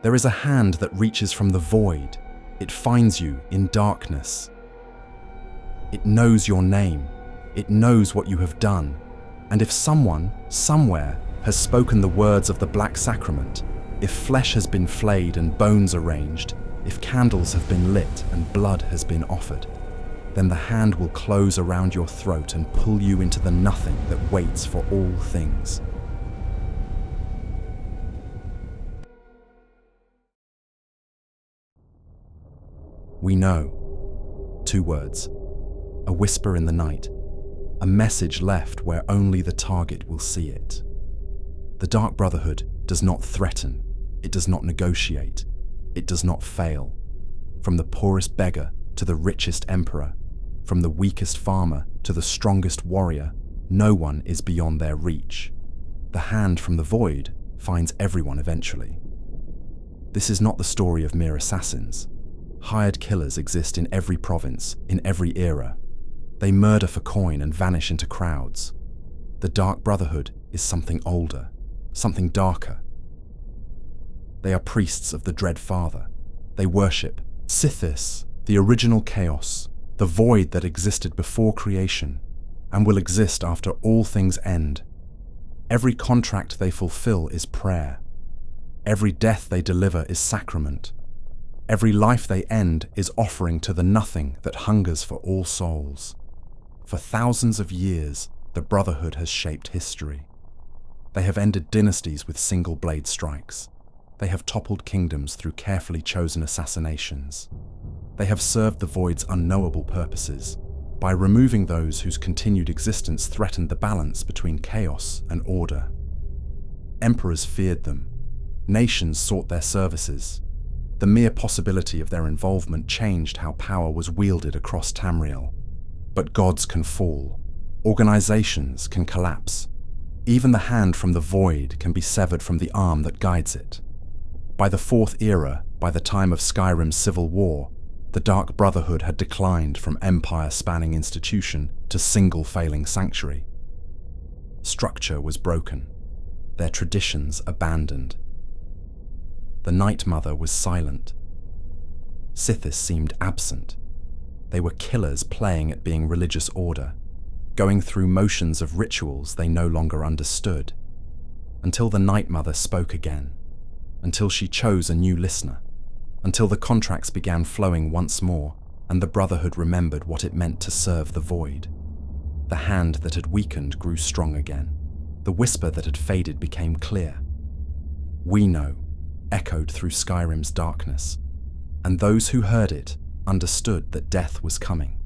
There is a hand that reaches from the void. It finds you in darkness. It knows your name. It knows what you have done. And if someone, somewhere, has spoken the words of the Black Sacrament, if flesh has been flayed and bones arranged, if candles have been lit and blood has been offered, then the hand will close around your throat and pull you into the nothing that waits for all things. We know. 2 words. A whisper in the night. A message left where only the target will see it. The Dark Brotherhood does not threaten. It does not negotiate. It does not fail. From the poorest beggar to the richest emperor, from the weakest farmer to the strongest warrior, no one is beyond their reach. The hand from the void finds everyone eventually. This is not the story of mere assassins. Hired killers exist in every province, in every era. They murder for coin and vanish into crowds. The Dark Brotherhood is something older, something darker. They are priests of the Dread Father. They worship Sithis, the original chaos, the void that existed before creation and will exist after all things end. Every contract they fulfill is prayer. Every death they deliver is sacrament. Every life they end is offering to the nothing that hungers for all souls. For thousands of years, the Brotherhood has shaped history. They have ended dynasties with single blade strikes. They have toppled kingdoms through carefully chosen assassinations. They have served the Void's unknowable purposes by removing those whose continued existence threatened the balance between chaos and order. Emperors feared them. Nations sought their services. The mere possibility of their involvement changed how power was wielded across Tamriel. But gods can fall. Organizations can collapse. Even the hand from the void can be severed from the arm that guides it. By the 4th era, by the time of Skyrim's civil war, the Dark Brotherhood had declined from empire-spanning institution to single failing sanctuary. Structure was broken, their traditions abandoned. The Night Mother was silent. Sithis seemed absent. They were killers playing at being religious order, going through motions of rituals they no longer understood, until the Night Mother spoke again, until she chose a new listener, until the contracts began flowing once more and the Brotherhood remembered what it meant to serve the Void. The hand that had weakened grew strong again. The whisper that had faded became clear. We know, echoed through Skyrim's darkness, and those who heard it understood that death was coming.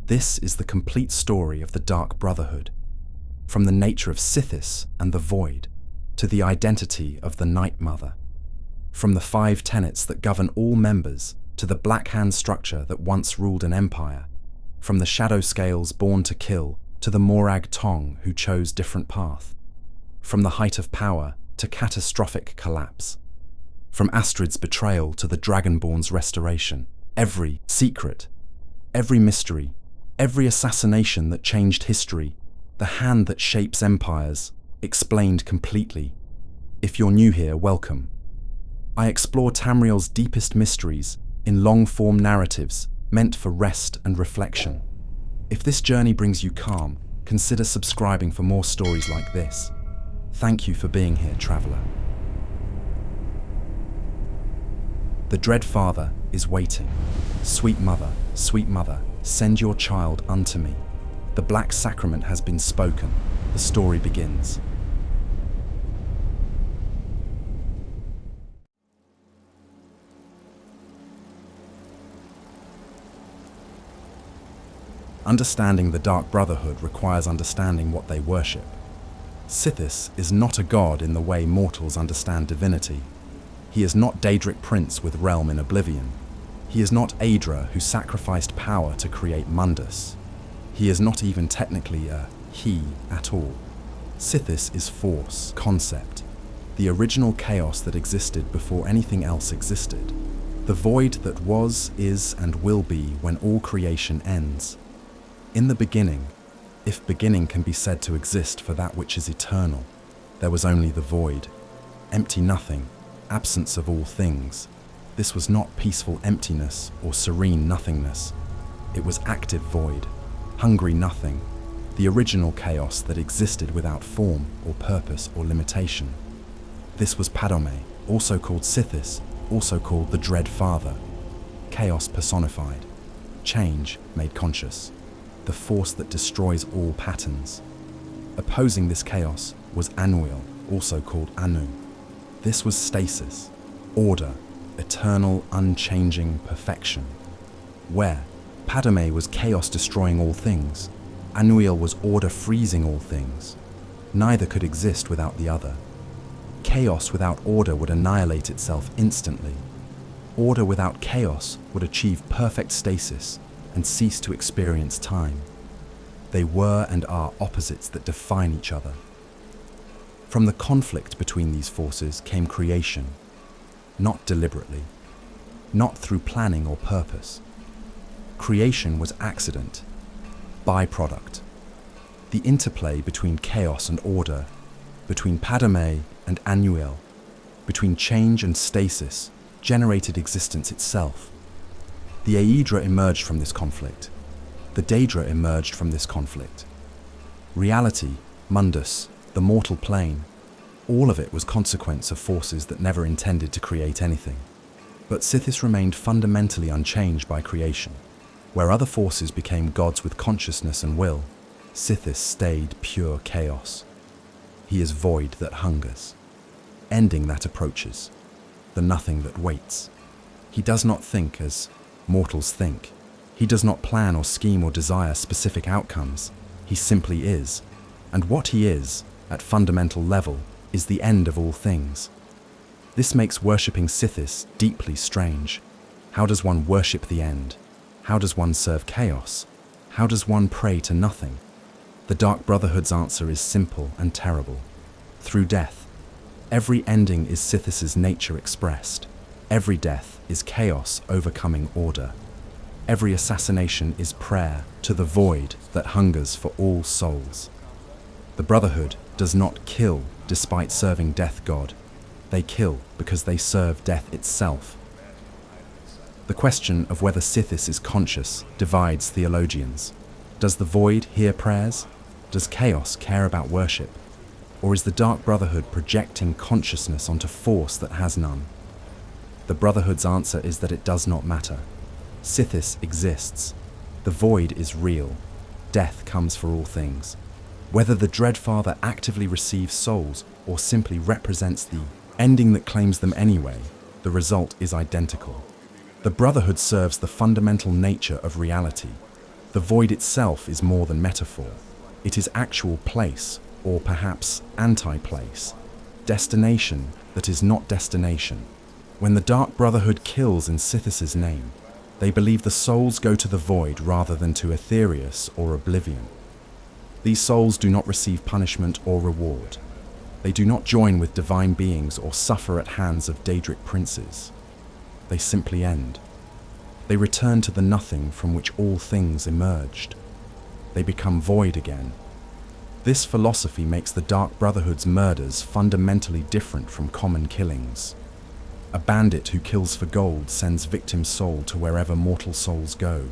This is the complete story of the Dark Brotherhood, from the nature of Sithis and the Void, to the identity of the Night Mother, from the 5 tenets that govern all members to the Black Hand structure that once ruled an empire, from the Shadowscales born to kill to the Morag Tong who chose different path, from the height of power to catastrophic collapse, from Astrid's betrayal to the Dragonborn's restoration. Every secret, every mystery, every assassination that changed history, the hand that shapes empires, explained completely. If you're new here, welcome. I explore Tamriel's deepest mysteries in long-form narratives meant for rest and reflection. If this journey brings you calm, consider subscribing for more stories like this. Thank you for being here, traveler. The Dread Father is waiting. Sweet mother, send your child unto me. The Black Sacrament has been spoken. The story begins. Understanding the Dark Brotherhood requires understanding what they worship. Sithis is not a god in the way mortals understand divinity. He is not Daedric Prince with realm in oblivion. He is not Aedra who sacrificed power to create Mundus. He is not even technically a he at all. Sithis is force, concept, the original chaos that existed before anything else existed. The void that was, is, and will be when all creation ends. In the beginning, if beginning can be said to exist for that which is eternal, there was only the void. empty nothing, absence of all things. This was not peaceful emptiness or serene nothingness. It was active void, hungry nothing, the original chaos that existed without form or purpose or limitation. This was Padome, also called Sithis, also called the Dread Father. Chaos personified, change made conscious, the force that destroys all patterns. Opposing this chaos was Anwiel, also called Anu. This was stasis, order, eternal, unchanging perfection. Where Padome was chaos destroying all things, Anwiel was order freezing all things. Neither could exist without the other. Chaos without order would annihilate itself instantly. Order without chaos would achieve perfect stasis and cease to experience time. They were and are opposites that define each other. From the conflict between these forces came creation, not deliberately, not through planning or purpose. Creation was accident, byproduct. The interplay between chaos and order, between Padome and Anwiel, between change and stasis, generated existence itself. The Aedra emerged from this conflict. The Daedra emerged from this conflict. Reality, mundus, the mortal plane, all of it was consequence of forces that never intended to create anything. But Sithis remained fundamentally unchanged by creation. Where other forces became gods with consciousness and will, Sithis stayed pure chaos. He is void that hungers, ending that approaches, the nothing that waits. He does not think as mortals think. He does not plan or scheme or desire specific outcomes. He simply is. And what he is, at fundamental level, is the end of all things. This makes worshipping Sithis deeply strange. How does one worship the end? How does one serve chaos? How does one pray to nothing? The Dark Brotherhood's answer is simple and terrible. Through death. Every ending is Sithis's nature expressed. Every death is chaos overcoming order. Every assassination is prayer to the void that hungers for all souls. The Brotherhood does not kill despite serving death god. They kill because they serve death itself. The question of whether Sithis is conscious divides theologians. Does the void hear prayers? Does chaos care about worship? Or is the Dark Brotherhood projecting consciousness onto force that has none? The Brotherhood's answer is that it does not matter. Sithis exists. The void is real. Death comes for all things. Whether the Dread Father actively receives souls or simply represents the ending that claims them anyway, the result is identical. The Brotherhood serves the fundamental nature of reality. The void itself is more than metaphor. It is actual place, or perhaps anti-place. Destination that is not destination. When the Dark Brotherhood kills in Sithis's name, they believe the souls go to the void rather than to Aetherius or oblivion. These souls do not receive punishment or reward. They do not join with divine beings or suffer at hands of Daedric princes. They simply end. They return to the nothing from which all things emerged. They become void again. This philosophy makes the Dark Brotherhood's murders fundamentally different from common killings. A bandit who kills for gold sends victim's soul to wherever mortal souls go.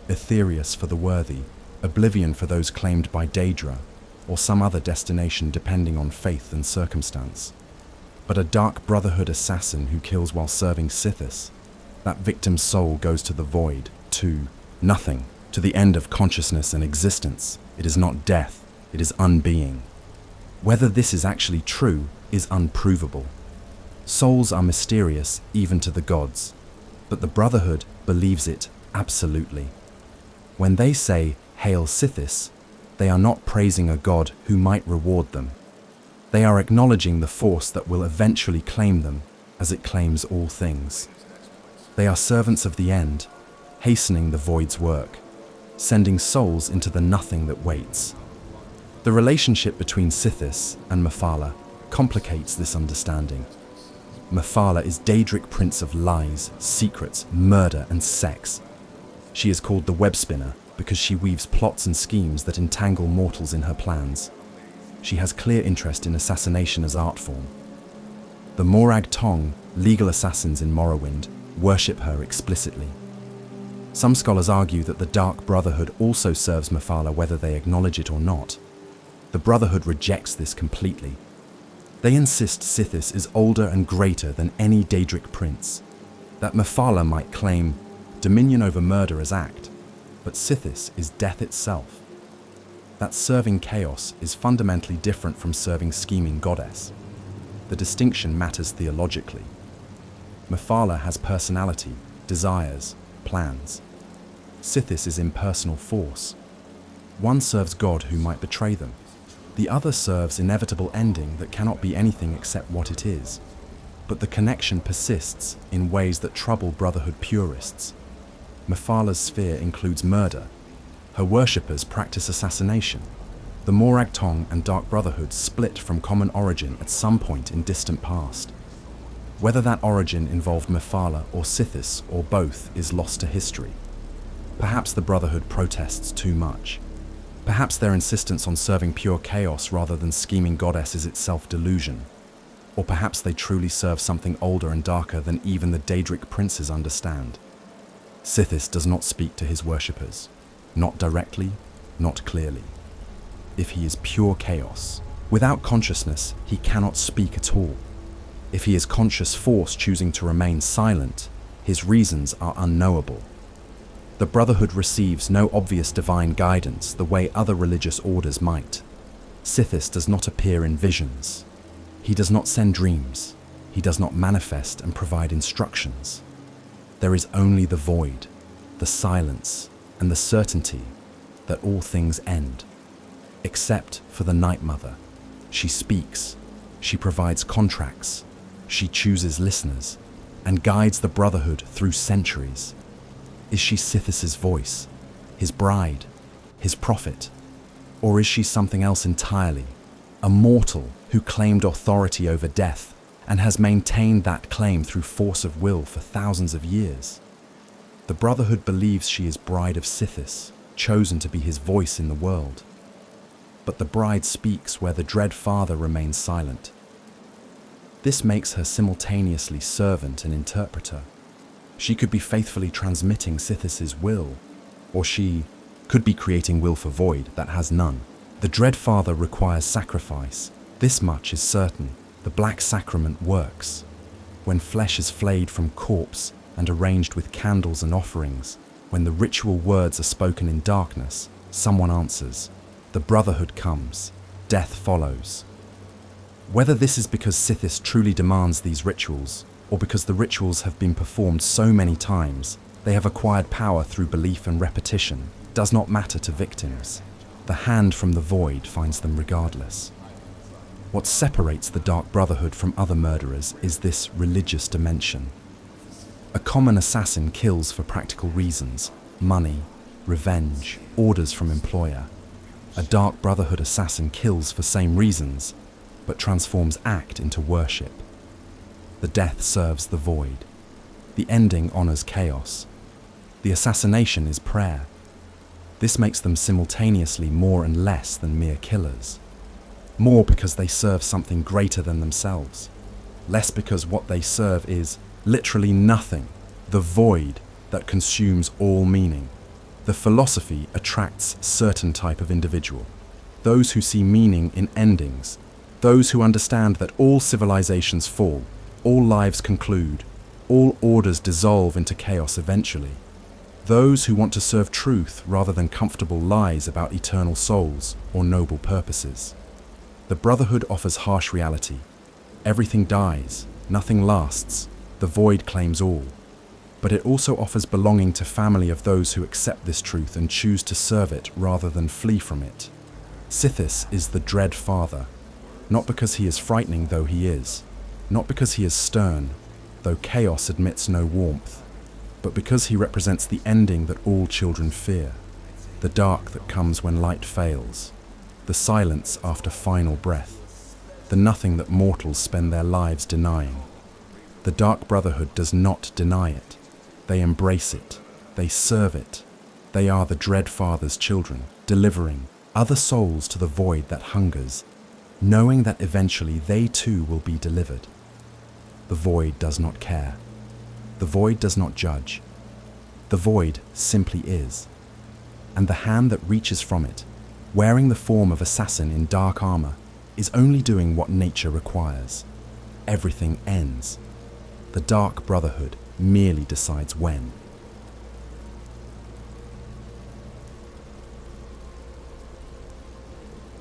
Aetherius for the worthy, oblivion for those claimed by Daedra, or some other destination depending on faith and circumstance. But a Dark Brotherhood assassin who kills while serving Sithis, that victim's soul goes to the void, to nothing, to the end of consciousness and existence. It is not death, it is unbeing. Whether this is actually true is unprovable. Souls are mysterious even to the gods, but the Brotherhood believes it absolutely. When they say, "Hail Sithis," they are not praising a god who might reward them. They are acknowledging the force that will eventually claim them as it claims all things. They are servants of the end, hastening the void's work, sending souls into the nothing that waits. The relationship between Sithis and Mephala complicates this understanding. Mephala is Daedric prince of lies, secrets, murder, and sex. She is called the web spinner because she weaves plots and schemes that entangle mortals in her plans. She has clear interest in assassination as art form. The Morag Tong, legal assassins in Morrowind, worship her explicitly. Some scholars argue that the Dark Brotherhood also serves Mephala whether they acknowledge it or not. The Brotherhood rejects this completely. They insist Sithis is older and greater than any Daedric prince, that Mephala might claim dominion over murderer's act, but Sithis is death itself. That serving chaos is fundamentally different from serving scheming goddess. The distinction matters theologically. Mephala has personality, desires, plans. Sithis is impersonal force. One serves God who might betray them. The other serves inevitable ending that cannot be anything except what it is. But the connection persists in ways that trouble Brotherhood purists. Mephala's sphere includes murder. Her worshippers practice assassination. The Morag Tong and Dark Brotherhood split from common origin at some point in distant past. Whether that origin involved Mephala or Sithis or both is lost to history. Perhaps the Brotherhood protests too much. Perhaps their insistence on serving pure chaos rather than scheming goddess is itself delusion. Or perhaps they truly serve something older and darker than even the Daedric princes understand. Sithis does not speak to his worshippers. Not directly, not clearly. If he is pure chaos, without consciousness, he cannot speak at all. If he is conscious force choosing to remain silent, his reasons are unknowable. The Brotherhood receives no obvious divine guidance the way other religious orders might. Sithis does not appear in visions. He does not send dreams. He does not manifest and provide instructions. There is only the void, the silence, and the certainty that all things end. Except for the Night Mother. She speaks, she provides contracts, she chooses listeners, and guides the Brotherhood through centuries. Is she Sithis's voice, his bride, his prophet? Or is she something else entirely? A mortal who claimed authority over death and has maintained that claim through force of will for thousands of years? The Brotherhood believes she is bride of Sithis, chosen to be his voice in the world. But the bride speaks where the dread father remains silent. This makes her simultaneously servant and interpreter. She could be faithfully transmitting Sithis's will, or she could be creating will for void that has none. The dread father requires sacrifice. This much is certain. The black sacrament works. When flesh is flayed from corpse and arranged with candles and offerings, when the ritual words are spoken in darkness, someone answers. The Brotherhood comes. Death follows. Whether this is because Sithis truly demands these rituals, or because the rituals have been performed so many times, they have acquired power through belief and repetition, does not matter to victims. The hand from the void finds them regardless. What separates the Dark Brotherhood from other murderers is this religious dimension. A common assassin kills for practical reasons, money, revenge, orders from employer. A Dark Brotherhood assassin kills for same reasons, but transforms act into worship. The death serves the void. The ending honors chaos. The assassination is prayer. This makes them simultaneously more and less than mere killers. More because they serve something greater than themselves. Less because what they serve is literally nothing, the void that consumes all meaning. The philosophy attracts certain type of individual. Those who see meaning in endings. Those who understand that all civilizations fall, all lives conclude, all orders dissolve into chaos eventually. Those who want to serve truth rather than comfortable lies about eternal souls or noble purposes. The Brotherhood offers harsh reality. Everything dies, nothing lasts, the void claims all. But it also offers belonging to family of those who accept this truth and choose to serve it rather than flee from it. Sithis is the dread father, not because he is frightening though he is, not because he is stern, though chaos admits no warmth, but because he represents the ending that all children fear, the dark that comes when light fails, the silence after final breath, the nothing that mortals spend their lives denying. The Dark Brotherhood does not deny it. They embrace it. They serve it. They are the dread father's children, delivering other souls to the void that hungers, knowing that eventually they too will be delivered. The void does not care. The void does not judge. The void simply is. And the hand that reaches from it, wearing the form of assassin in dark armor, is only doing what nature requires. Everything ends. The Dark Brotherhood merely decides when.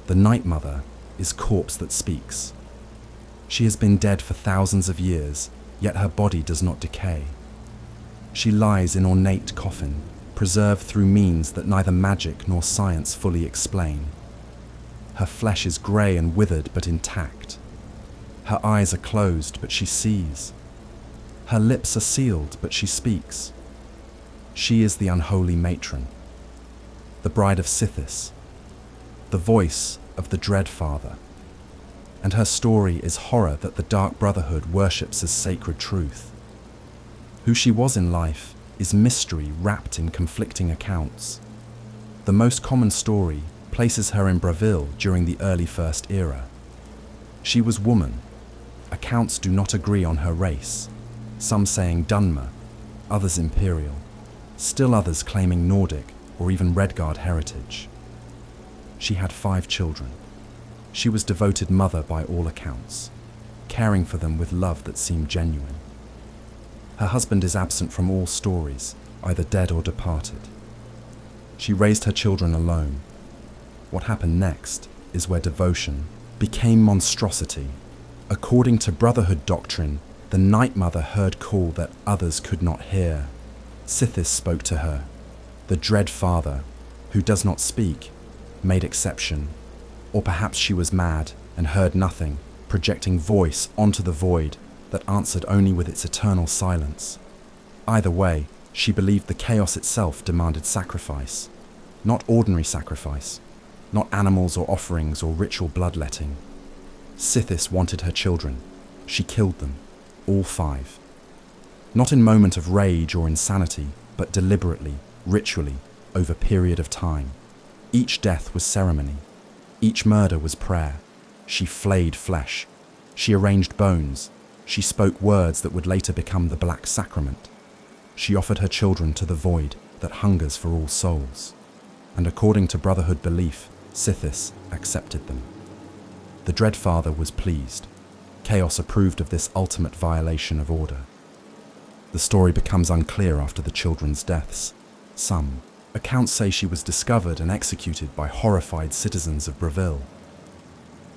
The Night Mother is corpse that speaks. She has been dead for thousands of years, yet her body does not decay. She lies in ornate coffin, preserved through means that neither magic nor science fully explain. Her flesh is grey and withered but intact. Her eyes are closed but she sees. Her lips are sealed but she speaks. She is the unholy matron, the bride of Sithis, the voice of the Dread Father. And her story is horror that the Dark Brotherhood worships as sacred truth. Who she was in life is mystery wrapped in conflicting accounts. The most common story places her in Bravil during the early First Era. She was woman. Accounts do not agree on her race, some saying Dunmer, others Imperial, still others claiming Nordic or even Redguard heritage. She had 5 children. She was devoted mother by all accounts, caring for them with love that seemed genuine. Her husband is absent from all stories, either dead or departed. She raised her children alone. What happened next is where devotion became monstrosity. According to Brotherhood doctrine, the Night Mother heard call that others could not hear. Sithis spoke to her. The Dread Father, who does not speak, made exception. Or perhaps she was mad and heard nothing, projecting voice onto the void that answered only with its eternal silence. Either way, she believed the chaos itself demanded sacrifice. Not ordinary sacrifice, not animals or offerings or ritual bloodletting. Sithis wanted her children. She killed them, all 5. Not in moment of rage or insanity, but deliberately, ritually, over period of time. Each death was ceremony. Each murder was prayer. She flayed flesh. She arranged bones. She spoke words that would later become the Black Sacrament. She offered her children to the void that hungers for all souls. And according to Brotherhood belief, Sithis accepted them. The Dread Father was pleased. Chaos approved of this ultimate violation of order. The story becomes unclear after the children's deaths. Some accounts say she was discovered and executed by horrified citizens of Bravil.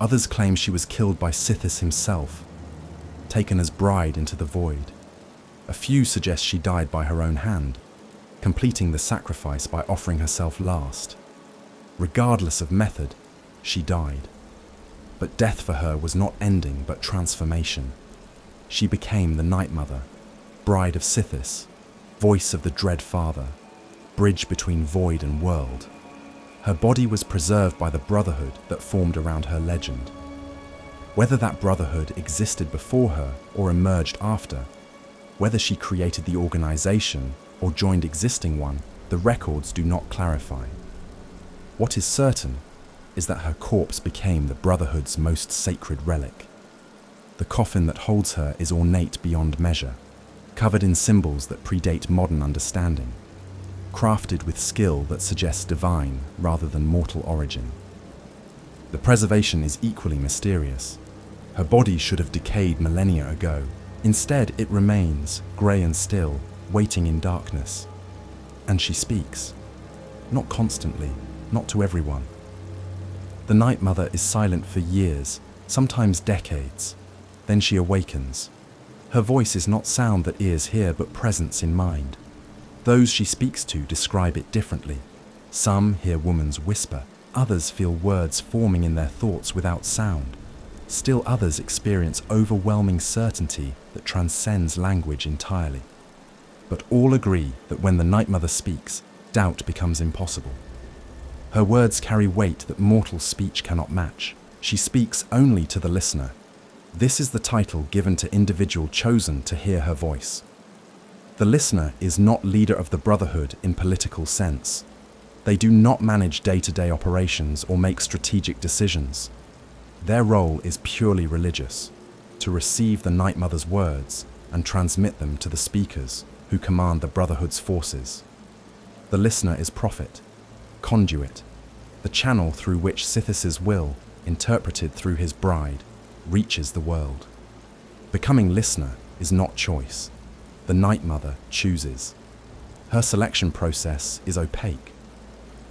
Others claim she was killed by Sithis himself, taken as bride into the void. A few suggest she died by her own hand, completing the sacrifice by offering herself last. Regardless of method, she died. But death for her was not ending but transformation. She became the Night Mother, bride of Sithis, voice of the Dread Father, bridge between void and world. Her body was preserved by the Brotherhood that formed around her legend. Whether that Brotherhood existed before her or emerged after, whether she created the organization or joined existing one, the records do not clarify. What is certain is that her corpse became the Brotherhood's most sacred relic. The coffin that holds her is ornate beyond measure, covered in symbols that predate modern understanding, crafted with skill that suggests divine rather than mortal origin. The preservation is equally mysterious. Her body should have decayed millennia ago. Instead, it remains, grey and still, waiting in darkness. And she speaks. Not constantly, not to everyone. The Night Mother is silent for years, sometimes decades. Then she awakens. Her voice is not sound that ears hear, but presence in mind. Those she speaks to describe it differently. Some hear woman's whisper, others feel words forming in their thoughts without sound. Still others experience overwhelming certainty that transcends language entirely. But all agree that when the Night Mother speaks, doubt becomes impossible. Her words carry weight that mortal speech cannot match. She speaks only to the listener. This is the title given to individual chosen to hear her voice. The listener is not leader of the Brotherhood in political sense. They do not manage day-to-day operations or make strategic decisions. Their role is purely religious. to receive the Night Mother's words and transmit them to the speakers who command the Brotherhood's forces. The listener is prophet, conduit, the channel through which Sithis's will, interpreted through his bride, reaches the world. Becoming listener is not choice. The Night Mother chooses. Her selection process is opaque.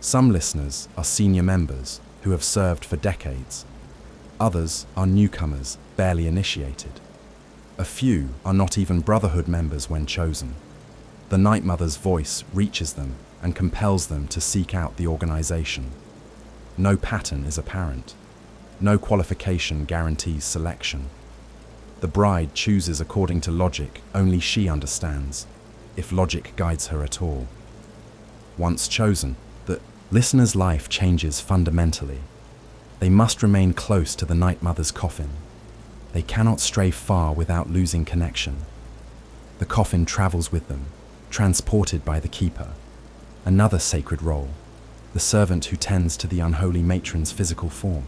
Some listeners are senior members who have served for decades. Others are newcomers, barely initiated. A few are not even Brotherhood members when chosen. The Night Mother's voice reaches them and compels them to seek out the organization. No pattern is apparent. No qualification guarantees selection. The bride chooses according to logic only she understands, if logic guides her at all. Once chosen, the listener's life changes fundamentally. They must remain close to the Night Mother's coffin. They cannot stray far without losing connection. The coffin travels with them, transported by the keeper. Another sacred role, the servant who tends to the unholy matron's physical form.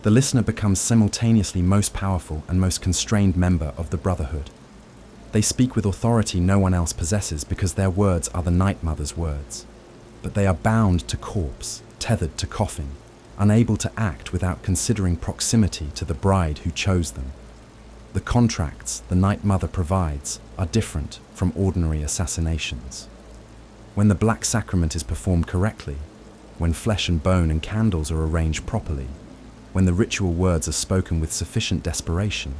The listener becomes simultaneously most powerful and most constrained member of the Brotherhood. They speak with authority no one else possesses because their words are the Night Mother's words. But they are bound to corpse, tethered to coffin, unable to act without considering proximity to the bride who chose them. The contracts the Night Mother provides are different from ordinary assassinations. When the Black Sacrament is performed correctly, when flesh and bone and candles are arranged properly, when the ritual words are spoken with sufficient desperation,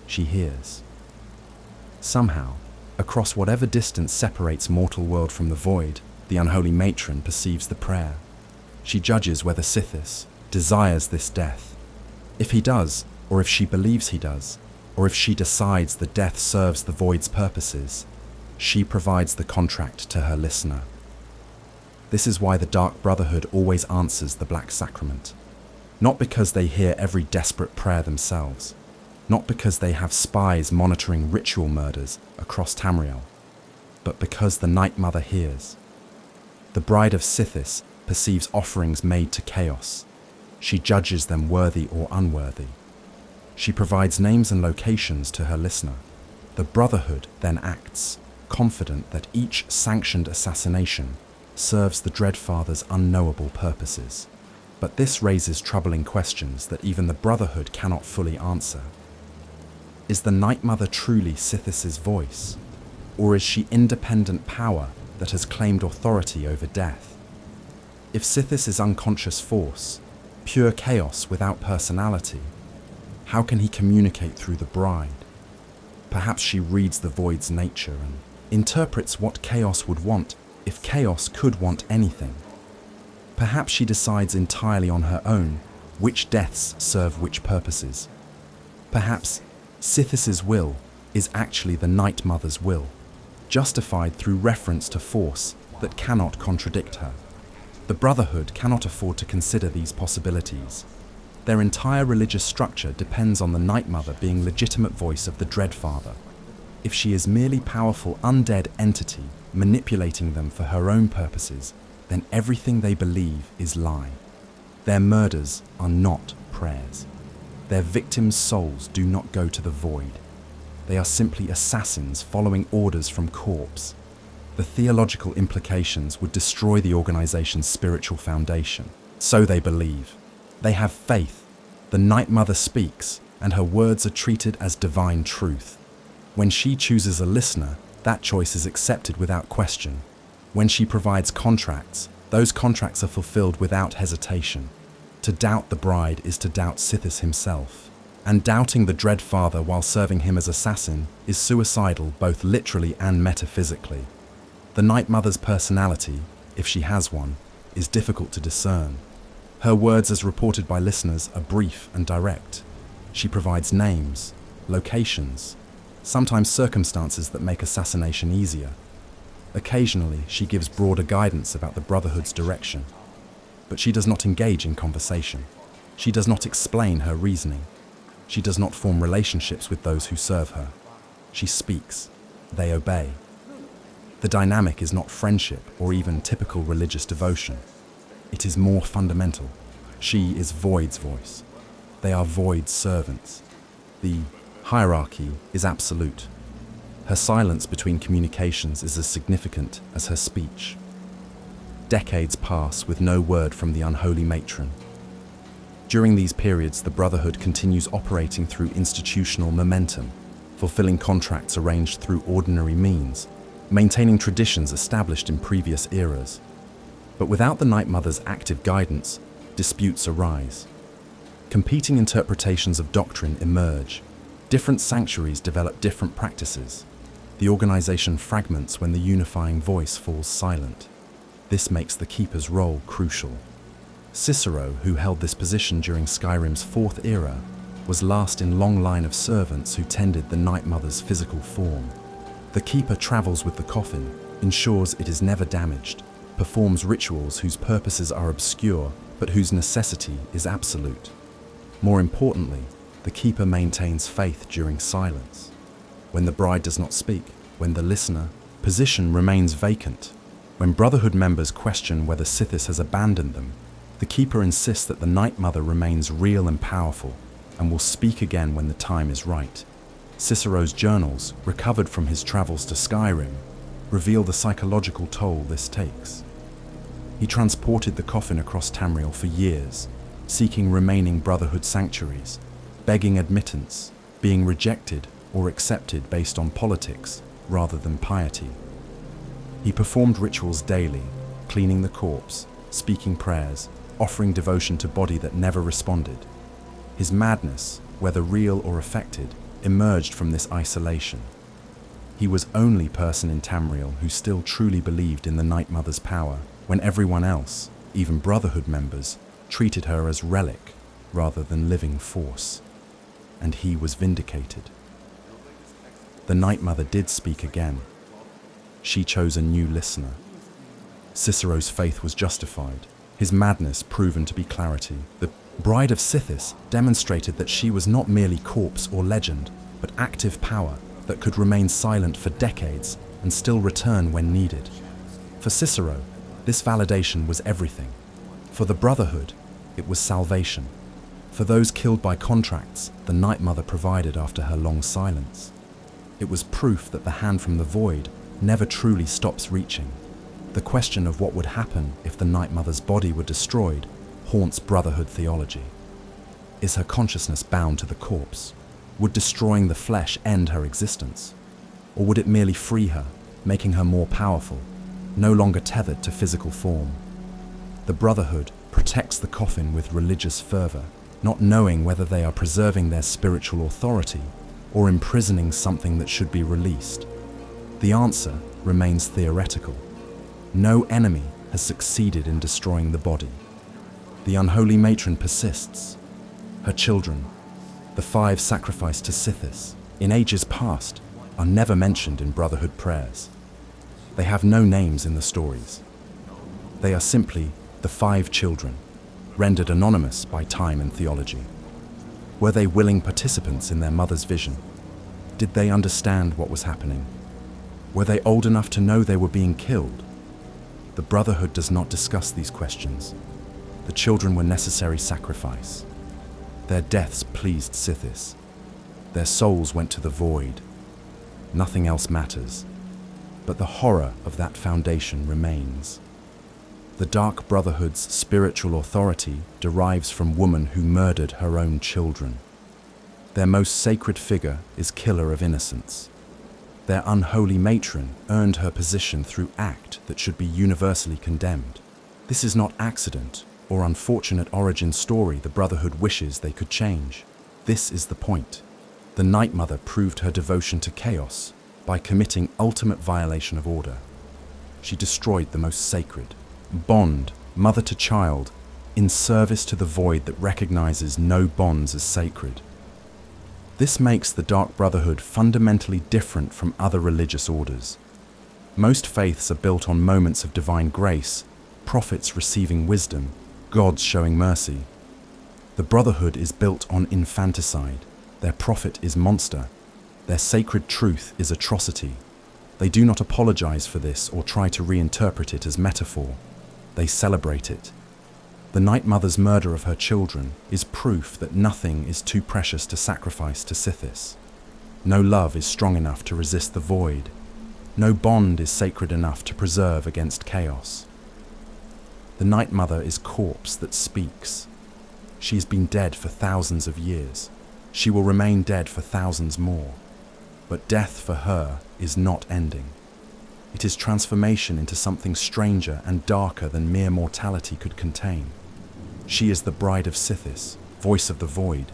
she hears. Somehow, across whatever distance separates mortal world from the void, the unholy matron perceives the prayer. She judges whether Sithis desires this death. If he does, or if she believes he does, or if she decides the death serves the void's purposes, she provides the contract to her listener. This is why the Dark Brotherhood always answers the Black Sacrament. Not because they hear every desperate prayer themselves, not because they have spies monitoring ritual murders across Tamriel, but because the Night Mother hears. The bride of Sithis perceives offerings made to chaos. She judges them worthy or unworthy. She provides names and locations to her listener. The Brotherhood then acts, confident that each sanctioned assassination serves the Dreadfather's unknowable purposes. But this raises troubling questions that even the Brotherhood cannot fully answer. Is the Night Mother truly Sithis's voice? Or is she independent power that has claimed authority over death? If Sithis is unconscious force, pure chaos without personality, how can he communicate through the bride? Perhaps she reads the void's nature and interprets what chaos would want if chaos could want anything. Perhaps she decides entirely on her own which deaths serve which purposes. Perhaps Sithis's will is actually the Night Mother's will, justified through reference to force that cannot contradict her. The Brotherhood cannot afford to consider these possibilities. Their entire religious structure depends on the Night Mother being legitimate voice of the Dreadfather. If she is merely powerful undead entity manipulating them for her own purposes, then everything they believe is lie. Their murders are not prayers. Their victims' souls do not go to the void. They are simply assassins following orders from corpse. The theological implications would destroy the organization's spiritual foundation. So they believe. They have faith. The Night Mother speaks, and her words are treated as divine truth. When she chooses a listener, that choice is accepted without question. When she provides contracts, those contracts are fulfilled without hesitation. To doubt the bride is to doubt Sithis himself. And doubting the Dreadfather while serving him as assassin is suicidal both literally and metaphysically. The Night Mother's personality, if she has one, is difficult to discern. Her words as reported by listeners are brief and direct. She provides names, locations, sometimes circumstances that make assassination easier. Occasionally, she gives broader guidance about the Brotherhood's direction. But she does not engage in conversation. She does not explain her reasoning. She does not form relationships with those who serve her. She speaks. They obey. The dynamic is not friendship or even typical religious devotion. It is more fundamental. She is Void's voice. They are Void's servants. The hierarchy is absolute. Her silence between communications is as significant as her speech. Decades pass with no word from the unholy matron. During these periods, the Brotherhood continues operating through institutional momentum, fulfilling contracts arranged through ordinary means, maintaining traditions established in previous eras. But without the Night Mother's active guidance, disputes arise. Competing interpretations of doctrine emerge. Different sanctuaries develop different practices. The organization fragments when the unifying voice falls silent. This makes the Keeper's role crucial. Cicero, who held this position during Skyrim's 4th era, was last in long line of servants who tended the Night Mother's physical form. The Keeper travels with the coffin, ensures it is never damaged, performs rituals whose purposes are obscure but whose necessity is absolute. More importantly, the Keeper maintains faith during silence. When the bride does not speak, when the listener position remains vacant, when Brotherhood members question whether Sithis has abandoned them, the Keeper insists that the Night Mother remains real and powerful and will speak again when the time is right. Cicero's journals, recovered from his travels to Skyrim, reveal the psychological toll this takes. He transported the coffin across Tamriel for years, seeking remaining Brotherhood sanctuaries, begging admittance, being rejected or accepted based on politics rather than piety. He performed rituals daily, cleaning the corpse, speaking prayers, offering devotion to body that never responded. His madness, whether real or affected, emerged from this isolation. He was only person in Tamriel who still truly believed in the Night Mother's power, when everyone else, even Brotherhood members, treated her as relic rather than living force. And he was vindicated. The Night Mother did speak again. She chose a new listener. Cicero's faith was justified, his madness proven to be clarity. The Bride of Sithis demonstrated that she was not merely corpse or legend, but active power that could remain silent for decades and still return when needed. For Cicero, this validation was everything. For the Brotherhood, it was salvation. For those killed by contracts, the Night Mother provided after her long silence. It was proof that the hand from the void never truly stops reaching. The question of what would happen if the Night Mother's body were destroyed haunts Brotherhood theology. Is her consciousness bound to the corpse? Would destroying the flesh end her existence? Or would it merely free her, making her more powerful, no longer tethered to physical form? The Brotherhood protects the coffin with religious fervor, not knowing whether they are preserving their spiritual authority or imprisoning something that should be released. The answer remains theoretical. No enemy has succeeded in destroying the body. The unholy matron persists. Her children, the 5 sacrificed to Sithis, in ages past, are never mentioned in Brotherhood prayers. They have no names in the stories. They are simply the 5 children, rendered anonymous by time and theology. Were they willing participants in their mother's vision? Did they understand what was happening? Were they old enough to know they were being killed? The Brotherhood does not discuss these questions. The children were necessary sacrifice. Their deaths pleased Sithis. Their souls went to the void. Nothing else matters. But the horror of that foundation remains. The Dark Brotherhood's spiritual authority derives from woman who murdered her own children. Their most sacred figure is killer of innocence. Their unholy matron earned her position through act that should be universally condemned. This is not accident or unfortunate origin story the Brotherhood wishes they could change. This is the point. The Night Mother proved her devotion to chaos by committing ultimate violation of order. She destroyed the most sacred, bond, mother to child, in service to the void that recognizes no bonds as sacred. This makes the Dark Brotherhood fundamentally different from other religious orders. Most faiths are built on moments of divine grace, prophets receiving wisdom, gods showing mercy. The Brotherhood is built on infanticide. Their prophet is monster. Their sacred truth is atrocity. They do not apologize for this or try to reinterpret it as metaphor. They celebrate it. The Night Mother's murder of her children is proof that nothing is too precious to sacrifice to Sithis. No love is strong enough to resist the void. No bond is sacred enough to preserve against chaos. The Night Mother is corpse that speaks. She has been dead for thousands of years. She will remain dead for thousands more. But death for her is not ending. It is transformation into something stranger and darker than mere mortality could contain. She is the bride of Sithis, voice of the void,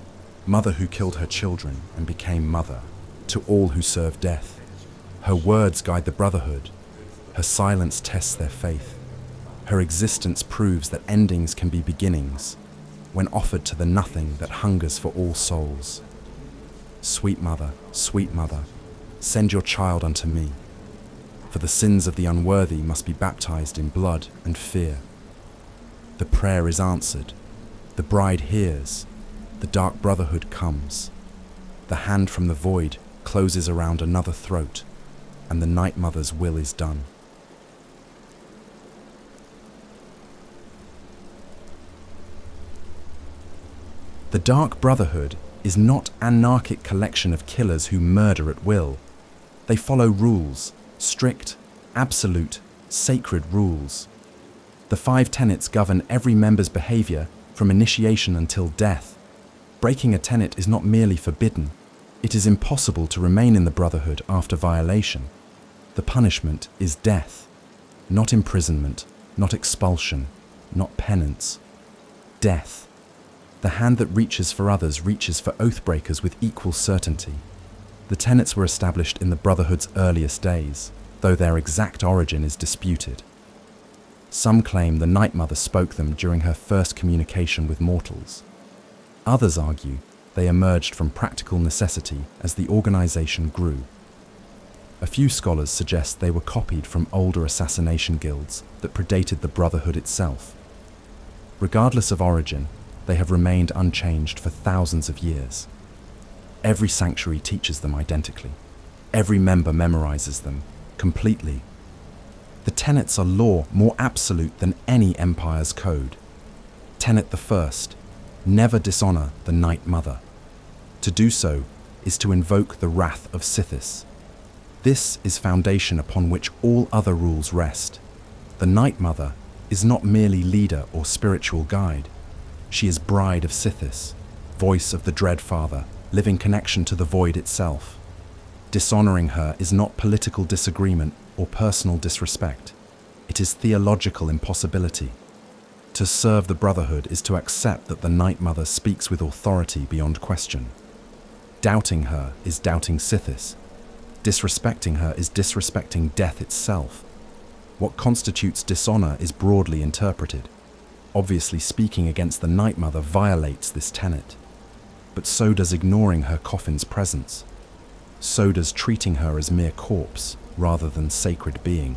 mother who killed her children and became mother to all who serve death. Her words guide the Brotherhood. Her silence tests their faith. Her existence proves that endings can be beginnings when offered to the nothing that hungers for all souls. Sweet mother, send your child unto me. For the sins of the unworthy must be baptized in blood and fear. The prayer is answered. The bride hears. The Dark Brotherhood comes. The hand from the void closes around another throat, and the Night Mother's will is done. The Dark Brotherhood is not an anarchic collection of killers who murder at will. They follow rules, strict, absolute, sacred rules. The Five Tenets govern every member's behavior from initiation until death. Breaking a tenet is not merely forbidden, it is impossible to remain in the Brotherhood after violation. The punishment is death, not imprisonment, not expulsion, not penance. Death. The hand that reaches for others reaches for oathbreakers with equal certainty. The tenets were established in the Brotherhood's earliest days, though their exact origin is disputed. Some claim the Night Mother spoke them during her first communication with mortals. Others argue they emerged from practical necessity as the organization grew. A few scholars suggest they were copied from older assassination guilds that predated the Brotherhood itself. Regardless of origin, they have remained unchanged for thousands of years. Every sanctuary teaches them identically. Every member memorizes them completely. The tenets are law more absolute than any empire's code. Tenet the first: never dishonor the Night Mother. To do so is to invoke the wrath of Sithis. This is foundation upon which all other rules rest. The Night Mother is not merely leader or spiritual guide. She is bride of Sithis, voice of the Dread Father, living connection to the void itself. Dishonoring her is not political disagreement or personal disrespect. It is theological impossibility. To serve the Brotherhood is to accept that the Night Mother speaks with authority beyond question. Doubting her is doubting Sithis. Disrespecting her is disrespecting death itself. What constitutes dishonor is broadly interpreted. Obviously, speaking against the Night Mother violates this tenet. But so does ignoring her coffin's presence. So does treating her as mere corpse rather than sacred being.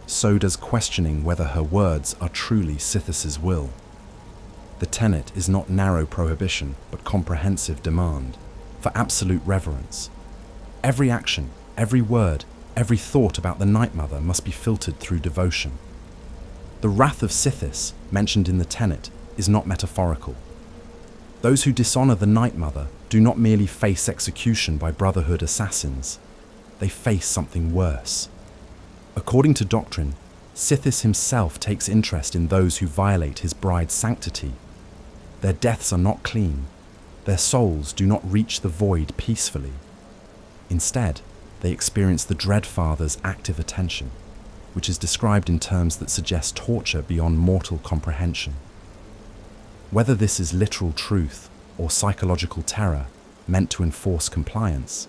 So does questioning whether her words are truly Sithis's will. The tenet is not narrow prohibition, but comprehensive demand for absolute reverence. Every action, every word, every thought about the Night Mother must be filtered through devotion. The wrath of Sithis, mentioned in the tenet, is not metaphorical. Those who dishonor the Night Mother do not merely face execution by Brotherhood assassins, they face something worse. According to doctrine, Sithis himself takes interest in those who violate his bride's sanctity. Their deaths are not clean. Their souls do not reach the void peacefully. Instead, they experience the Dread Father's active attention, which is described in terms that suggest torture beyond mortal comprehension. Whether this is literal truth or psychological terror meant to enforce compliance,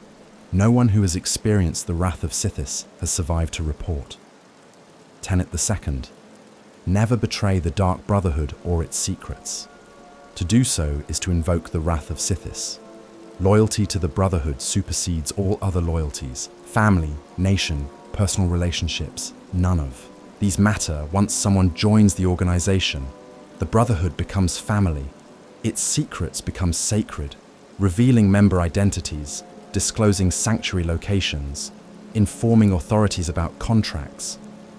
no one who has experienced the wrath of Sithis has survived to report. Tenet the second: never betray the Dark Brotherhood or its secrets. To do so is to invoke the wrath of Sithis. Loyalty to the Brotherhood supersedes all other loyalties: family, nation, personal relationships. None of these matter once someone joins the organization. The Brotherhood becomes family. Its secrets become sacred, revealing member identities, disclosing sanctuary locations, informing authorities about contracts.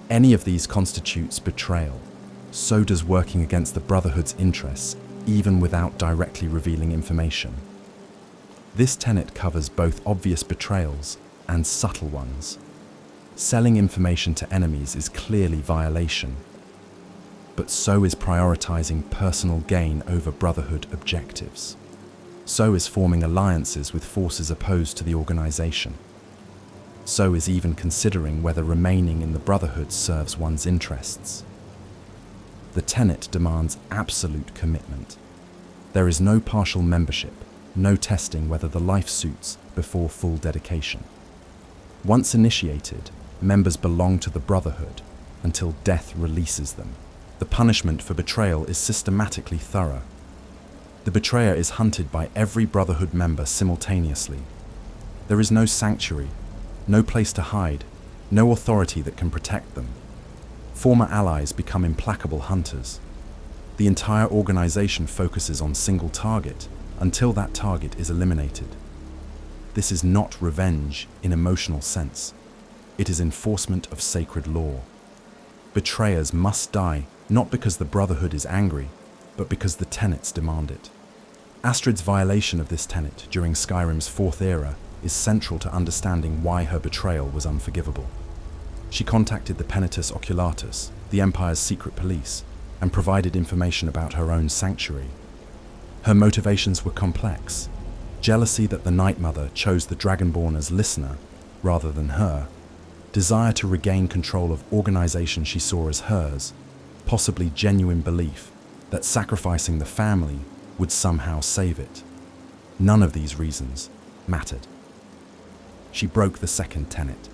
Any of these constitutes betrayal. So does working against the Brotherhood's interests, even without directly revealing information. This tenet covers both obvious betrayals and subtle ones. Selling information to enemies is clearly violation, but so is prioritizing personal gain over Brotherhood objectives. So is forming alliances with forces opposed to the organization. So is even considering whether remaining in the Brotherhood serves one's interests. The tenet demands absolute commitment. There is no partial membership, no testing whether the life suits before full dedication. Once initiated, members belong to the Brotherhood until death releases them. The punishment for betrayal is systematically thorough. The betrayer is hunted by every Brotherhood member simultaneously. There is no sanctuary, no place to hide, no authority that can protect them. Former allies become implacable hunters. The entire organization focuses on single target until that target is eliminated. This is not revenge in emotional sense. It is enforcement of sacred law. Betrayers must die not because the Brotherhood is angry, but because the tenets demand it. Astrid's violation of this tenet during Skyrim's Fourth Era is central to understanding why her betrayal was unforgivable. She contacted the Penitus Oculatus, the Empire's secret police, and provided information about her own sanctuary. Her motivations were complex. Jealousy that the Night Mother chose the Dragonborn as listener rather than her, desire to regain control of organization she saw as hers, possibly genuine belief that sacrificing the family would somehow save it. None of these reasons mattered. She broke the second tenet.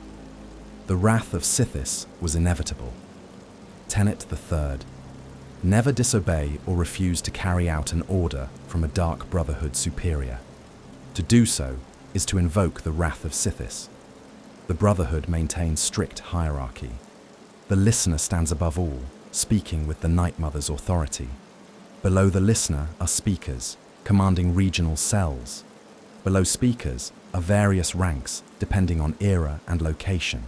The wrath of Sithis was inevitable. Tenet the third. Never disobey or refuse to carry out an order from a Dark Brotherhood superior. To do so is to invoke the wrath of Sithis. The Brotherhood maintains strict hierarchy. The listener stands above all, speaking with the Night Mother's authority. Below the listener are speakers, commanding regional cells. Below speakers are various ranks, depending on era and location.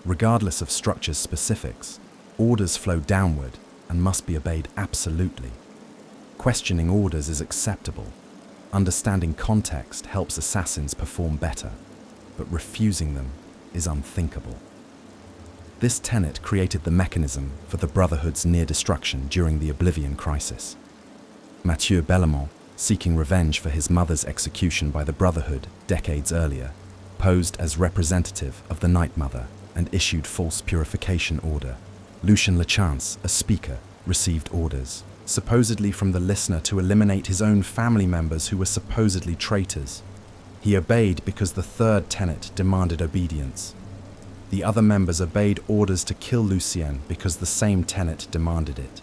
Regardless of structure's specifics, orders flow downward and must be obeyed absolutely. Questioning orders is acceptable. Understanding context helps assassins perform better, but refusing them is unthinkable. This tenet created the mechanism for the Brotherhood's near destruction during the Oblivion Crisis. Mathieu Bellamont, seeking revenge for his mother's execution by the Brotherhood decades earlier, posed as representative of the Night Mother and issued false purification order. Lucien Lachance, a speaker, received orders, supposedly from the listener, to eliminate his own family members who were supposedly traitors. He obeyed because the third tenet demanded obedience. The other members obeyed orders to kill Lucien because the same tenet demanded it.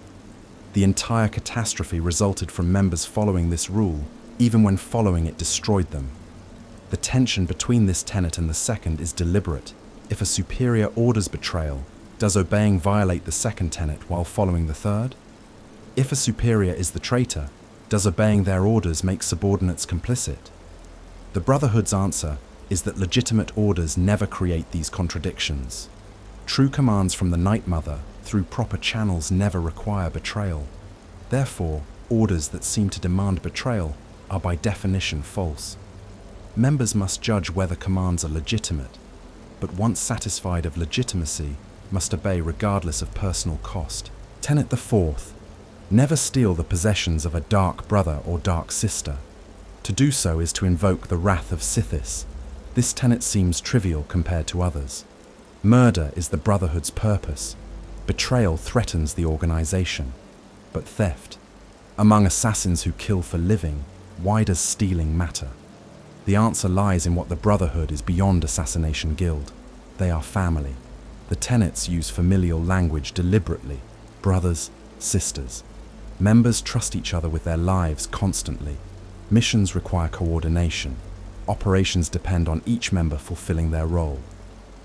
The entire catastrophe resulted from members following this rule, even when following it destroyed them. The tension between this tenet and the second is deliberate. If a superior orders betrayal, does obeying violate the second tenet while following the third? If a superior is the traitor, does obeying their orders make subordinates complicit? The Brotherhood's answer is that legitimate orders never create these contradictions. True commands from the Night Mother through proper channels never require betrayal. Therefore, orders that seem to demand betrayal are by definition false. Members must judge whether commands are legitimate, but once satisfied of legitimacy, must obey regardless of personal cost. Tenet the fourth. Never steal the possessions of a dark brother or dark sister. To do so is to invoke the wrath of Sithis. This tenet seems trivial compared to others. Murder is the Brotherhood's purpose. Betrayal threatens the organization. But theft. Among assassins who kill for living, why does stealing matter? The answer lies in what the Brotherhood is beyond assassination guild. They are family. The tenets use familial language deliberately. Brothers, sisters. Members trust each other with their lives constantly. Missions require coordination. Operations depend on each member fulfilling their role.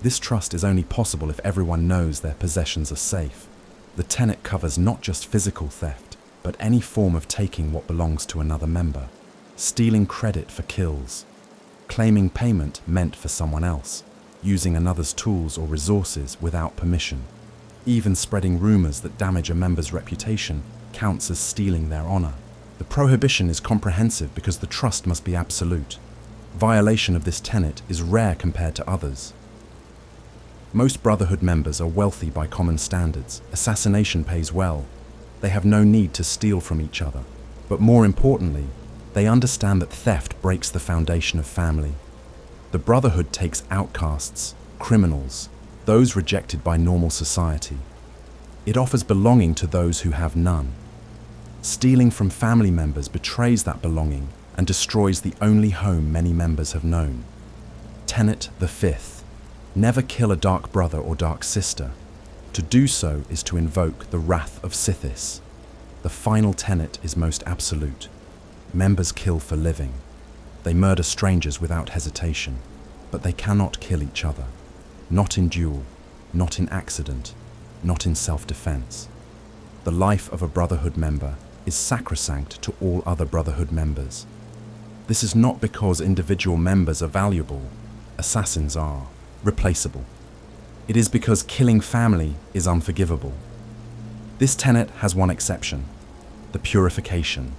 This trust is only possible if everyone knows their possessions are safe. The tenet covers not just physical theft, but any form of taking what belongs to another member. Stealing credit for kills. Claiming payment meant for someone else. Using another's tools or resources without permission. Even spreading rumors that damage a member's reputation counts as stealing their honor. The prohibition is comprehensive because the trust must be absolute. Violation of this tenet is rare compared to others. Most Brotherhood members are wealthy by common standards. Assassination pays well. They have no need to steal from each other. But more importantly, they understand that theft breaks the foundation of family. The Brotherhood takes outcasts, criminals, those rejected by normal society. It offers belonging to those who have none. Stealing from family members betrays that belonging and destroys the only home many members have known. Tenet the fifth. Never kill a dark brother or dark sister. To do so is to invoke the wrath of Sithis. The final tenet is most absolute. Members kill for living. They murder strangers without hesitation, but they cannot kill each other. Not in duel, not in accident, not in self-defense. The life of a Brotherhood member is sacrosanct to all other Brotherhood members. This is not because individual members are valuable. Assassins are replaceable. It is because killing family is unforgivable. This tenet has one exception: the purification.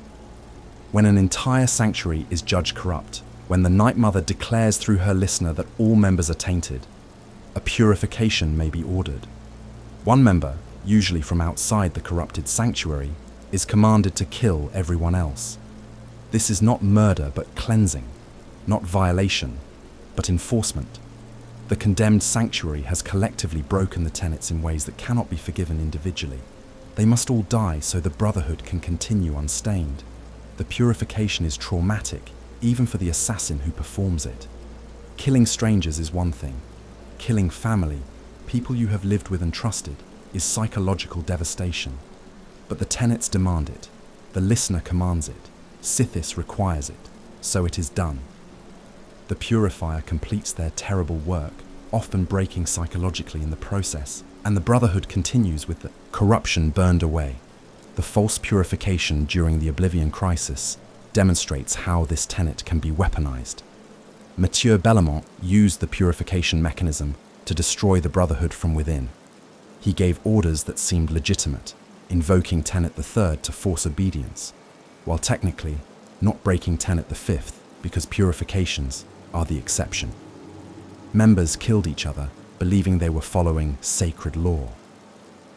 When an entire sanctuary is judged corrupt, when the Night Mother declares through her listener that all members are tainted, a purification may be ordered. One member, usually from outside the corrupted sanctuary, is commanded to kill everyone else. This is not murder but cleansing, not violation, but enforcement. The condemned sanctuary has collectively broken the tenets in ways that cannot be forgiven individually. They must all die so the Brotherhood can continue unstained. The purification is traumatic, even for the assassin who performs it. Killing strangers is one thing. Killing family, people you have lived with and trusted, is psychological devastation. But the tenets demand it. The listener commands it. Sithis requires it. So it is done. The purifier completes their terrible work, often breaking psychologically in the process, and the Brotherhood continues with the corruption burned away. The false purification during the Oblivion Crisis demonstrates how this tenet can be weaponized. Mathieu Bellamont used the purification mechanism to destroy the Brotherhood from within. He gave orders that seemed legitimate, invoking Tenet the Third to force obedience, while technically not breaking Tenet the Fifth because purifications are the exception. Members killed each other, believing they were following sacred law.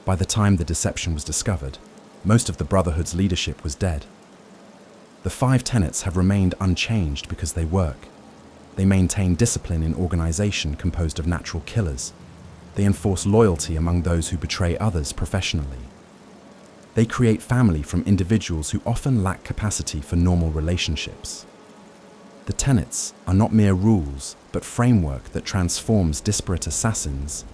By the time the deception was discovered, most of the Brotherhood's leadership was dead. The Five Tenets have remained unchanged because they work. They maintain discipline in organization composed of natural killers. They enforce loyalty among those who betray others professionally. They create family from individuals who often lack capacity for normal relationships. The tenets are not mere rules, but framework that transforms disparate assassins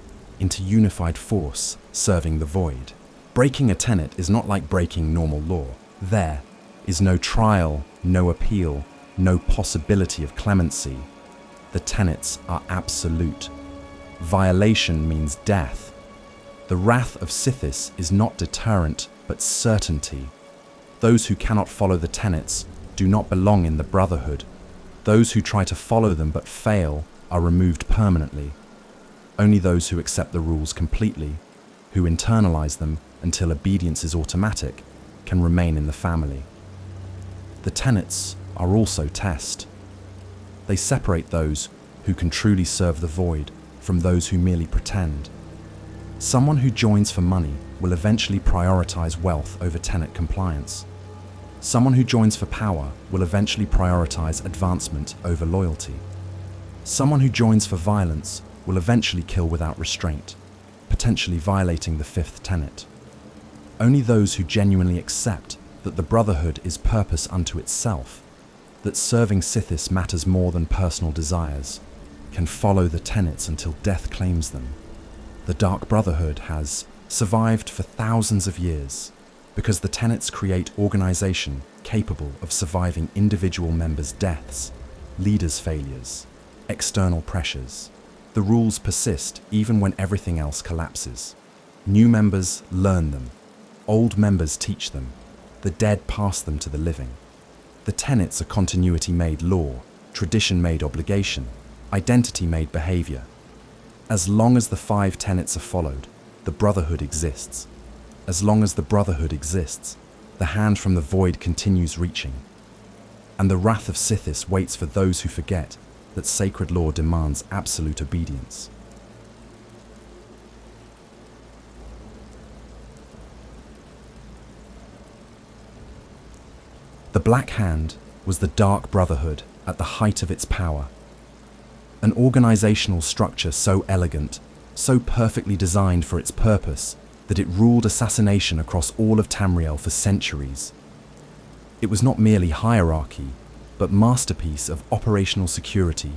into unified force serving the void. Breaking a tenet is not like breaking normal law. There is no trial, no appeal, no possibility of clemency. The tenets are absolute. Violation means death. The wrath of Sithis is not deterrent, but certainty. Those who cannot follow the tenets do not belong in the Brotherhood. Those who try to follow them but fail are removed permanently. Only those who accept the rules completely, who internalize them until obedience is automatic, can remain in the family. The tenets are also test. They separate those who can truly serve the void from those who merely pretend. Someone who joins for money will eventually prioritize wealth over tenet compliance. Someone who joins for power will eventually prioritize advancement over loyalty. Someone who joins for violence will eventually kill without restraint, potentially violating the fifth tenet. Only those who genuinely accept that the Brotherhood is purpose unto itself, that serving Sithis matters more than personal desires, can follow the tenets until death claims them. The Dark Brotherhood has survived for thousands of years because the tenets create organization capable of surviving individual members' deaths, leaders' failures, external pressures. The rules persist even when everything else collapses. New members learn them. Old members teach them. The dead pass them to the living. The tenets are continuity-made law, tradition-made obligation, identity-made behavior. As long as the five tenets are followed, the Brotherhood exists. As long as the Brotherhood exists, the hand from the void continues reaching. and the wrath of Sithis waits for those who forget that sacred law demands absolute obedience. The Black Hand was the Dark Brotherhood at the height of its power. An organizational structure so elegant, so perfectly designed for its purpose, that it ruled assassination across all of Tamriel for centuries. It was not merely hierarchy, but masterpiece of operational security,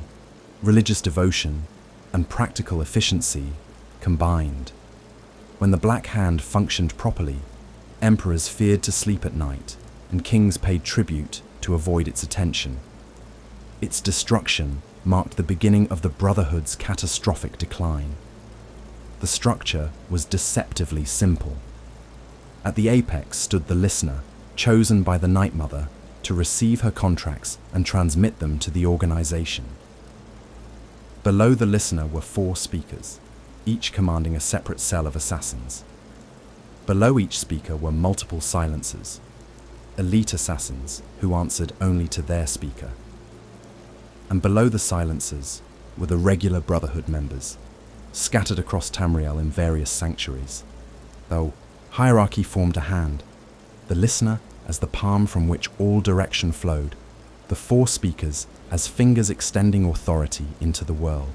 religious devotion, and practical efficiency combined. When the Black Hand functioned properly, emperors feared to sleep at night, and kings paid tribute to avoid its attention. Its destruction marked the beginning of the Brotherhood's catastrophic decline. The structure was deceptively simple. At the apex stood the listener, chosen by the Night Mother to receive her contracts and transmit them to the organization. Below the listener were 4 speakers, each commanding a separate cell of assassins. Below each speaker were multiple silencers, elite assassins who answered only to their speaker. And below the silencers were the regular Brotherhood members, scattered across Tamriel in various sanctuaries. Though hierarchy formed a hand, the listener as the palm from which all direction flowed, the 4 speakers as fingers extending authority into the world.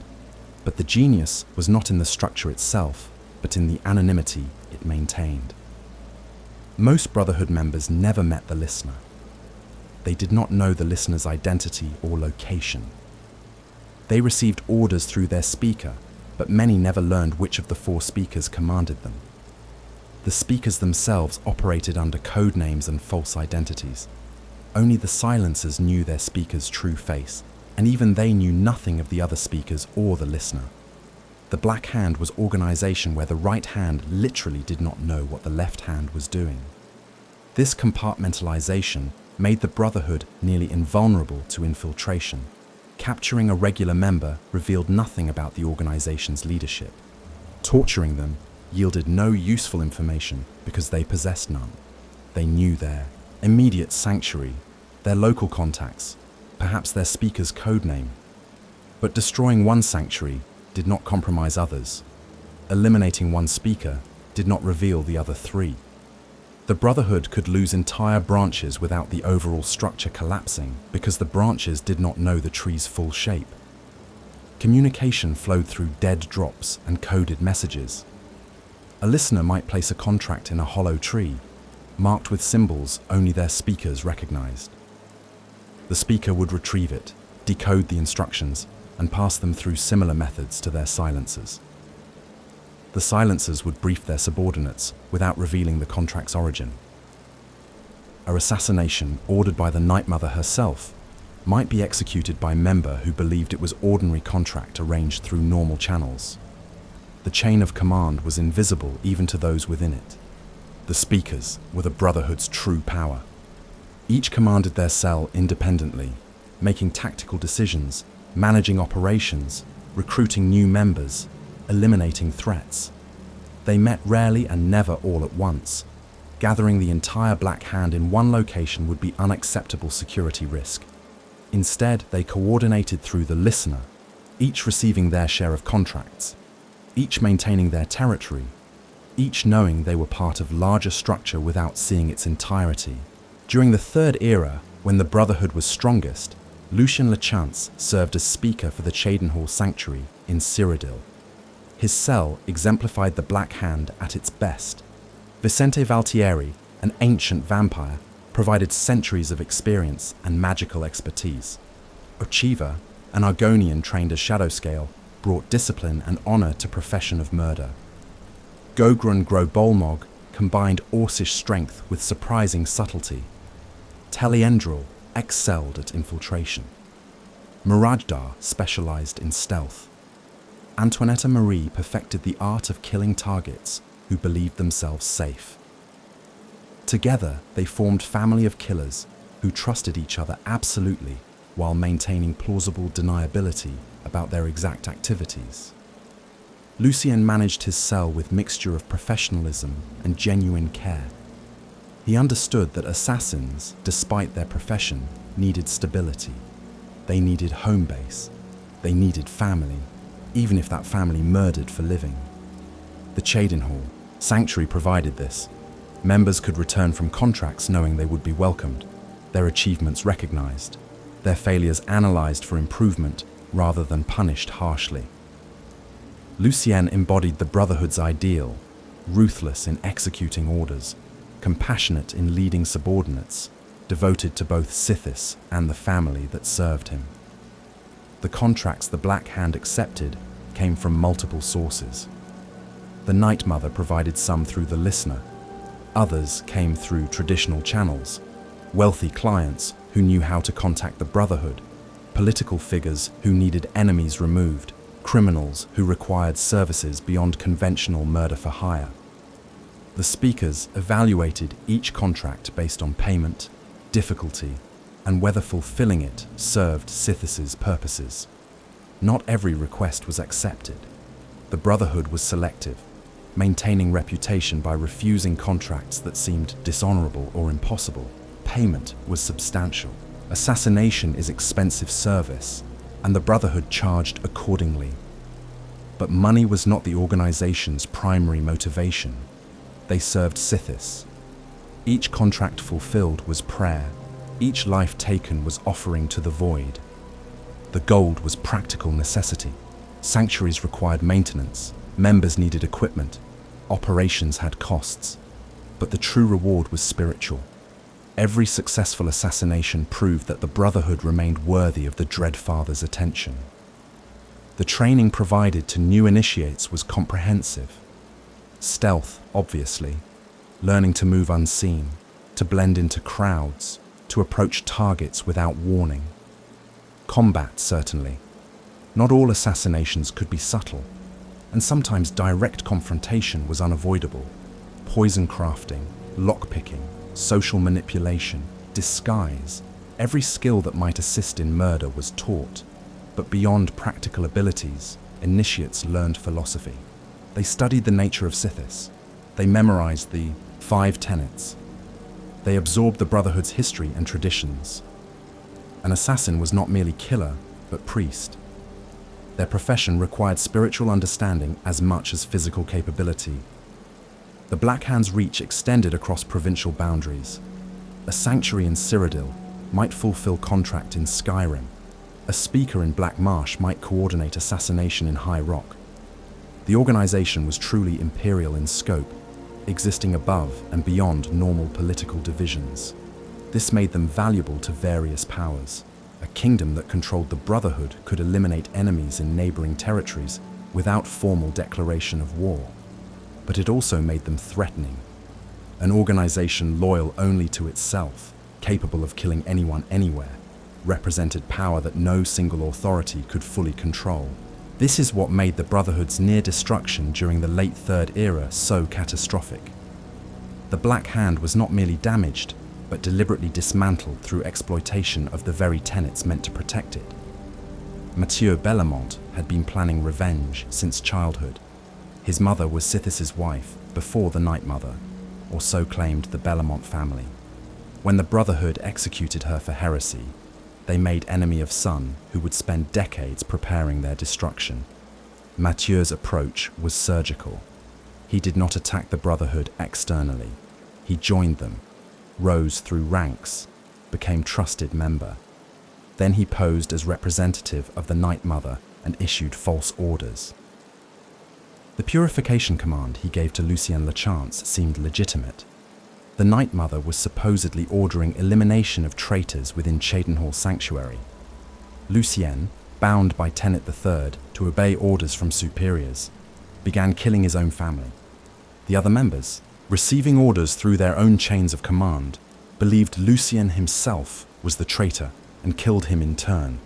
But the genius was not in the structure itself, but in the anonymity it maintained. Most Brotherhood members never met the listener. They did not know the listener's identity or location. They received orders through their speaker, but many never learned which of the 4 speakers commanded them. The speakers themselves operated under code names and false identities. Only the silencers knew their speaker's true face, and even they knew nothing of the other speakers or the listener. The Black Hand was organization where the right hand literally did not know what the left hand was doing. This compartmentalization made the Brotherhood nearly invulnerable to infiltration. Capturing a regular member revealed nothing about the organization's leadership. Torturing them yielded no useful information because they possessed none. They knew their immediate sanctuary, their local contacts, perhaps their speaker's code name. But destroying one sanctuary did not compromise others. Eliminating one speaker did not reveal the other 3. The Brotherhood could lose entire branches without the overall structure collapsing because the branches did not know the tree's full shape. Communication flowed through dead drops and coded messages. A listener might place a contract in a hollow tree, marked with symbols only their speakers recognized. The speaker would retrieve it, decode the instructions, and pass them through similar methods to their silencers. The silencers would brief their subordinates without revealing the contract's origin. A assassination ordered by the Night Mother herself might be executed by a member who believed it was ordinary contract arranged through normal channels. The chain of command was invisible even to those within it. The speakers were the Brotherhood's true power. Each commanded their cell independently, making tactical decisions, managing operations, recruiting new members, eliminating threats. They met rarely and never all at once. Gathering the entire Black Hand in one location would be unacceptable security risk. Instead, they coordinated through the listener, each receiving their share of contracts, each maintaining their territory, each knowing they were part of larger structure without seeing its entirety. During the Third Era, when the Brotherhood was strongest, Lucian Lachance served as speaker for the Cheydinhal Sanctuary in Cyrodiil. His cell exemplified the Black Hand at its best. Vicente Valtieri, an ancient vampire, provided centuries of experience and magical expertise. Ochiva, an Argonian trained as Shadowscale, brought discipline and honor to profession of murder. Gogrun Grobolmog combined Orcish strength with surprising subtlety. Teliendril excelled at infiltration. Murajdar specialized in stealth. Antoinetta Marie perfected the art of killing targets who believed themselves safe. Together, they formed family of killers who trusted each other absolutely while maintaining plausible deniability about their exact activities. Lucien managed his cell with mixture of professionalism and genuine care. He understood that assassins, despite their profession, needed stability. They needed home base. They needed family, even if that family murdered for living. The Cheydinhal Sanctuary provided this. Members could return from contracts knowing they would be welcomed, their achievements recognized, their failures analyzed for improvement rather than punished harshly. Lucien embodied the Brotherhood's ideal, ruthless in executing orders, compassionate in leading subordinates, devoted to both Sithis and the family that served him. The contracts the Black Hand accepted came from multiple sources. The Night Mother provided some through the Listener. Others came through traditional channels, wealthy clients who knew how to contact the Brotherhood, political figures who needed enemies removed, criminals who required services beyond conventional murder for hire. The speakers evaluated each contract based on payment, difficulty, and whether fulfilling it served Sithis's purposes. Not every request was accepted. The Brotherhood was selective, maintaining reputation by refusing contracts that seemed dishonorable or impossible. Payment was substantial. Assassination is expensive service, and the Brotherhood charged accordingly. But money was not the organization's primary motivation. They served Sithis. Each contract fulfilled was prayer. Each life taken was offering to the void. The gold was practical necessity. Sanctuaries required maintenance. Members needed equipment. Operations had costs. But the true reward was spiritual. Every successful assassination proved that the Brotherhood remained worthy of the Dread Father's attention. The training provided to new initiates was comprehensive. Stealth, obviously, learning to move unseen, to blend into crowds, to approach targets without warning. Combat, certainly. Not all assassinations could be subtle, and sometimes direct confrontation was unavoidable. Poison crafting, lockpicking, social manipulation, disguise, every skill that might assist in murder was taught. But beyond practical abilities, initiates learned philosophy. They studied the nature of Sithis. They memorized the Five Tenets. They absorbed the Brotherhood's history and traditions. An assassin was not merely killer, but priest. Their profession required spiritual understanding as much as physical capability. The Black Hand's reach extended across provincial boundaries. A sanctuary in Cyrodiil might fulfill contract in Skyrim. A speaker in Black Marsh might coordinate assassination in High Rock. The organization was truly imperial in scope, existing above and beyond normal political divisions. This made them valuable to various powers. A kingdom that controlled the Brotherhood could eliminate enemies in neighboring territories without formal declaration of war. But it also made them threatening. An organization loyal only to itself, capable of killing anyone anywhere, represented power that no single authority could fully control. This is what made the Brotherhood's near destruction during the late Third Era so catastrophic. The Black Hand was not merely damaged, but deliberately dismantled through exploitation of the very tenets meant to protect it. Mathieu Bellamont had been planning revenge since childhood. His mother was Sithis's wife before the Night Mother, or so claimed the Bellamont family. When the Brotherhood executed her for heresy, they made enemy of son who would spend decades preparing their destruction. Mathieu's approach was surgical. He did not attack the Brotherhood externally. He joined them, rose through ranks, became trusted member. Then he posed as representative of the Night Mother and issued false orders. The purification command he gave to Lucien Lachance seemed legitimate. The Night Mother was supposedly ordering elimination of traitors within Cheydinhal Sanctuary. Lucien, bound by Tenet III to obey orders from superiors, began killing his own family. The other members, receiving orders through their own chains of command, believed Lucien himself was the traitor and killed him in turn.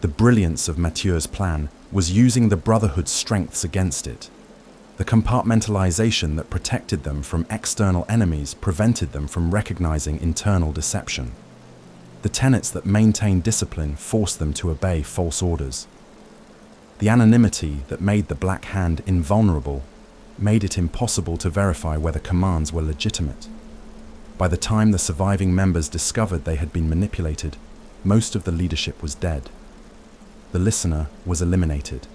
The brilliance of Mathieu's plan was using the Brotherhood's strengths against it. The compartmentalization that protected them from external enemies prevented them from recognizing internal deception. The tenets that maintained discipline forced them to obey false orders. The anonymity that made the Black Hand invulnerable made it impossible to verify whether commands were legitimate. By the time the surviving members discovered they had been manipulated, Most of the leadership was dead. The listener was eliminated.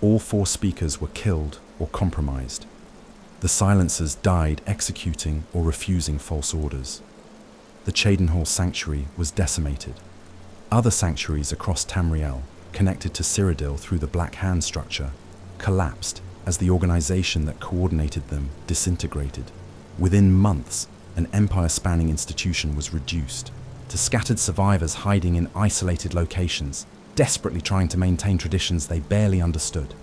All 4 speakers were killed or compromised. The silencers died executing or refusing false orders. The Cheydinhall sanctuary was decimated. Other sanctuaries across Tamriel, connected to Cyrodiil through the Black Hand structure, collapsed as the organization that coordinated them disintegrated. Within months, an empire-spanning institution was reduced to scattered survivors hiding in isolated locations, desperately trying to maintain traditions they barely understood.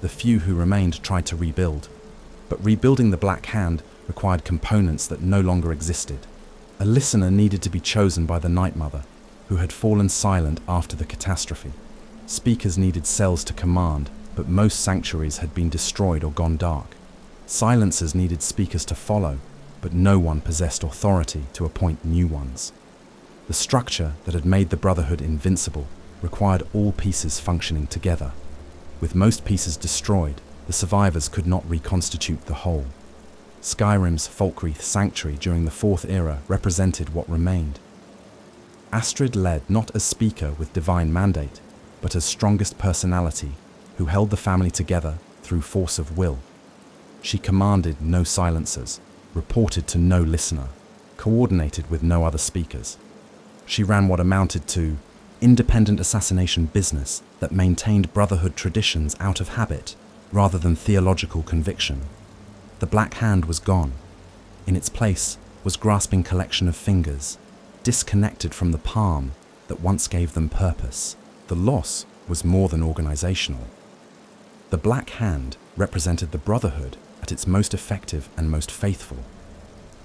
The few who remained tried to rebuild, but rebuilding the Black Hand required components that no longer existed. A listener needed to be chosen by the Night Mother, who had fallen silent after the catastrophe. Speakers needed cells to command, but most sanctuaries had been destroyed or gone dark. Silencers needed speakers to follow, but no one possessed authority to appoint new ones. The structure that had made the Brotherhood invincible required all pieces functioning together. With most pieces destroyed, the survivors could not reconstitute the whole. Skyrim's Falkreath Sanctuary during the Fourth Era represented what remained. Astrid led not as speaker with divine mandate, but as strongest personality who held the family together through force of will. She commanded no silencers, reported to no listener, coordinated with no other speakers. She ran what amounted to independent assassination business that maintained Brotherhood traditions out of habit rather than theological conviction. The Black Hand was gone. In its place was grasping collection of fingers, disconnected from the palm that once gave them purpose. The loss was more than organizational. The Black Hand represented the Brotherhood at its most effective and most faithful.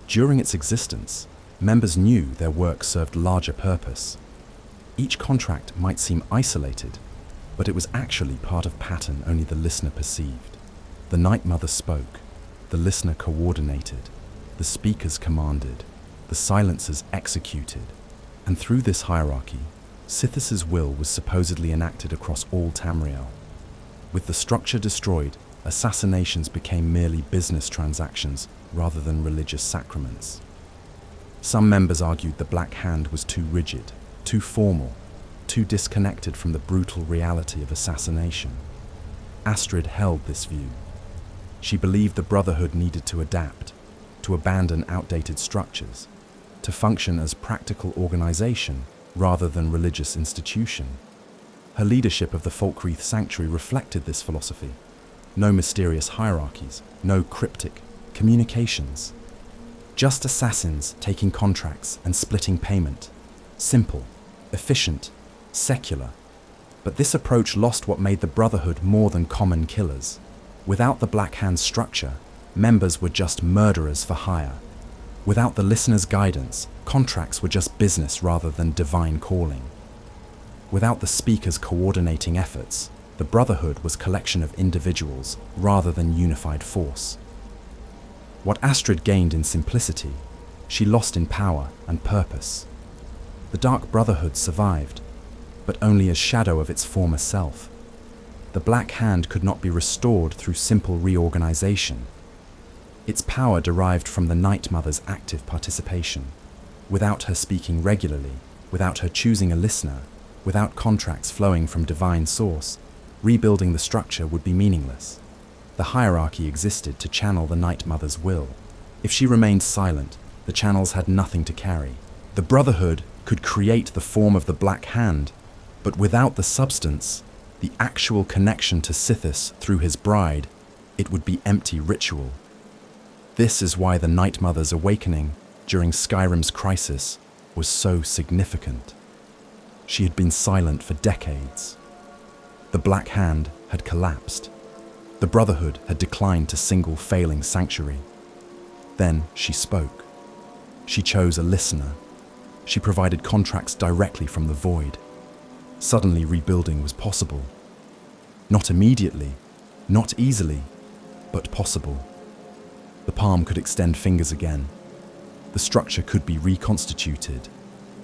During its existence, members knew their work served larger purpose. Each contract might seem isolated, but it was actually part of pattern only the listener perceived. The Night Mother spoke, the listener coordinated, the speakers commanded, the silencers executed, and through this hierarchy, Sithis' will was supposedly enacted across all Tamriel. With the structure destroyed, assassinations became merely business transactions rather than religious sacraments. Some members argued the Black Hand was too rigid, too formal, too disconnected from the brutal reality of assassination. Astrid held this view. She believed the Brotherhood needed to adapt, to abandon outdated structures, to function as practical organization rather than religious institution. Her leadership of the Falkreath Sanctuary reflected this philosophy. No mysterious hierarchies, no cryptic communications. Just assassins taking contracts and splitting payment. Simple, efficient, secular. But this approach lost what made the Brotherhood more than common killers. Without the Black Hand structure, members were just murderers for hire. Without the listener's guidance, contracts were just business rather than divine calling. Without the speaker's coordinating efforts, the Brotherhood was a collection of individuals rather than unified force. What Astrid gained in simplicity, she lost in power and purpose. The Dark Brotherhood survived, but only as shadow of its former self. The Black Hand could not be restored through simple reorganization. Its power derived from the Night Mother's active participation. Without her speaking regularly, without her choosing a listener, without contracts flowing from divine source, rebuilding the structure would be meaningless. The hierarchy existed to channel the Night Mother's will. If she remained silent, the channels had nothing to carry. The Brotherhood could create the form of the Black Hand, but without the substance, the actual connection to Sithis through his bride, it would be empty ritual. This is why the Night Mother's awakening during Skyrim's crisis was so significant. She had been silent for decades. The Black Hand had collapsed. The Brotherhood had declined to single failing sanctuary. Then she spoke. She chose a listener. She provided contracts directly from the void. Suddenly rebuilding was possible. Not immediately, not easily, but possible. The palm could extend fingers again. The structure could be reconstituted.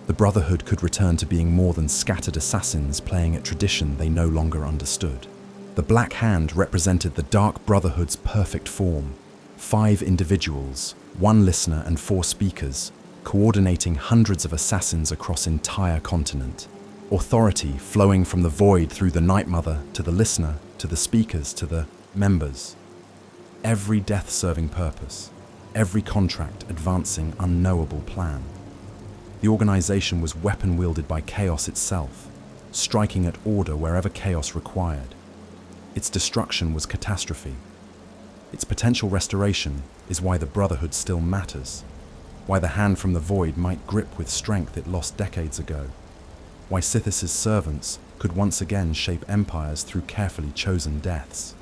The Brotherhood could return to being more than scattered assassins playing at tradition they no longer understood. The Black Hand represented the Dark Brotherhood's perfect form. 5 individuals, 1 listener and 4 speakers, coordinating hundreds of assassins across entire continent. Authority flowing from the void through the Night Mother to the listener, to the speakers, to the members. Every death serving purpose, every contract advancing unknowable plan. The organization was weapon wielded by chaos itself, striking at order wherever chaos required. Its destruction was catastrophe. Its potential restoration is why the Brotherhood still matters, why the hand from the void might grip with strength it lost decades ago, why Sithis' servants could once again shape empires through carefully chosen deaths.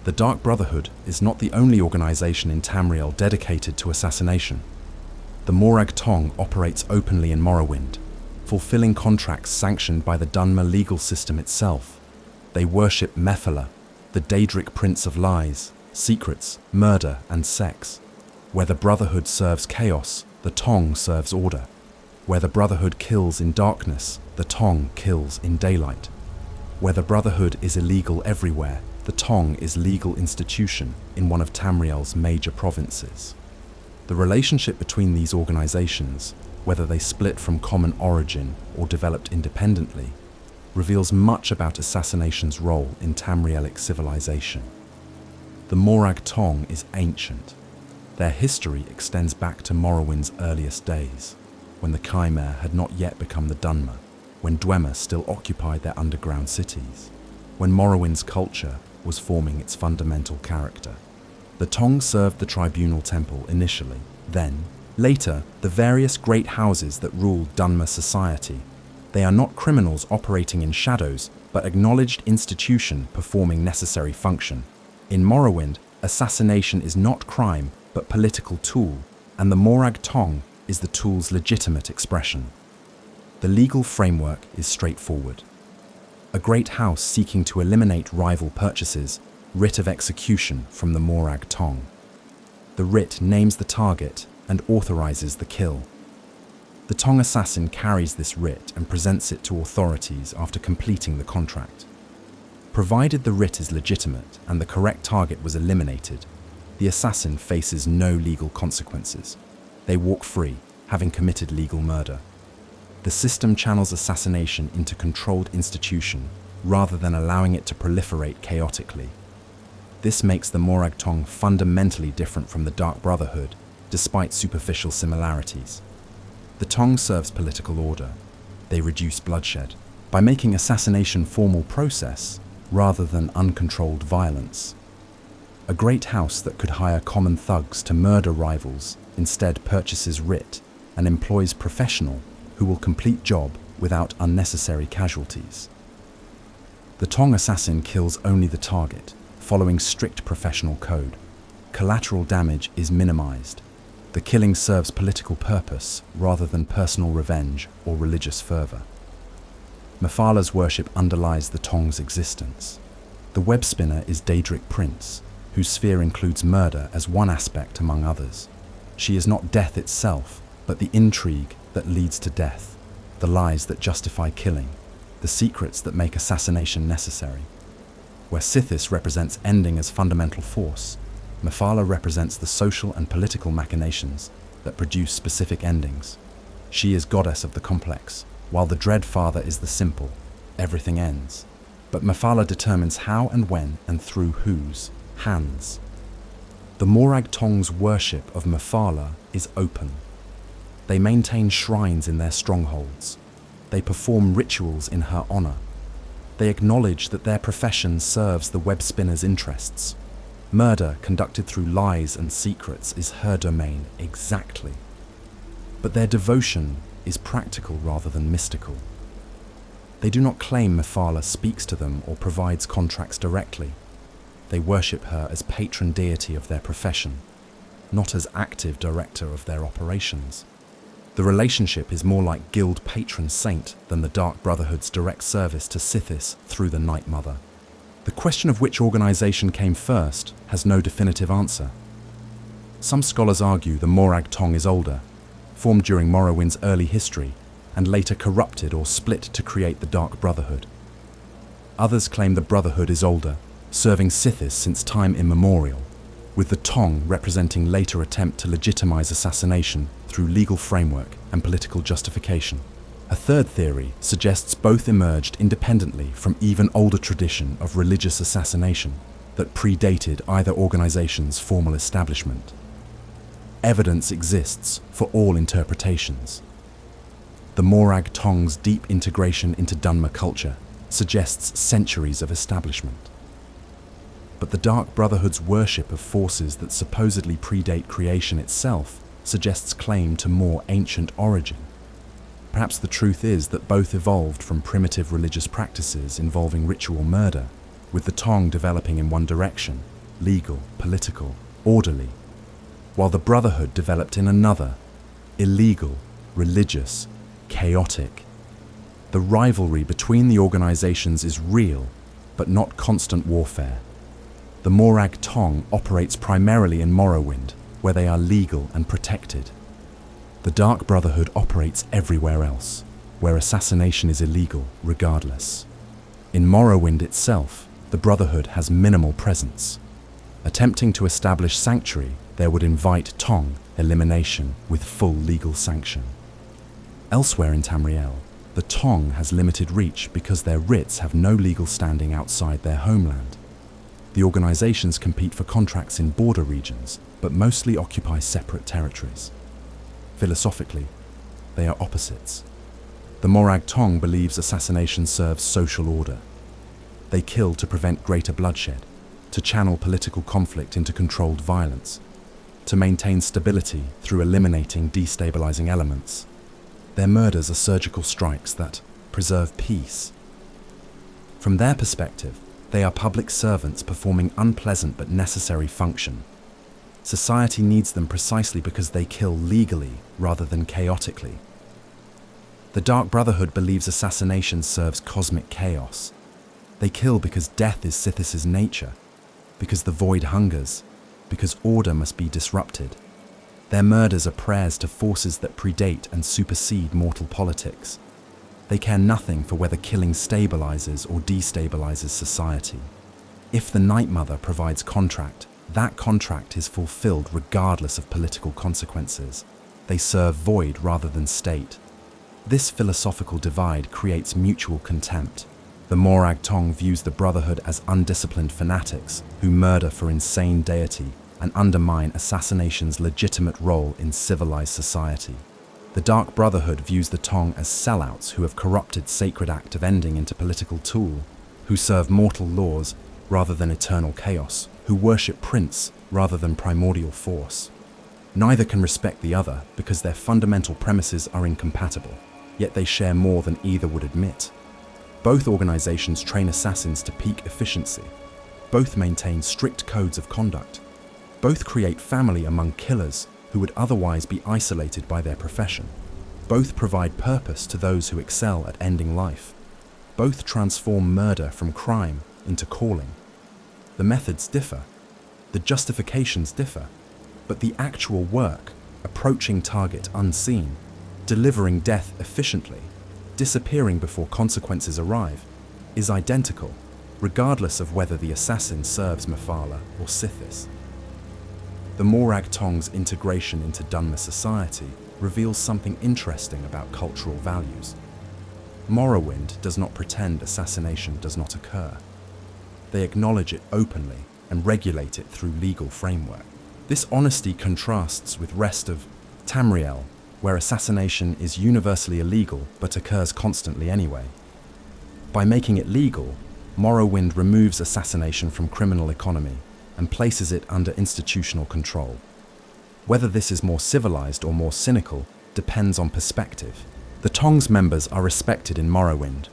The Dark Brotherhood is not the only organization in Tamriel dedicated to assassination. The Morag Tong operates openly in Morrowind, fulfilling contracts sanctioned by the Dunmer legal system itself. They worship Mephala, the Daedric prince of lies, secrets, murder, and sex. Where the Brotherhood serves chaos, the Tong serves order. Where the Brotherhood kills in darkness, the Tong kills in daylight. Where the Brotherhood is illegal everywhere, the Tong is legal institution in one of Tamriel's major provinces. The relationship between these organizations, whether they split from common origin or developed independently, reveals much about assassination's role in Tamrielic civilization. The Morag Tong is ancient. Their history extends back to Morrowind's earliest days, when the Chimera had not yet become the Dunmer, when Dwemer still occupied their underground cities, when Morrowind's culture was forming its fundamental character. The Tong served the tribunal temple initially, then, later, the various great houses that ruled Dunmer society. They are not criminals operating in shadows, but acknowledged institution performing necessary function. In Morrowind, assassination is not crime, but political tool, and the Morag Tong is the tool's legitimate expression. The legal framework is straightforward. A great house seeking to eliminate rival purchases, writ of execution from the Morag Tong. The writ names the target and authorizes the kill. The Tong assassin carries this writ and presents it to authorities after completing the contract. Provided the writ is legitimate and the correct target was eliminated, the assassin faces no legal consequences. They walk free, having committed legal murder. The system channels assassination into controlled institution rather than allowing it to proliferate chaotically. This makes the Morag Tong fundamentally different from the Dark Brotherhood, despite superficial similarities. The Tong serves political order. They reduce bloodshed by making assassination formal process rather than uncontrolled violence. A great house that could hire common thugs to murder rivals instead purchases writ and employs professional who will complete job without unnecessary casualties. The Tong assassin kills only the target, following strict professional code. Collateral damage is minimized. The killing serves political purpose rather than personal revenge or religious fervor. Mephala's worship underlies the Tong's existence. The web spinner is Daedric Prince, whose sphere includes murder as one aspect among others. She is not death itself, but the intrigue that leads to death, the lies that justify killing, the secrets that make assassination necessary. Where Sithis represents ending as fundamental force, Mephala represents the social and political machinations that produce specific endings. She is goddess of the complex, while the Dread Father is the simple, everything ends. But Mephala determines how and when and through whose hands. The Morag Tong's worship of Mephala is open. They maintain shrines in their strongholds. They perform rituals in her honor. They acknowledge that their profession serves the web spinner's interests. Murder conducted through lies and secrets is her domain exactly. But their devotion is practical rather than mystical. They do not claim Mephala speaks to them or provides contracts directly. They worship her as patron deity of their profession, not as active director of their operations. The relationship is more like guild patron saint than the Dark Brotherhood's direct service to Sithis through the Night Mother. The question of which organization came first has no definitive answer. Some scholars argue the Morag Tong is older, formed during Morrowind's early history, and later corrupted or split to create the Dark Brotherhood. Others claim the Brotherhood is older, serving Sithis since time immemorial, with the Tong representing later attempt to legitimize assassination through legal framework and political justification. A third theory suggests both emerged independently from even older tradition of religious assassination that predated either organization's formal establishment. Evidence exists for all interpretations. The Morag Tong's deep integration into Dunmer culture suggests centuries of establishment. But the Dark Brotherhood's worship of forces that supposedly predate creation itself suggests claim to more ancient origin. Perhaps the truth is that both evolved from primitive religious practices involving ritual murder, with the Tong developing in one direction, legal, political, orderly, while the Brotherhood developed in another, illegal, religious, chaotic. The rivalry between the organizations is real, but not constant warfare. The Morag Tong operates primarily in Morrowind, where they are legal and protected. The Dark Brotherhood operates everywhere else, where assassination is illegal regardless. In Morrowind itself, the Brotherhood has minimal presence. Attempting to establish sanctuary, there would invite Tong elimination with full legal sanction. Elsewhere in Tamriel, the Tong has limited reach because their writs have no legal standing outside their homeland. The organizations compete for contracts in border regions, but mostly occupy separate territories. Philosophically, they are opposites. The Morag Tong believes assassination serves social order. They kill to prevent greater bloodshed, to channel political conflict into controlled violence, to maintain stability through eliminating destabilizing elements. Their murders are surgical strikes that preserve peace. From their perspective, they are public servants performing unpleasant but necessary function. Society needs them precisely because they kill legally rather than chaotically. The Dark Brotherhood believes assassination serves cosmic chaos. They kill because death is Sithis' nature, because the void hungers, because order must be disrupted. Their murders are prayers to forces that predate and supersede mortal politics. They care nothing for whether killing stabilizes or destabilizes society. If the Night Mother provides contract, that contract is fulfilled regardless of political consequences. They serve void rather than state. This philosophical divide creates mutual contempt. The Morag Tong views the Brotherhood as undisciplined fanatics who murder for insane deity and undermine assassination's legitimate role in civilized society. The Dark Brotherhood views the Tong as sellouts who have corrupted sacred act of ending into political tool, who serve mortal laws rather than eternal chaos, who worship prince rather than primordial force. Neither can respect the other because their fundamental premises are incompatible, yet they share more than either would admit. Both organizations train assassins to peak efficiency. Both maintain strict codes of conduct. Both create family among killers who would otherwise be isolated by their profession. Both provide purpose to those who excel at ending life. Both transform murder from crime into calling. The methods differ, the justifications differ, but the actual work, approaching target unseen, delivering death efficiently, disappearing before consequences arrive, is identical, regardless of whether the assassin serves Mephala or Sithis. The Morag Tong's integration into Dunmer society reveals something interesting about cultural values. Morrowind does not pretend assassination does not occur. They acknowledge it openly and regulate it through legal framework. This honesty contrasts with rest of Tamriel, where assassination is universally illegal but occurs constantly anyway. By making it legal, Morrowind removes assassination from criminal economy and places it under institutional control. Whether this is more civilized or more cynical depends on perspective. The Tong's members are respected in Morrowind.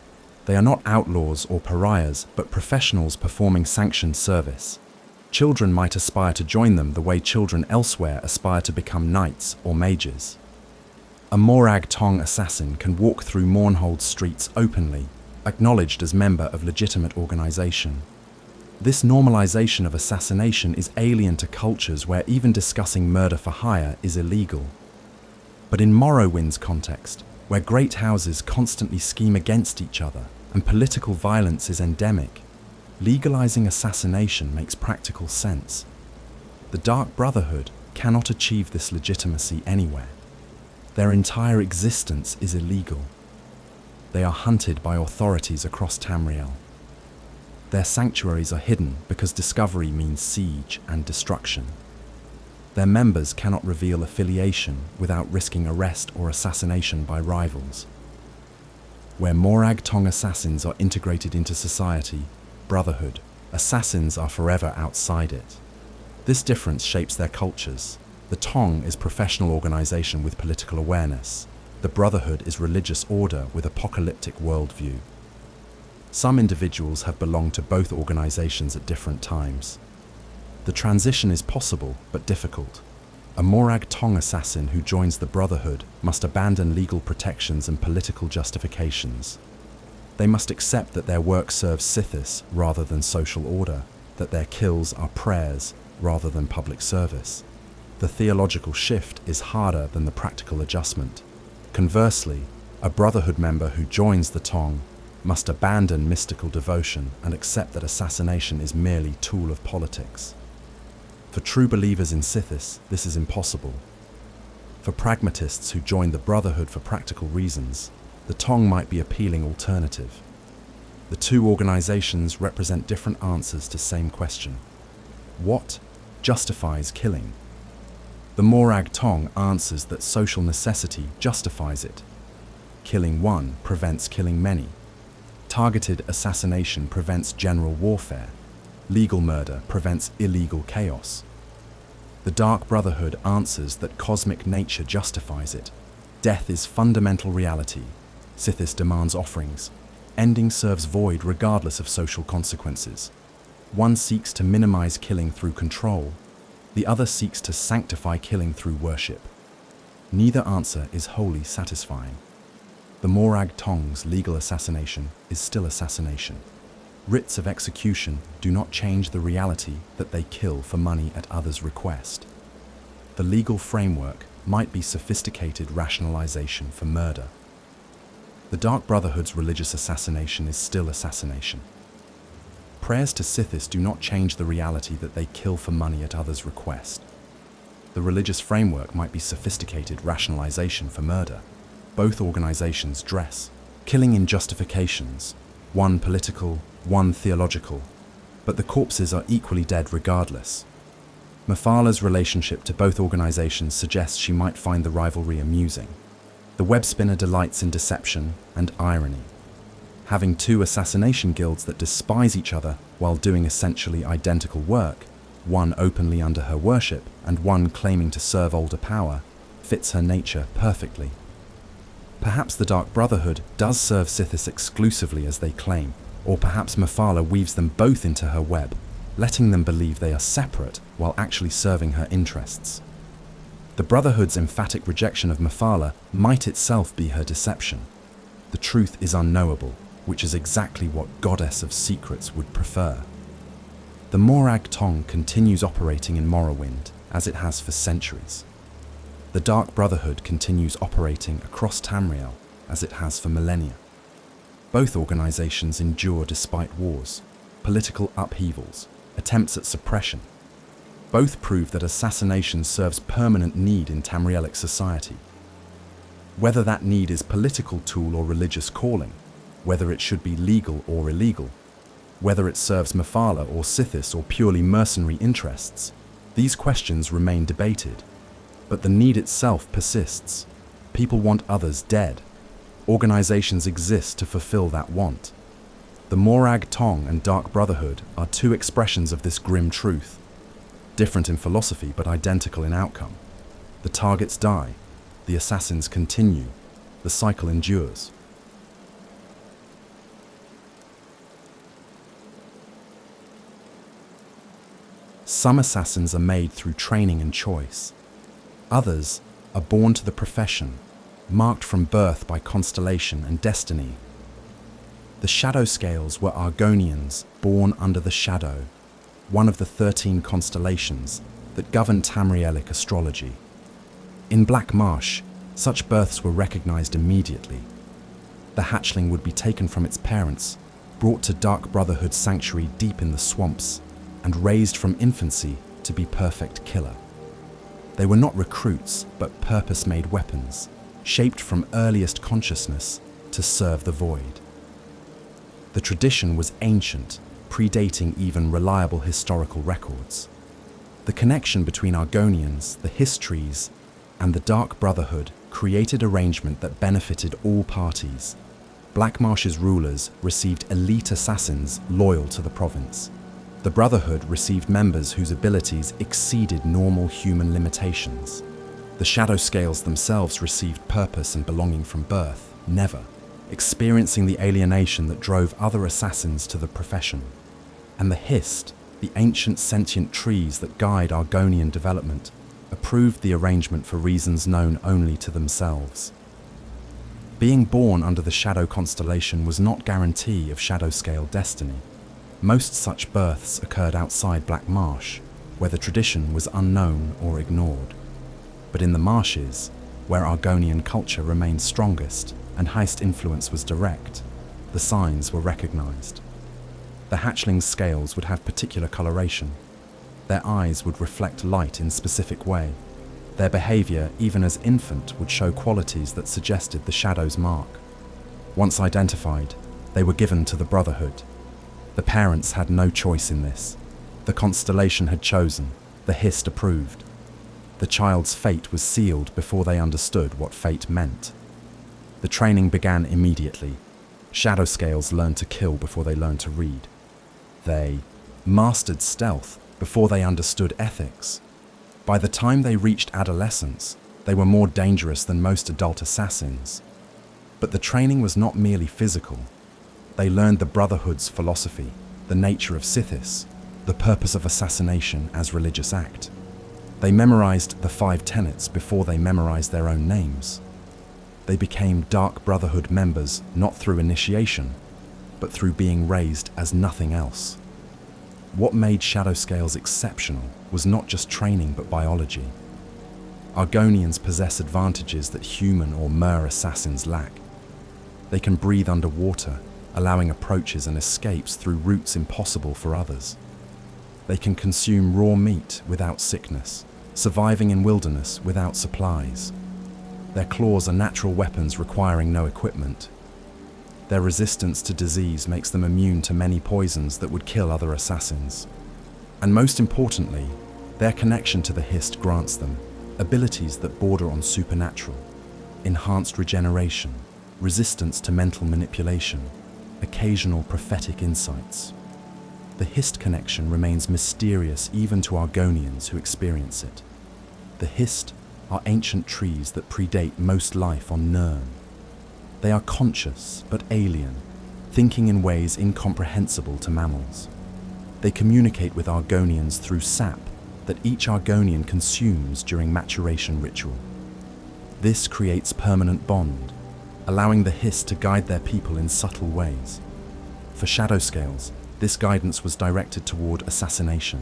They are not outlaws or pariahs, but professionals performing sanctioned service. Children might aspire to join them the way children elsewhere aspire to become knights or mages. A Morag Tong assassin can walk through Mournhold streets openly, acknowledged as member of legitimate organization. This normalization of assassination is alien to cultures where even discussing murder for hire is illegal. But in Morrowind's context, where great houses constantly scheme against each other and political violence is endemic, legalizing assassination makes practical sense. The Dark Brotherhood cannot achieve this legitimacy anywhere. Their entire existence is illegal. They are hunted by authorities across Tamriel. Their sanctuaries are hidden because discovery means siege and destruction. Their members cannot reveal affiliation without risking arrest or assassination by rivals. Where Morag Tong assassins are integrated into society, Brotherhood, assassins are forever outside it. This difference shapes their cultures. The Tong is professional organization with political awareness. The Brotherhood is religious order with apocalyptic worldview. Some individuals have belonged to both organizations at different times. The transition is possible, but difficult. A Morag Tong assassin who joins the Brotherhood must abandon legal protections and political justifications. They must accept that their work serves Sithis rather than social order, that their kills are prayers rather than public service. The theological shift is harder than the practical adjustment. Conversely, a Brotherhood member who joins the Tong must abandon mystical devotion and accept that assassination is merely a tool of politics. For true believers in Sithis, this is impossible. For pragmatists who join the Brotherhood for practical reasons, the Tong might be an appealing alternative. The two organizations represent different answers to the same question. What justifies killing? The Morag Tong answers that social necessity justifies it. Killing one prevents killing many. Targeted assassination prevents general warfare. Legal murder prevents illegal chaos. The Dark Brotherhood answers that cosmic nature justifies it. Death is fundamental reality. Sithis demands offerings. Ending serves void regardless of social consequences. One seeks to minimize killing through control. The other seeks to sanctify killing through worship. Neither answer is wholly satisfying. The Morag Tong's legal assassination is still assassination. Writs of execution do not change the reality that they kill for money at others' request. The legal framework might be sophisticated rationalization for murder. The Dark Brotherhood's religious assassination is still assassination. Prayers to Sithis do not change the reality that they kill for money at others' request. The religious framework might be sophisticated rationalization for murder. Both organizations dress killing in justifications, one political, one theological, but the corpses are equally dead regardless. Mephala relationship to both organizations suggests she might find the rivalry amusing. The web spinner delights in deception and irony. Having two assassination guilds that despise each other while doing essentially identical work, one openly under her worship and one claiming to serve older power, fits her nature perfectly. Perhaps the Dark Brotherhood does serve Sithis exclusively as they claim, or perhaps Mephala weaves them both into her web, letting them believe they are separate while actually serving her interests. The Brotherhood's emphatic rejection of Mephala might itself be her deception. The truth is unknowable, which is exactly what Goddess of Secrets would prefer. The Morag Tong continues operating in Morrowind, as it has for centuries. The Dark Brotherhood continues operating across Tamriel, as it has for millennia. Both organizations endure despite wars, political upheavals, attempts at suppression. Both prove that assassination serves permanent need in Tamrielic society. Whether that need is political tool or religious calling, whether it should be legal or illegal, whether it serves Mephala or Sithis or purely mercenary interests, these questions remain debated. But the need itself persists. People want others dead. Organizations exist to fulfill that want. The Morag Tong and Dark Brotherhood are two expressions of this grim truth. Different in philosophy but identical in outcome. The targets die. The assassins continue. The cycle endures. Some assassins are made through training and choice. Others are born to the profession, marked from birth by constellation and destiny. The Shadowscales were Argonians born under the Shadow, one of the 13 constellations that govern Tamrielic astrology. In Black Marsh, such births were recognized immediately. The hatchling would be taken from its parents, brought to Dark Brotherhood sanctuary deep in the swamps, and raised from infancy to be perfect killer. They were not recruits, but purpose-made weapons, shaped from earliest consciousness to serve the void. The tradition was ancient, predating even reliable historical records. The connection between Argonians, the Histories, and the Dark Brotherhood created arrangement that benefited all parties. Blackmarsh's rulers received elite assassins loyal to the province. The Brotherhood received members whose abilities exceeded normal human limitations. The Shadowscales themselves received purpose and belonging from birth, never, experiencing the alienation that drove other assassins to the profession. And the Hist, the ancient sentient trees that guide Argonian development, approved the arrangement for reasons known only to themselves. Being born under the Shadow constellation was not guarantee of Shadowscale destiny. Most such births occurred outside Black Marsh, where the tradition was unknown or ignored. But in the marshes, where Argonian culture remained strongest and highest influence was direct, the signs were recognized. The hatchling's scales would have particular coloration. Their eyes would reflect light in specific way. Their behavior, even as infant, would show qualities that suggested the Shadow's mark. Once identified, they were given to the Brotherhood. The parents had no choice in this. The constellation had chosen, the Hist approved. The child's fate was sealed before they understood what fate meant. The training began immediately. Shadowscales learned to kill before they learned to read. They mastered stealth before they understood ethics. By the time they reached adolescence, they were more dangerous than most adult assassins. But the training was not merely physical. They learned the Brotherhood's philosophy, the nature of Sithis, the purpose of assassination as religious act. They memorized the Five Tenets before they memorized their own names. They became Dark Brotherhood members not through initiation, but through being raised as nothing else. What made Shadowscales exceptional was not just training but biology. Argonians possess advantages that human or mer assassins lack. They can breathe underwater, allowing approaches and escapes through routes impossible for others. They can consume raw meat without sickness, surviving in wilderness without supplies. Their claws are natural weapons requiring no equipment. Their resistance to disease makes them immune to many poisons that would kill other assassins. And most importantly, their connection to the Hist grants them abilities that border on supernatural, enhanced regeneration, resistance to mental manipulation, occasional prophetic insights. The Hist connection remains mysterious even to Argonians who experience it. The Hist are ancient trees that predate most life on Nirn. They are conscious but alien, thinking in ways incomprehensible to mammals. They communicate with Argonians through sap that each Argonian consumes during maturation ritual. This creates permanent bond, allowing the Hist to guide their people in subtle ways. For Shadowscales, this guidance was directed toward assassination.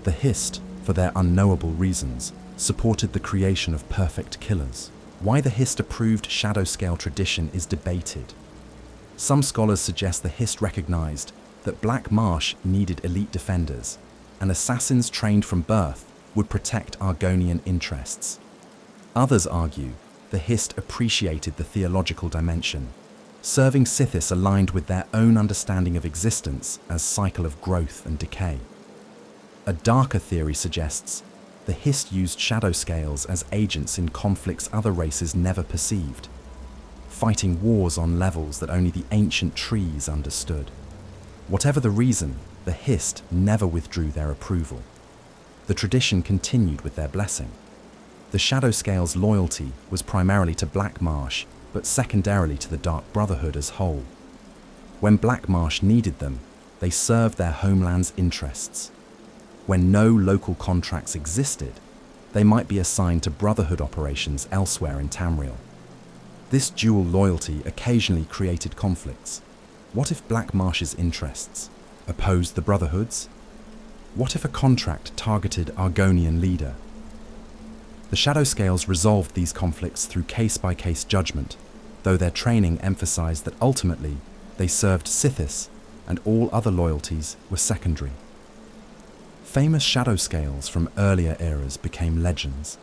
The Hist, for their unknowable reasons, supported the creation of perfect killers. Why the Hist-approved Shadowscale tradition is debated. Some scholars suggest the Hist recognized that Black Marsh needed elite defenders, and assassins trained from birth would protect Argonian interests. Others argue the Hist appreciated the theological dimension, serving Sithis aligned with their own understanding of existence as cycle of growth and decay. A darker theory suggests the Hist used Shadowscales as agents in conflicts other races never perceived, fighting wars on levels that only the ancient trees understood. Whatever the reason, the Hist never withdrew their approval. The tradition continued with their blessing. The Shadowscales' loyalty was primarily to Black Marsh, but secondarily to the Dark Brotherhood as whole. When Black Marsh needed them, they served their homeland's interests. When no local contracts existed, they might be assigned to Brotherhood operations elsewhere in Tamriel. This dual loyalty occasionally created conflicts. What if Black Marsh's interests opposed the Brotherhood's? What if a contract targeted Argonian leader? The Shadowscales resolved these conflicts through case-by-case judgment, though their training emphasized that ultimately, They served Sithis, and all other loyalties were secondary. Famous Shadowscales from earlier eras became legends.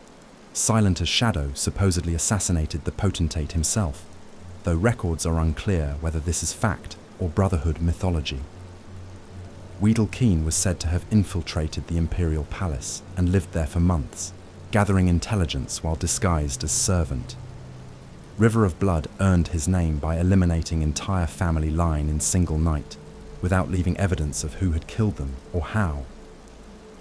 Silent as Shadow supposedly assassinated the potentate himself, though records are unclear whether this is fact or Brotherhood mythology. Weedle-Keen was said to have infiltrated the imperial palace and lived there for months, gathering intelligence while disguised as servant. River of Blood earned his name by eliminating entire family line in single night, without leaving evidence of who had killed them or how.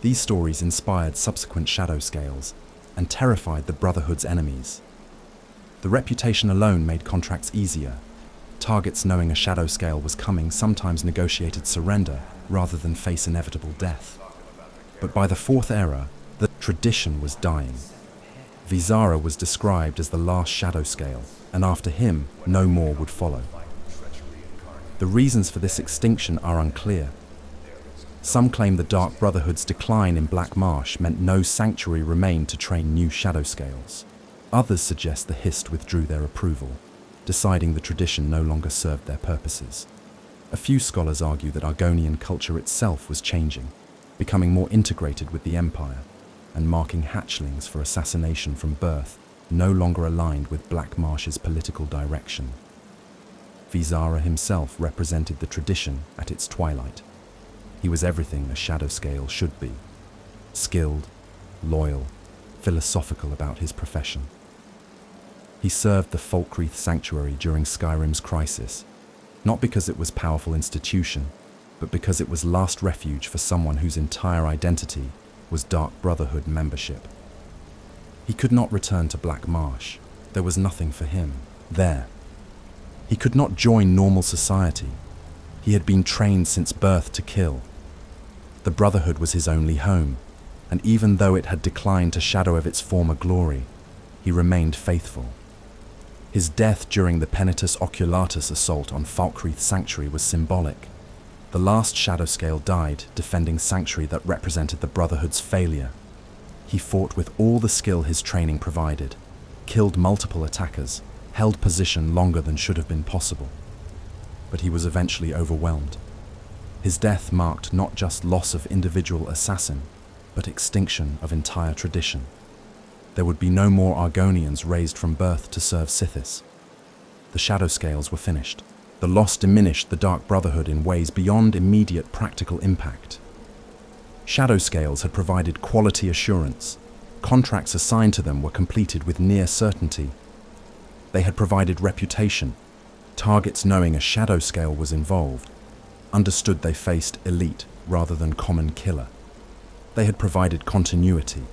These stories inspired subsequent Shadowscales and terrified the Brotherhood's enemies. The reputation alone made contracts easier. Targets knowing a Shadowscale was coming sometimes negotiated surrender rather than face inevitable death. But by the Fourth Era, the tradition was dying. Visara was described as the last Shadowscale, and after him, no more would follow. The reasons for this extinction are unclear. Some claim the Dark Brotherhood's decline in Black Marsh meant no sanctuary remained to train new Shadowscales. Others suggest the Hist withdrew their approval, deciding the tradition no longer served their purposes. A few scholars argue that Argonian culture itself was changing, becoming more integrated with the Empire, and marking hatchlings for assassination from birth, no longer aligned with Black Marsh's political direction. Visara himself represented the tradition at its twilight. He was everything a Shadowscale should be: skilled, loyal, philosophical about his profession. He served the Falkreath Sanctuary during Skyrim's crisis, not because it was a powerful institution, but because it was last refuge for someone whose entire identity was Dark Brotherhood membership. He could not return to Black Marsh. There was nothing for him there. He could not join normal society. He had been trained since birth to kill. The Brotherhood was his only home, and even though it had declined to shadow of its former glory, he remained faithful. His death during the Penitus Oculatus assault on Falkreath Sanctuary was symbolic. The last Shadowscale died defending Sanctuary that represented the Brotherhood's failure. He fought with all the skill his training provided, killed multiple attackers, held position longer than should have been possible. But he was eventually overwhelmed. His death marked not just loss of individual assassin, but extinction of entire tradition. There would be no more Argonians raised from birth to serve Sithis. The Shadowscales were finished. The loss diminished the Dark Brotherhood in ways beyond immediate practical impact. Shadowscales had provided quality assurance. Contracts assigned to them were completed with near certainty. They had provided reputation. Targets knowing a Shadowscale was involved understood they faced elite rather than common killer. They had provided continuity.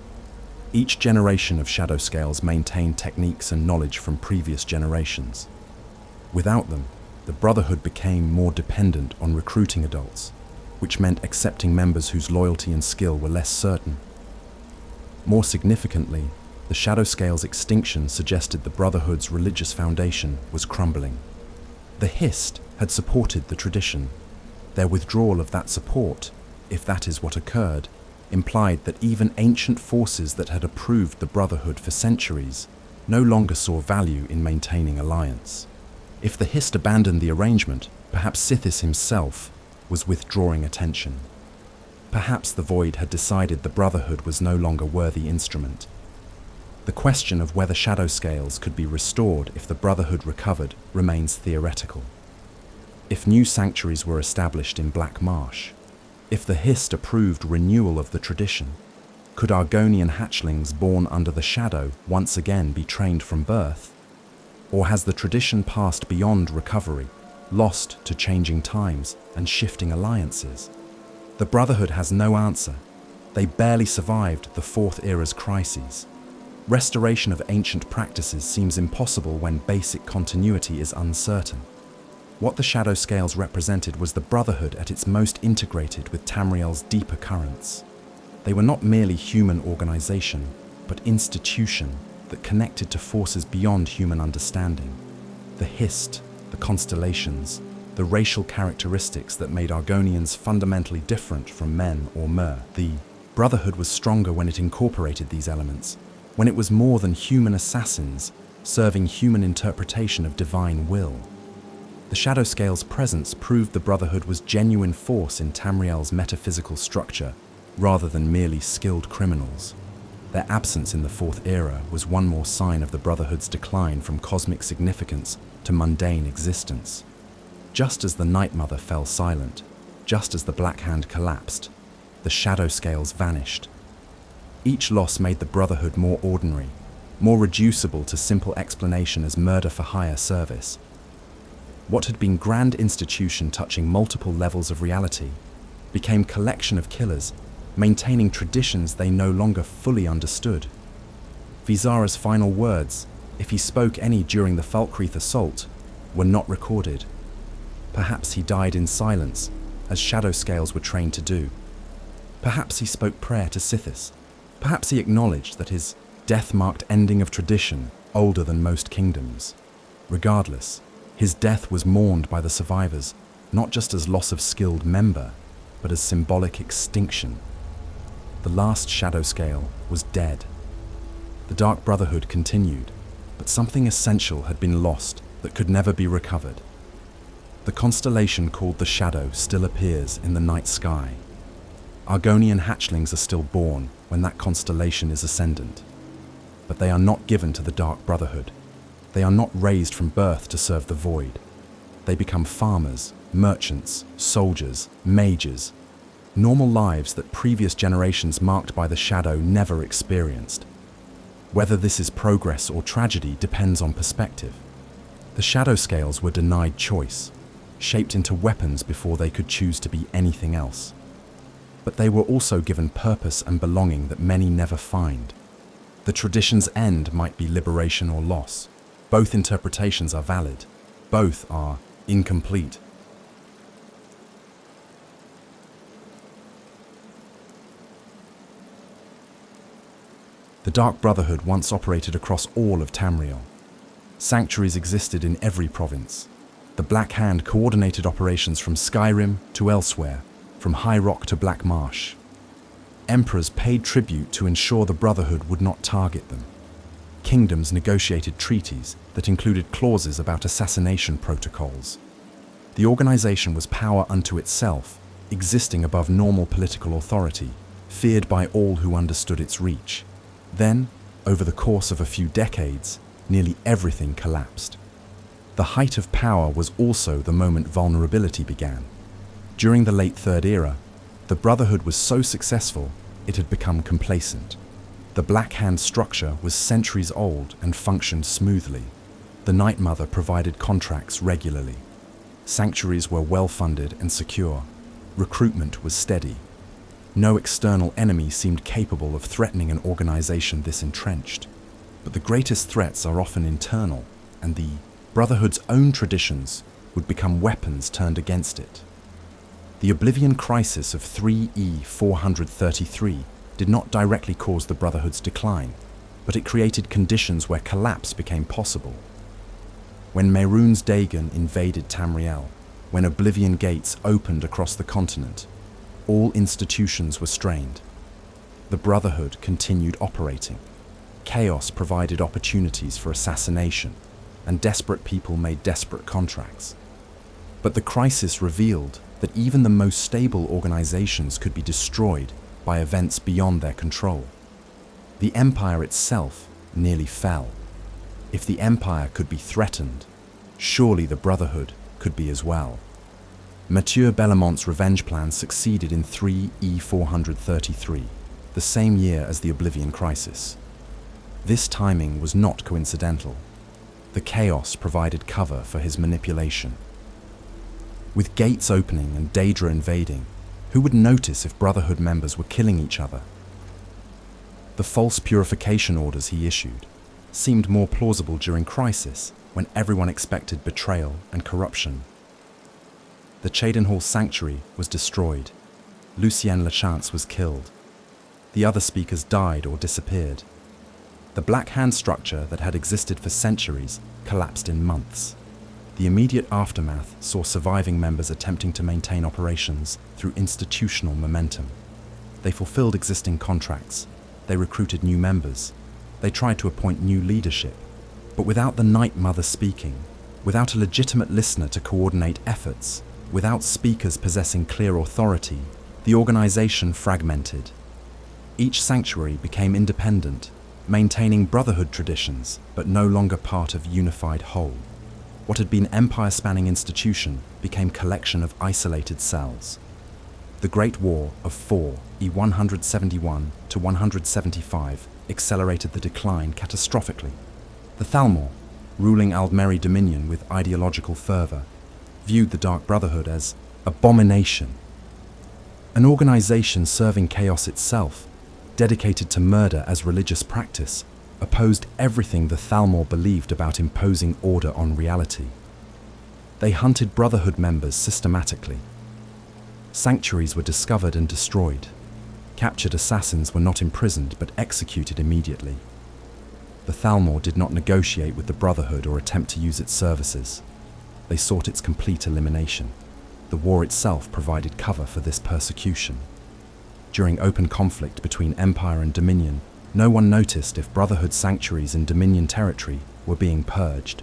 Each generation of Shadowscales maintained techniques and knowledge from previous generations. Without them, the Brotherhood became more dependent on recruiting adults, which meant accepting members whose loyalty and skill were less certain. More significantly, the Shadowscales' extinction suggested the Brotherhood's religious foundation was crumbling. The Hist had supported the tradition. Their withdrawal of that support, if that is what occurred, implied that even ancient forces that had approved the Brotherhood for centuries no longer saw value in maintaining alliance. If the Hist abandoned the arrangement, perhaps Sithis himself was withdrawing attention. Perhaps the Void had decided the Brotherhood was no longer worthy instrument. The question of whether Shadowscales could be restored if the Brotherhood recovered remains theoretical. If new sanctuaries were established in Black Marsh, if the Hist approved renewal of the tradition, could Argonian hatchlings born under the Shadow once again be trained from birth? Or has the tradition passed beyond recovery, lost to changing times and shifting alliances? The Brotherhood has no answer. They barely survived the Fourth Era's crises. Restoration of ancient practices seems impossible when basic continuity is uncertain. What the Shadowscales represented was the Brotherhood at its most integrated with Tamriel's deeper currents. They were not merely human organization, but institution that connected to forces beyond human understanding. The Hist, the constellations, the racial characteristics that made Argonians fundamentally different from men or mer. The Brotherhood was stronger when it incorporated these elements, when it was more than human assassins, serving human interpretation of divine will. The Shadowscales' presence proved the Brotherhood was genuine force in Tamriel's metaphysical structure, rather than merely skilled criminals. Their absence in the Fourth Era was one more sign of the Brotherhood's decline from cosmic significance to mundane existence. Just as the Night Mother fell silent, just as the Black Hand collapsed, the Shadowscales vanished. Each loss made the Brotherhood more ordinary, more reducible to simple explanation as murder-for-hire service. What had been grand institution touching multiple levels of reality became collection of killers, maintaining traditions they no longer fully understood. Visara's final words, if he spoke any during the Falkreath assault, were not recorded. Perhaps he died in silence, as Shadowscales were trained to do. Perhaps he spoke prayer to Sithis. Perhaps he acknowledged that his death marked ending of tradition older than most kingdoms. Regardless, his death was mourned by the survivors, not just as loss of skilled member, but as symbolic extinction. The last Shadowscale was dead. The Dark Brotherhood continued, but something essential had been lost that could never be recovered. The constellation called the Shadow still appears in the night sky. Argonian hatchlings are still born when that constellation is ascendant. But they are not given to the Dark Brotherhood. They are not raised from birth to serve the void. They become farmers, merchants, soldiers, mages, normal lives that previous generations marked by the Shadow never experienced. Whether this is progress or tragedy depends on perspective. The Shadowscales were denied choice, shaped into weapons before they could choose to be anything else. But they were also given purpose and belonging that many never find. The tradition's end might be liberation or loss. Both interpretations are valid. Both are incomplete. The Dark Brotherhood once operated across all of Tamriel. Sanctuaries existed in every province. The Black Hand coordinated operations from Skyrim to elsewhere, from High Rock to Black Marsh. Emperors paid tribute to ensure the Brotherhood would not target them. Kingdoms negotiated treaties that included clauses about assassination protocols. The organization was power unto itself, existing above normal political authority, feared by all who understood its reach. Then, over the course of a few decades, nearly everything collapsed. The height of power was also the moment vulnerability began. During the late Third Era, the Brotherhood was so successful it had become complacent. The Black Hand structure was centuries old and functioned smoothly. The Night Mother provided contracts regularly. Sanctuaries were well-funded and secure. Recruitment was steady. No external enemy seemed capable of threatening an organization this entrenched. But the greatest threats are often internal, and the Brotherhood's own traditions would become weapons turned against it. The Oblivion Crisis of 3E 433 did not directly cause the Brotherhood's decline, but it created conditions where collapse became possible. When Mehrunes Dagon invaded Tamriel, when Oblivion Gates opened across the continent, all institutions were strained. The Brotherhood continued operating. Chaos provided opportunities for assassination, and desperate people made desperate contracts. But the crisis revealed that even the most stable organizations could be destroyed by events beyond their control. The Empire itself nearly fell. If the Empire could be threatened, surely the Brotherhood could be as well. Mathieu Bellamont's revenge plan succeeded in 3E 433, the same year as the Oblivion Crisis. This timing was not coincidental. The chaos provided cover for his manipulation. With gates opening and Daedra invading, who would notice if Brotherhood members were killing each other? The false purification orders he issued seemed more plausible during crisis, when everyone expected betrayal and corruption. The Cheydinhall Sanctuary was destroyed. Lucien Lachance was killed. The other speakers died or disappeared. The Black Hand structure that had existed for centuries collapsed in months. The immediate aftermath saw surviving members attempting to maintain operations through institutional momentum. They fulfilled existing contracts. They recruited new members. They tried to appoint new leadership. But without the Night Mother speaking, Without a legitimate listener to coordinate efforts, without speakers possessing clear authority, the organization fragmented. Each sanctuary became independent, maintaining brotherhood traditions, but no longer part of unified whole. What had been empire-spanning institution became collection of isolated cells. The Great War of 4E 171 to 175 accelerated the decline catastrophically. The Thalmor, ruling Aldmeri dominion with ideological fervor, viewed the Dark Brotherhood as abomination. An organization serving chaos itself, dedicated to murder as religious practice, opposed everything the Thalmor believed about imposing order on reality. They hunted Brotherhood members systematically. Sanctuaries were discovered and destroyed. Captured assassins were not imprisoned but executed immediately. The Thalmor did not negotiate with the Brotherhood or attempt to use its services. They sought its complete elimination. The war itself provided cover for this persecution. During open conflict between Empire and Dominion, no one noticed if Brotherhood sanctuaries in Dominion territory were being purged.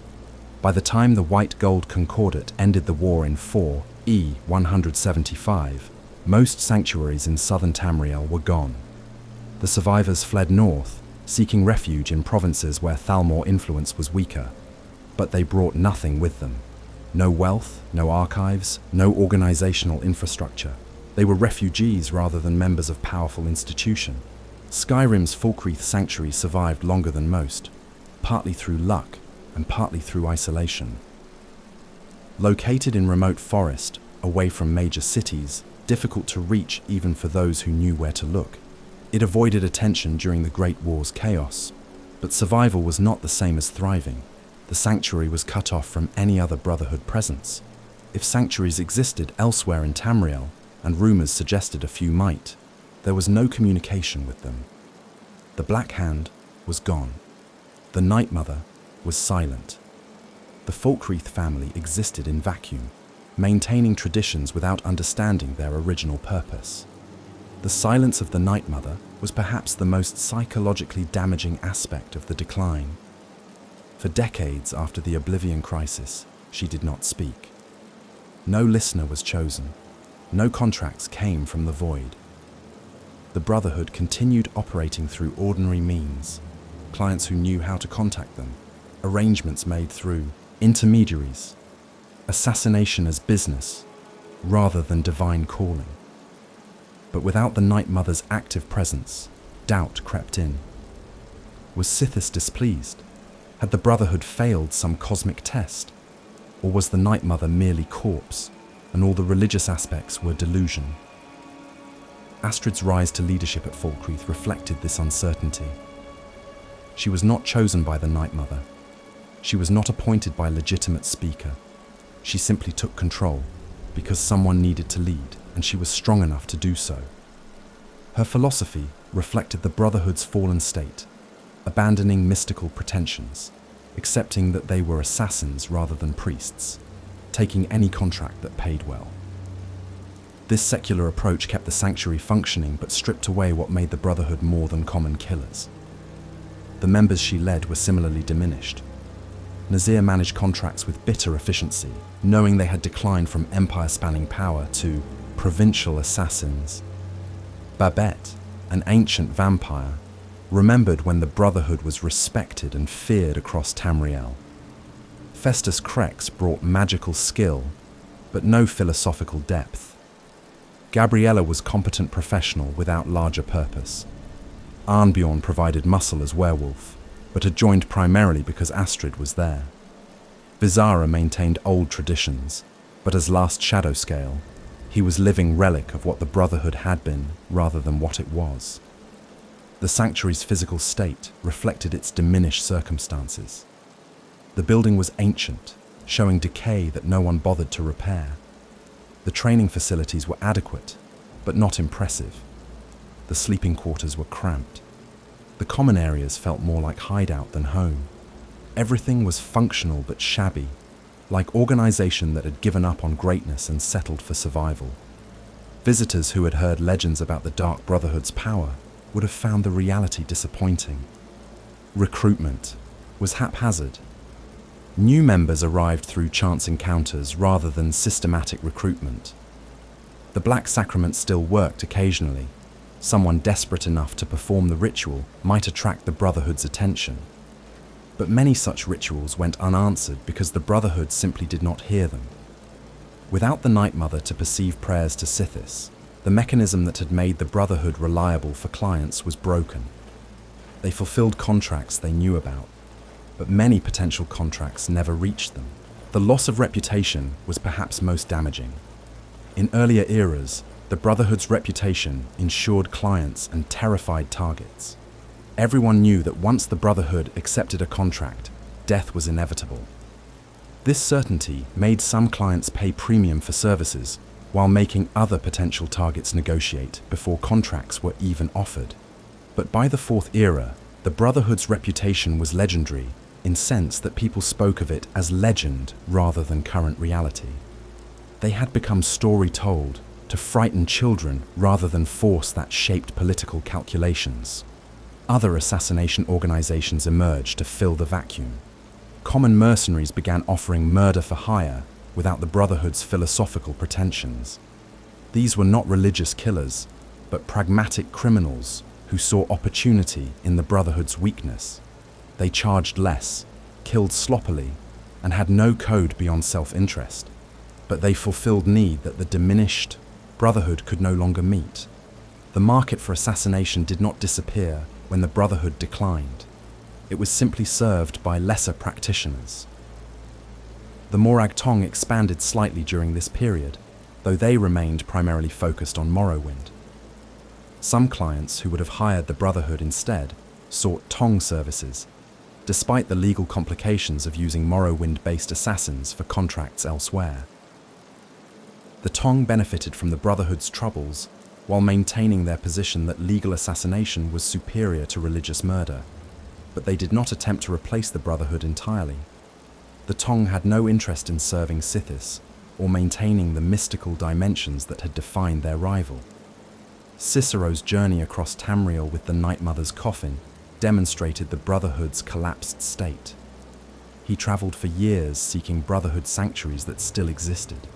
By the time the White Gold Concordat ended the war in 4E 175, most sanctuaries in southern Tamriel were gone. The survivors fled north, seeking refuge in provinces where Thalmor influence was weaker, but they brought nothing with them. No wealth, no archives, no organizational infrastructure. They were refugees rather than members of powerful institution. Skyrim's Falkreath Sanctuary survived longer than most, partly through luck and partly through isolation. Located in remote forest, away from major cities, difficult to reach even for those who knew where to look, it avoided attention during the Great War's chaos. But survival was not the same as thriving. The sanctuary was cut off from any other Brotherhood presence. If sanctuaries existed elsewhere in Tamriel, and rumors suggested a few might, there was no communication with them. The Black Hand was gone. The Night Mother was silent. The Falkreath family existed in vacuum, maintaining traditions without understanding their original purpose. The silence of the Night Mother was perhaps the most psychologically damaging aspect of the decline. For decades after the Oblivion Crisis, she did not speak. No listener was chosen. No contracts came from the void. The Brotherhood continued operating through ordinary means, clients who knew how to contact them, arrangements made through intermediaries, assassination as business rather than divine calling. But without the Night Mother's active presence, doubt crept in. Was Sithis displeased? Had the Brotherhood failed some cosmic test? Or was the Night Mother merely corpse, and all the religious aspects were delusion? Astrid's rise to leadership at Falkreath reflected this uncertainty. She was not chosen by the Night Mother. She was not appointed by a legitimate speaker. She simply took control, because someone needed to lead, and she was strong enough to do so. Her philosophy reflected the Brotherhood's fallen state, abandoning mystical pretensions, accepting that they were assassins rather than priests, taking any contract that paid well. This secular approach kept the sanctuary functioning but stripped away what made the Brotherhood more than common killers. The members she led were similarly diminished. Nazir managed contracts with bitter efficiency, knowing they had declined from empire-spanning power to provincial assassins. Babette, an ancient vampire, remembered when the Brotherhood was respected and feared across Tamriel. Festus Krex brought magical skill, but no philosophical depth. Gabriella was competent professional without larger purpose. Arnbjorn provided muscle as werewolf, but had joined primarily because Astrid was there. Vizara maintained old traditions, but as last Shadowscale, he was living relic of what the Brotherhood had been rather than what it was. The sanctuary's physical state reflected its diminished circumstances. The building was ancient, showing decay that no one bothered to repair. The training facilities were adequate, but not impressive. The sleeping quarters were cramped. The common areas felt more like hideout than home. Everything was functional but shabby, like organization that had given up on greatness and settled for survival. Visitors who had heard legends about the Dark Brotherhood's power would have found the reality disappointing. Recruitment was haphazard. New members arrived through chance encounters rather than systematic recruitment. The Black Sacrament still worked occasionally. Someone desperate enough to perform the ritual might attract the Brotherhood's attention. But many such rituals went unanswered because the Brotherhood simply did not hear them. Without the Night Mother to perceive prayers to Sithis, the mechanism that had made the Brotherhood reliable for clients was broken. They fulfilled contracts they knew about, but many potential contracts never reached them. The loss of reputation was perhaps most damaging. In earlier eras, the Brotherhood's reputation ensured clients and terrified targets. Everyone knew that once the Brotherhood accepted a contract, death was inevitable. This certainty made some clients pay premium for services, while making other potential targets negotiate before contracts were even offered. But by the Fourth Era, the Brotherhood's reputation was legendary, in the sense that people spoke of it as legend rather than current reality. They had become story-told to frighten children rather than force that shaped political calculations. Other assassination organizations emerged to fill the vacuum. Common mercenaries began offering murder for hire without the Brotherhood's philosophical pretensions. These were not religious killers, but pragmatic criminals who saw opportunity in the Brotherhood's weakness. They charged less, killed sloppily, and had no code beyond self-interest. But they fulfilled need that the diminished Brotherhood could no longer meet. The market for assassination did not disappear when the Brotherhood declined. It was simply served by lesser practitioners. The Morag Tong expanded slightly during this period, though they remained primarily focused on Morrowind. Some clients who would have hired the Brotherhood instead sought Tong services, despite the legal complications of using Morrowind-based assassins for contracts elsewhere. The Tong benefited from the Brotherhood's troubles while maintaining their position that legal assassination was superior to religious murder, but they did not attempt to replace the Brotherhood entirely. The Tong had no interest in serving Sithis or maintaining the mystical dimensions that had defined their rival. Cicero's journey across Tamriel with the Night Mother's coffin demonstrated the Brotherhood's collapsed state. He traveled for years seeking Brotherhood sanctuaries that still existed.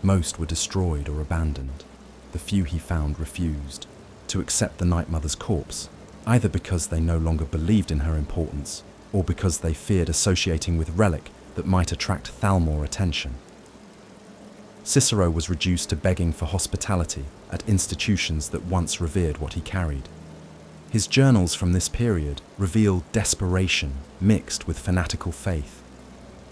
Most were destroyed or abandoned. The few he found refused to accept the Night Mother's corpse, either because they no longer believed in her importance or because they feared associating with relic that might attract Thalmor attention. Cicero was reduced to begging for hospitality at institutions that once revered what he carried. His journals from this period revealed desperation mixed with fanatical faith.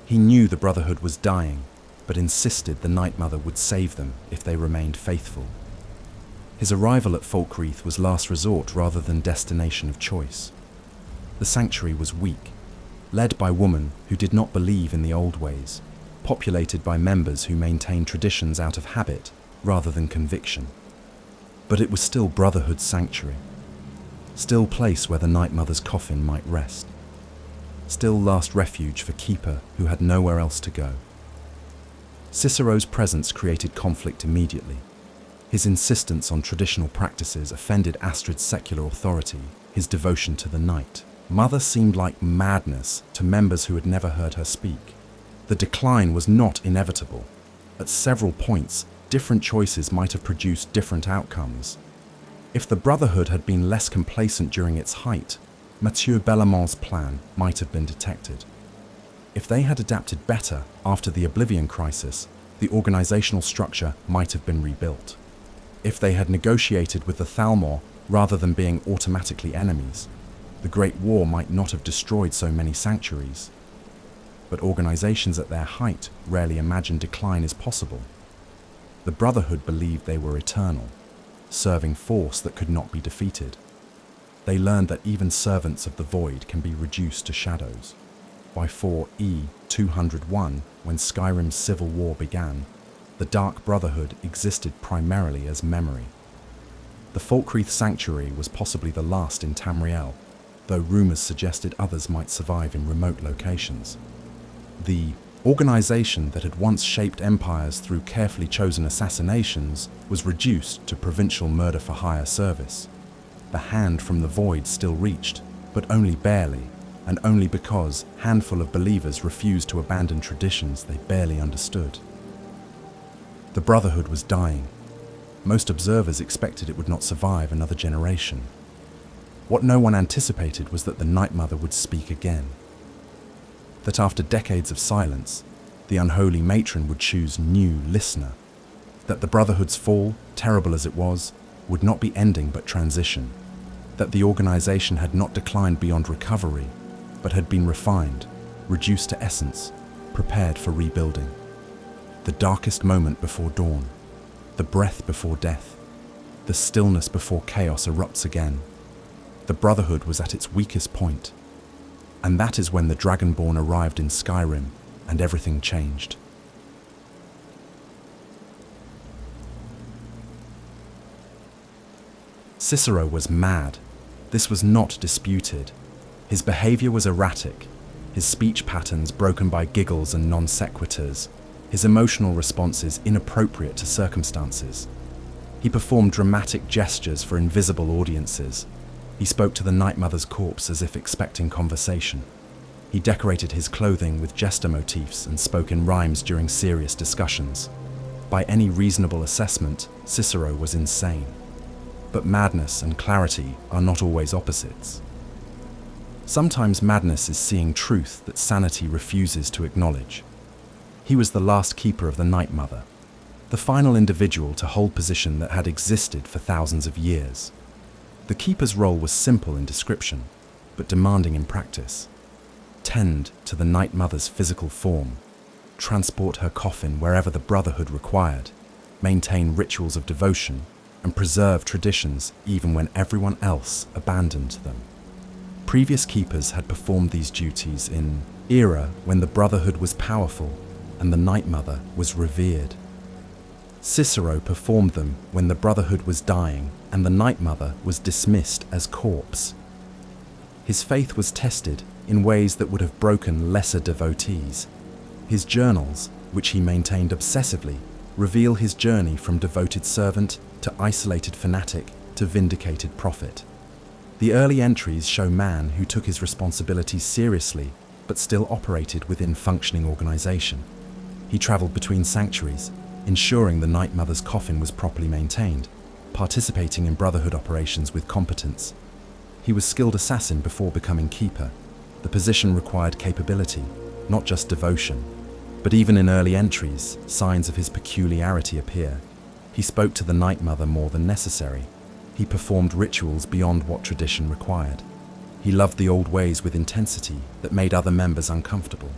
He knew the Brotherhood was dying, but insisted the Night Mother would save them if they remained faithful. His arrival at Falkreath was last resort rather than destination of choice. The sanctuary was weak, led by women who did not believe in the old ways, populated by members who maintained traditions out of habit rather than conviction. But it was still Brotherhood's sanctuary, still place where the Night Mother's coffin might rest, still last refuge for Keeper who had nowhere else to go. Cicero's presence created conflict immediately. His insistence on traditional practices offended Astrid's secular authority, his devotion to the Night Mother seemed like madness to members who had never heard her speak. The decline was not inevitable. At several points, different choices might have produced different outcomes. If the Brotherhood had been less complacent during its height, Mathieu Bellamont's plan might have been detected. If they had adapted better after the Oblivion Crisis, the organizational structure might have been rebuilt. If they had negotiated with the Thalmor rather than being automatically enemies, the Great War might not have destroyed so many sanctuaries. But organizations at their height rarely imagine decline is possible. The Brotherhood believed they were eternal, serving force that could not be defeated. They learned that even servants of the Void can be reduced to shadows. By 4E201, when Skyrim's civil war began, the Dark Brotherhood existed primarily as memory. The Falkreath Sanctuary was possibly the last in Tamriel, though rumors suggested others might survive in remote locations. The organization that had once shaped empires through carefully chosen assassinations was reduced to provincial murder-for-hire service. The hand from the Void still reached, but only barely. and only because a handful of believers refused to abandon traditions they barely understood. The Brotherhood was dying. Most observers expected it would not survive another generation. What no one anticipated was that the Night Mother would speak again. That after decades of silence, the unholy matron would choose new listener. That the Brotherhood's fall, terrible as it was, would not be ending but transition. That the organization had not declined beyond recovery, but had been refined, reduced to essence, prepared for rebuilding. The darkest moment before dawn, the breath before death, the stillness before chaos erupts again. The Brotherhood was at its weakest point, and that is when the Dragonborn arrived in Skyrim and everything changed. Cicero was mad. This was not disputed. His behavior was erratic, his speech patterns broken by giggles and non sequiturs, his emotional responses inappropriate to circumstances. He performed dramatic gestures for invisible audiences. He spoke to the Night Mother's corpse as if expecting conversation. He decorated his clothing with jester motifs and spoke in rhymes during serious discussions. By any reasonable assessment, Cicero was insane. But madness and clarity are not always opposites. Sometimes madness is seeing truth that sanity refuses to acknowledge. He was the last keeper of the Night Mother, the final individual to hold position that had existed for thousands of years. The keeper's role was simple in description, but demanding in practice. Tend to the Night Mother's physical form, transport her coffin wherever the Brotherhood required, maintain rituals of devotion, and preserve traditions even when everyone else abandoned them. Previous keepers had performed these duties in era when the Brotherhood was powerful and the Night Mother was revered. Cicero performed them when the Brotherhood was dying and the Night Mother was dismissed as corpse. His faith was tested in ways that would have broken lesser devotees. His journals, which he maintained obsessively, reveal his journey from devoted servant to isolated fanatic to vindicated prophet. The early entries show man who took his responsibilities seriously but still operated within functioning organization. He traveled between sanctuaries, ensuring the Night Mother's coffin was properly maintained, participating in Brotherhood operations with competence. He was skilled assassin before becoming keeper. The position required capability, not just devotion. But even in early entries, signs of his peculiarity appear. He spoke to the Night Mother more than necessary. He performed rituals beyond what tradition required. He loved the old ways with intensity that made other members uncomfortable.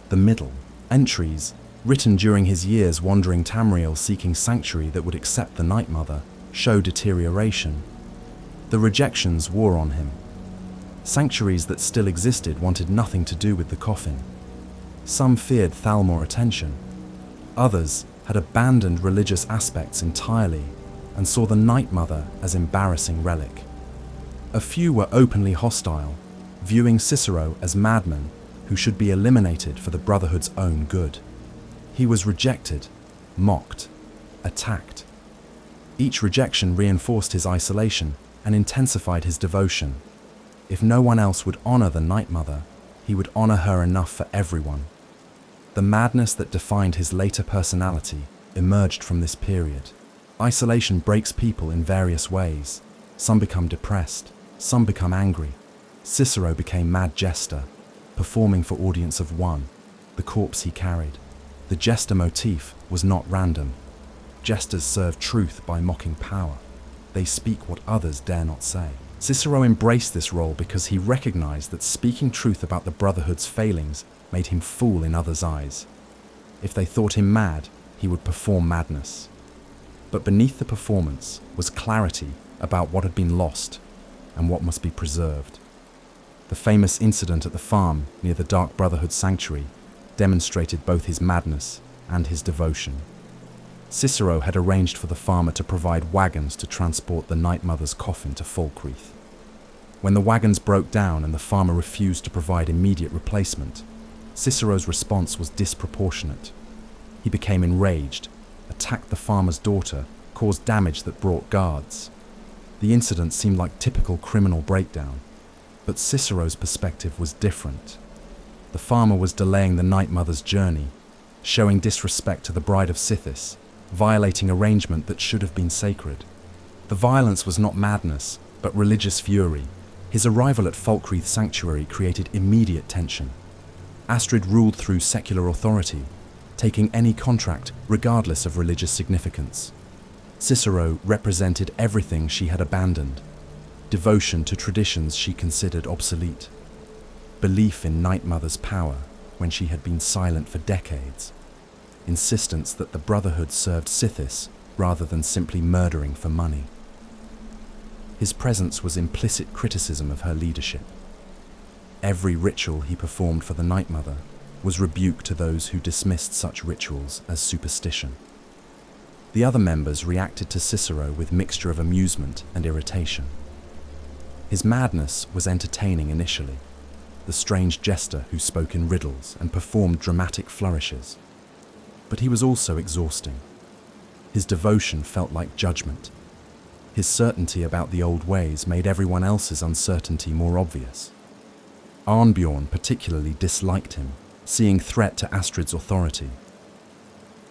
The middle entries, written during his years wandering Tamriel seeking sanctuary that would accept the Night Mother, show deterioration. The rejections wore on him. Sanctuaries that still existed wanted nothing to do with the coffin. Some feared Thalmor attention. Others had abandoned religious aspects entirely and saw the Night Mother as embarrassing relic. A few were openly hostile, viewing Cicero as madman who should be eliminated for the Brotherhood's own good. He was rejected, mocked, attacked. Each rejection reinforced his isolation and intensified his devotion. If no one else would honor the Night Mother, he would honor her enough for everyone. The madness that defined his later personality emerged from this period. Isolation breaks people in various ways. Some become depressed, some become angry. Cicero became mad jester, performing for audience of one, the corpse he carried. The jester motif was not random. Jesters serve truth by mocking power. They speak what others dare not say. Cicero embraced this role because he recognized that speaking truth about the Brotherhood's failings made him fool in others' eyes. If they thought him mad, he would perform madness. But beneath the performance was clarity about what had been lost and what must be preserved. The famous incident at the farm near the Dark Brotherhood sanctuary demonstrated both his madness and his devotion. Cicero had arranged for the farmer to provide wagons to transport the Night Mother's coffin to Falkreath. When the wagons broke down and the farmer refused to provide immediate replacement, Cicero's response was disproportionate. He became enraged, attacked the farmer's daughter, caused damage that brought guards. The incident seemed like typical criminal breakdown. But Cicero's perspective was different. The farmer was delaying the Night Mother's journey, showing disrespect to the bride of Sithis, violating arrangement that should have been sacred. The violence was not madness, but religious fury. His arrival at Falkreath Sanctuary created immediate tension. Astrid ruled through secular authority, taking any contract regardless of religious significance. Cicero represented everything she had abandoned: devotion to traditions she considered obsolete, belief in Night Mother's power when she had been silent for decades, insistence that the Brotherhood served Sithis rather than simply murdering for money. His presence was implicit criticism of her leadership. Every ritual he performed for the Night Mother was rebuke to those who dismissed such rituals as superstition. The other members reacted to Cicero with mixture of amusement and irritation. His madness was entertaining initially, the strange jester who spoke in riddles and performed dramatic flourishes. But he was also exhausting. His devotion felt like judgment. His certainty about the old ways made everyone else's uncertainty more obvious. Arnbjorn particularly disliked him, seeing threat to Astrid's authority.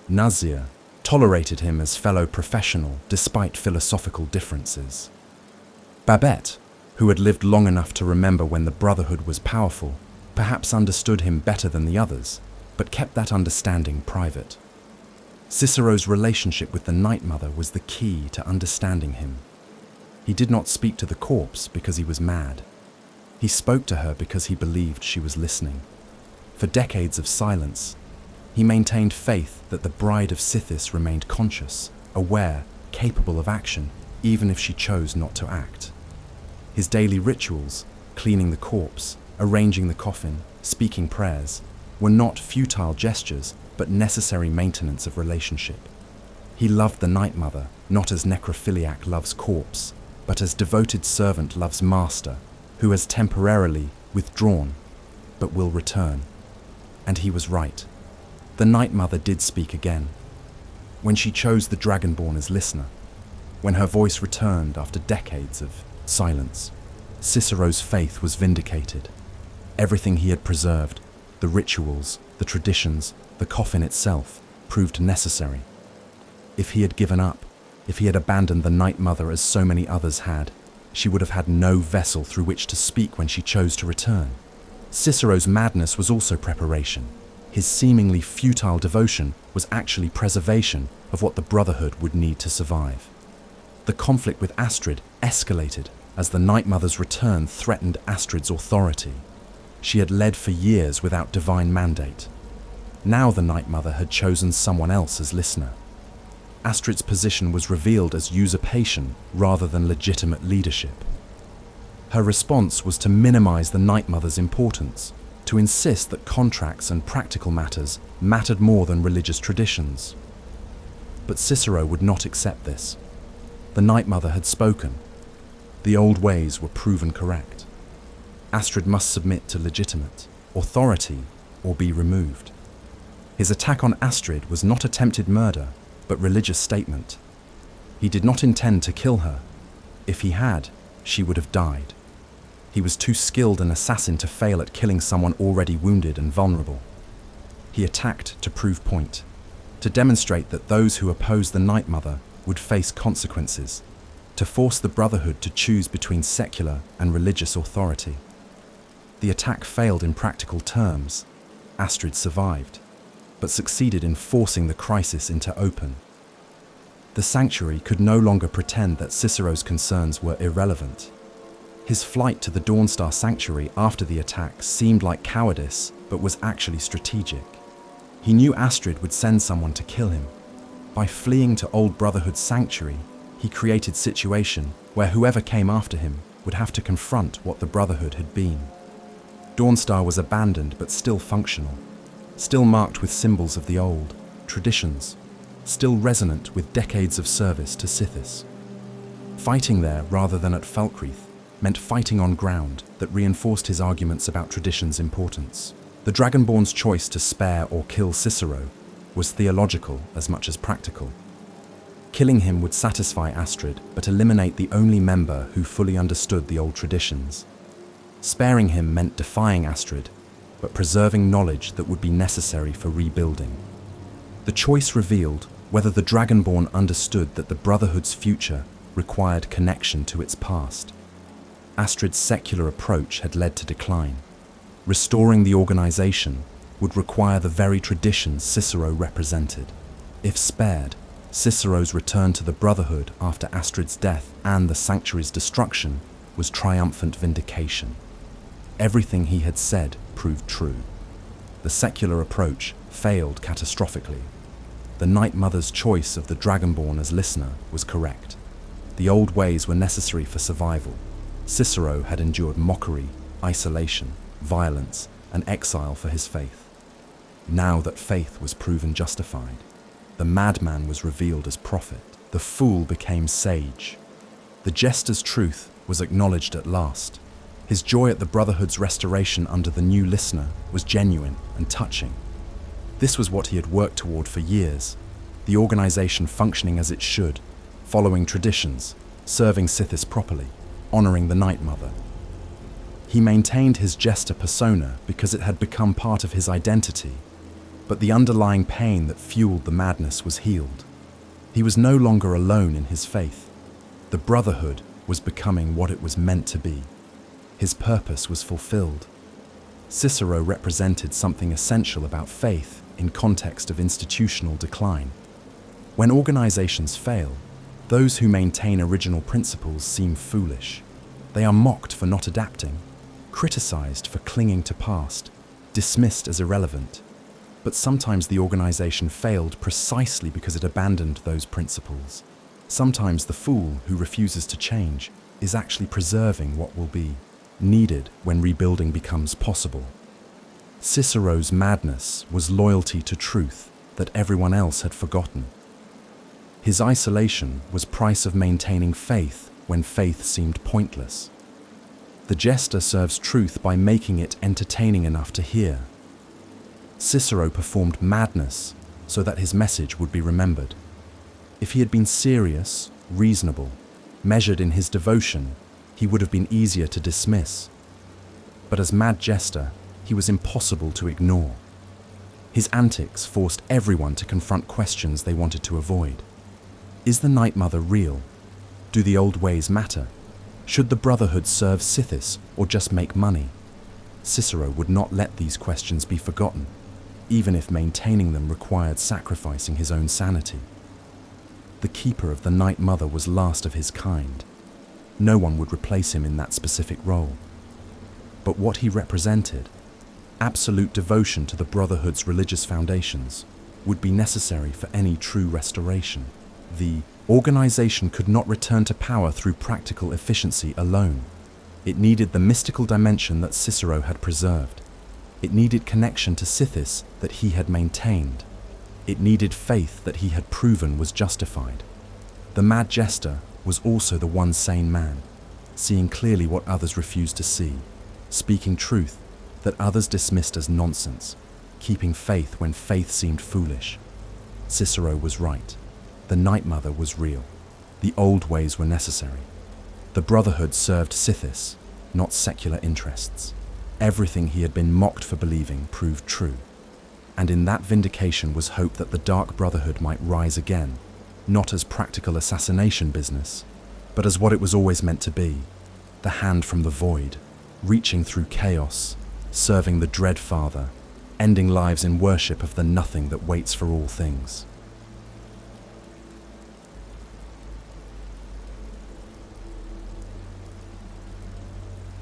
Nazir tolerated him as fellow professional despite philosophical differences. Babette, who had lived long enough to remember when the Brotherhood was powerful, perhaps understood him better than the others, but kept that understanding private. Cicero's relationship with the Night Mother was the key to understanding him. He did not speak to the corpse because he was mad. He spoke to her because he believed she was listening. For decades of silence, he maintained faith that the bride of Sithis remained conscious, aware, capable of action, even if she chose not to act. His daily rituals, cleaning the corpse, arranging the coffin, speaking prayers, were not futile gestures, but necessary maintenance of relationship. He loved the Night Mother, not as necrophiliac loves corpse, but as devoted servant loves master, who has temporarily withdrawn, but will return. And he was right. The Night Mother did speak again. When she chose the Dragonborn as listener, when her voice returned after decades of silence, Cicero's faith was vindicated. Everything he had preserved, the rituals, the traditions, the coffin itself, proved necessary. If he had given up, if he had abandoned the Night Mother as so many others had, she would have had no vessel through which to speak when she chose to return. Cicero's madness was also preparation. His seemingly futile devotion was actually preservation of what the Brotherhood would need to survive. The conflict with Astrid escalated as the Night Mother's return threatened Astrid's authority. She had led for years without divine mandate. Now the Night Mother had chosen someone else as listener. Astrid's position was revealed as usurpation rather than legitimate leadership. Her response was to minimize the Night Mother's importance, to insist that contracts and practical matters mattered more than religious traditions. But Cicero would not accept this. The Night Mother had spoken. The old ways were proven correct. Astrid must submit to legitimate authority or be removed. His attack on Astrid was not attempted murder, but religious statement. He did not intend to kill her. If he had, she would have died. He was too skilled an assassin to fail at killing someone already wounded and vulnerable. He attacked to prove point, to demonstrate that those who opposed the Night Mother would face consequences, to force the Brotherhood to choose between secular and religious authority. The attack failed in practical terms. Astrid survived, but succeeded in forcing the crisis into open. The sanctuary could no longer pretend that Cicero's concerns were irrelevant. His flight to the Dawnstar Sanctuary after the attack seemed like cowardice, but was actually strategic. He knew Astrid would send someone to kill him. By fleeing to Old Brotherhood's sanctuary, he created a situation where whoever came after him would have to confront what the Brotherhood had been. Dawnstar was abandoned but still functional, still marked with symbols of the old, traditions, still resonant with decades of service to Sithis. Fighting there rather than at Falkreath meant fighting on ground that reinforced his arguments about tradition's importance. The Dragonborn's choice to spare or kill Cicero was theological as much as practical. Killing him would satisfy Astrid, but eliminate the only member who fully understood the old traditions. Sparing him meant defying Astrid, but preserving knowledge that would be necessary for rebuilding. The choice revealed whether the Dragonborn understood that the Brotherhood's future required connection to its past. Astrid's secular approach had led to decline. Restoring the organization would require the very traditions Cicero represented. If spared, Cicero's return to the Brotherhood after Astrid's death and the Sanctuary's destruction was triumphant vindication. Everything he had said proved true. The secular approach failed catastrophically. The Night Mother's choice of the Dragonborn as listener was correct. The old ways were necessary for survival. Cicero had endured mockery, isolation, violence, and exile for his faith. Now that faith was proven justified, the madman was revealed as prophet. The fool became sage. The jester's truth was acknowledged at last. His joy at the Brotherhood's restoration under the new listener was genuine and touching. This was what he had worked toward for years, the organization functioning as it should, following traditions, serving Sithis properly, honoring the Night Mother. He maintained his jester persona because it had become part of his identity, but the underlying pain that fueled the madness was healed. He was no longer alone in his faith. The Brotherhood was becoming what it was meant to be. His purpose was fulfilled. Cicero represented something essential about faith in context of institutional decline. When organizations fail, those who maintain original principles seem foolish. They are mocked for not adapting, criticized for clinging to past, dismissed as irrelevant. But sometimes the organization failed precisely because it abandoned those principles. Sometimes the fool who refuses to change is actually preserving what will be needed when rebuilding becomes possible. Cicero's madness was loyalty to truth that everyone else had forgotten. His isolation was price of maintaining faith when faith seemed pointless. The jester serves truth by making it entertaining enough to hear. Cicero performed madness so that his message would be remembered. If he had been serious, reasonable, measured in his devotion, he would have been easier to dismiss. But as mad jester, he was impossible to ignore. His antics forced everyone to confront questions they wanted to avoid. Is the Night Mother real? Do the old ways matter? Should the Brotherhood serve Sithis or just make money? Cicero would not let these questions be forgotten, even if maintaining them required sacrificing his own sanity. The Keeper of the Night Mother was last of his kind. No one would replace him in that specific role. But what he represented, absolute devotion to the Brotherhood's religious foundations, would be necessary for any true restoration. The organization could not return to power through practical efficiency alone. It needed the mystical dimension that Cicero had preserved. It needed connection to Sithis that he had maintained. It needed faith that he had proven was justified. The mad jester was also the one sane man, seeing clearly what others refused to see, speaking truth that others dismissed as nonsense, keeping faith when faith seemed foolish. Cicero was right. The Night Mother was real. The old ways were necessary. The Brotherhood served Sithis, not secular interests. Everything he had been mocked for believing proved true. And in that vindication was hope that the Dark Brotherhood might rise again, not as practical assassination business, but as what it was always meant to be, the hand from the void, reaching through chaos, serving the Dread Father, ending lives in worship of the nothing that waits for all things.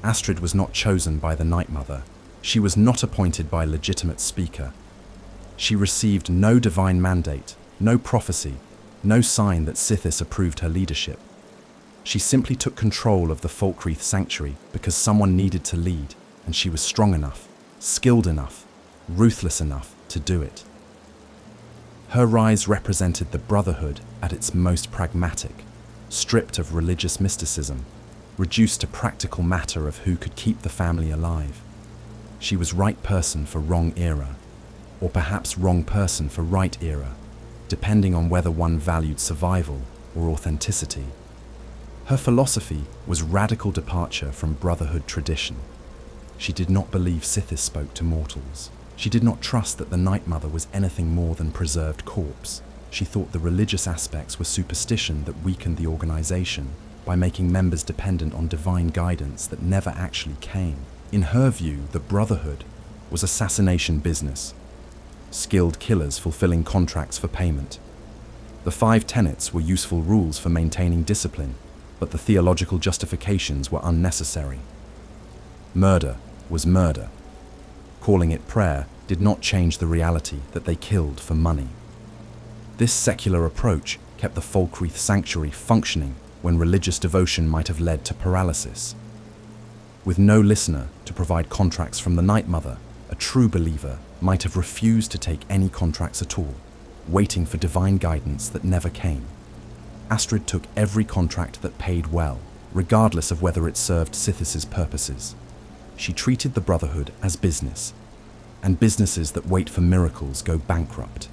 Astrid was not chosen by the Night Mother. She was not appointed by a legitimate speaker. She received no divine mandate, no prophecy, no sign that Sithis approved her leadership. She simply took control of the Falkreath Sanctuary because someone needed to lead, and she was strong enough, skilled enough, ruthless enough to do it. Her rise represented the Brotherhood at its most pragmatic, stripped of religious mysticism, reduced to practical matter of who could keep the family alive. She was right person for wrong era, or perhaps wrong person for right era, depending on whether one valued survival or authenticity. Her philosophy was radical departure from Brotherhood tradition. She did not believe Sithis spoke to mortals. She did not trust that the Night Mother was anything more than preserved corpse. She thought the religious aspects were superstition that weakened the organization by making members dependent on divine guidance that never actually came. In her view, the Brotherhood was assassination business, skilled killers fulfilling contracts for payment. The Five Tenets were useful rules for maintaining discipline, but the theological justifications were unnecessary. Murder was murder. Calling it prayer did not change the reality that they killed for money. This secular approach kept the Falkreath sanctuary functioning when religious devotion might have led to paralysis. With no listener to provide contracts from the Night Mother, a true believer might have refused to take any contracts at all, waiting for divine guidance that never came. Astrid took every contract that paid well, regardless of whether it served Sithis' purposes. She treated the Brotherhood as business, and businesses that wait for miracles go bankrupt.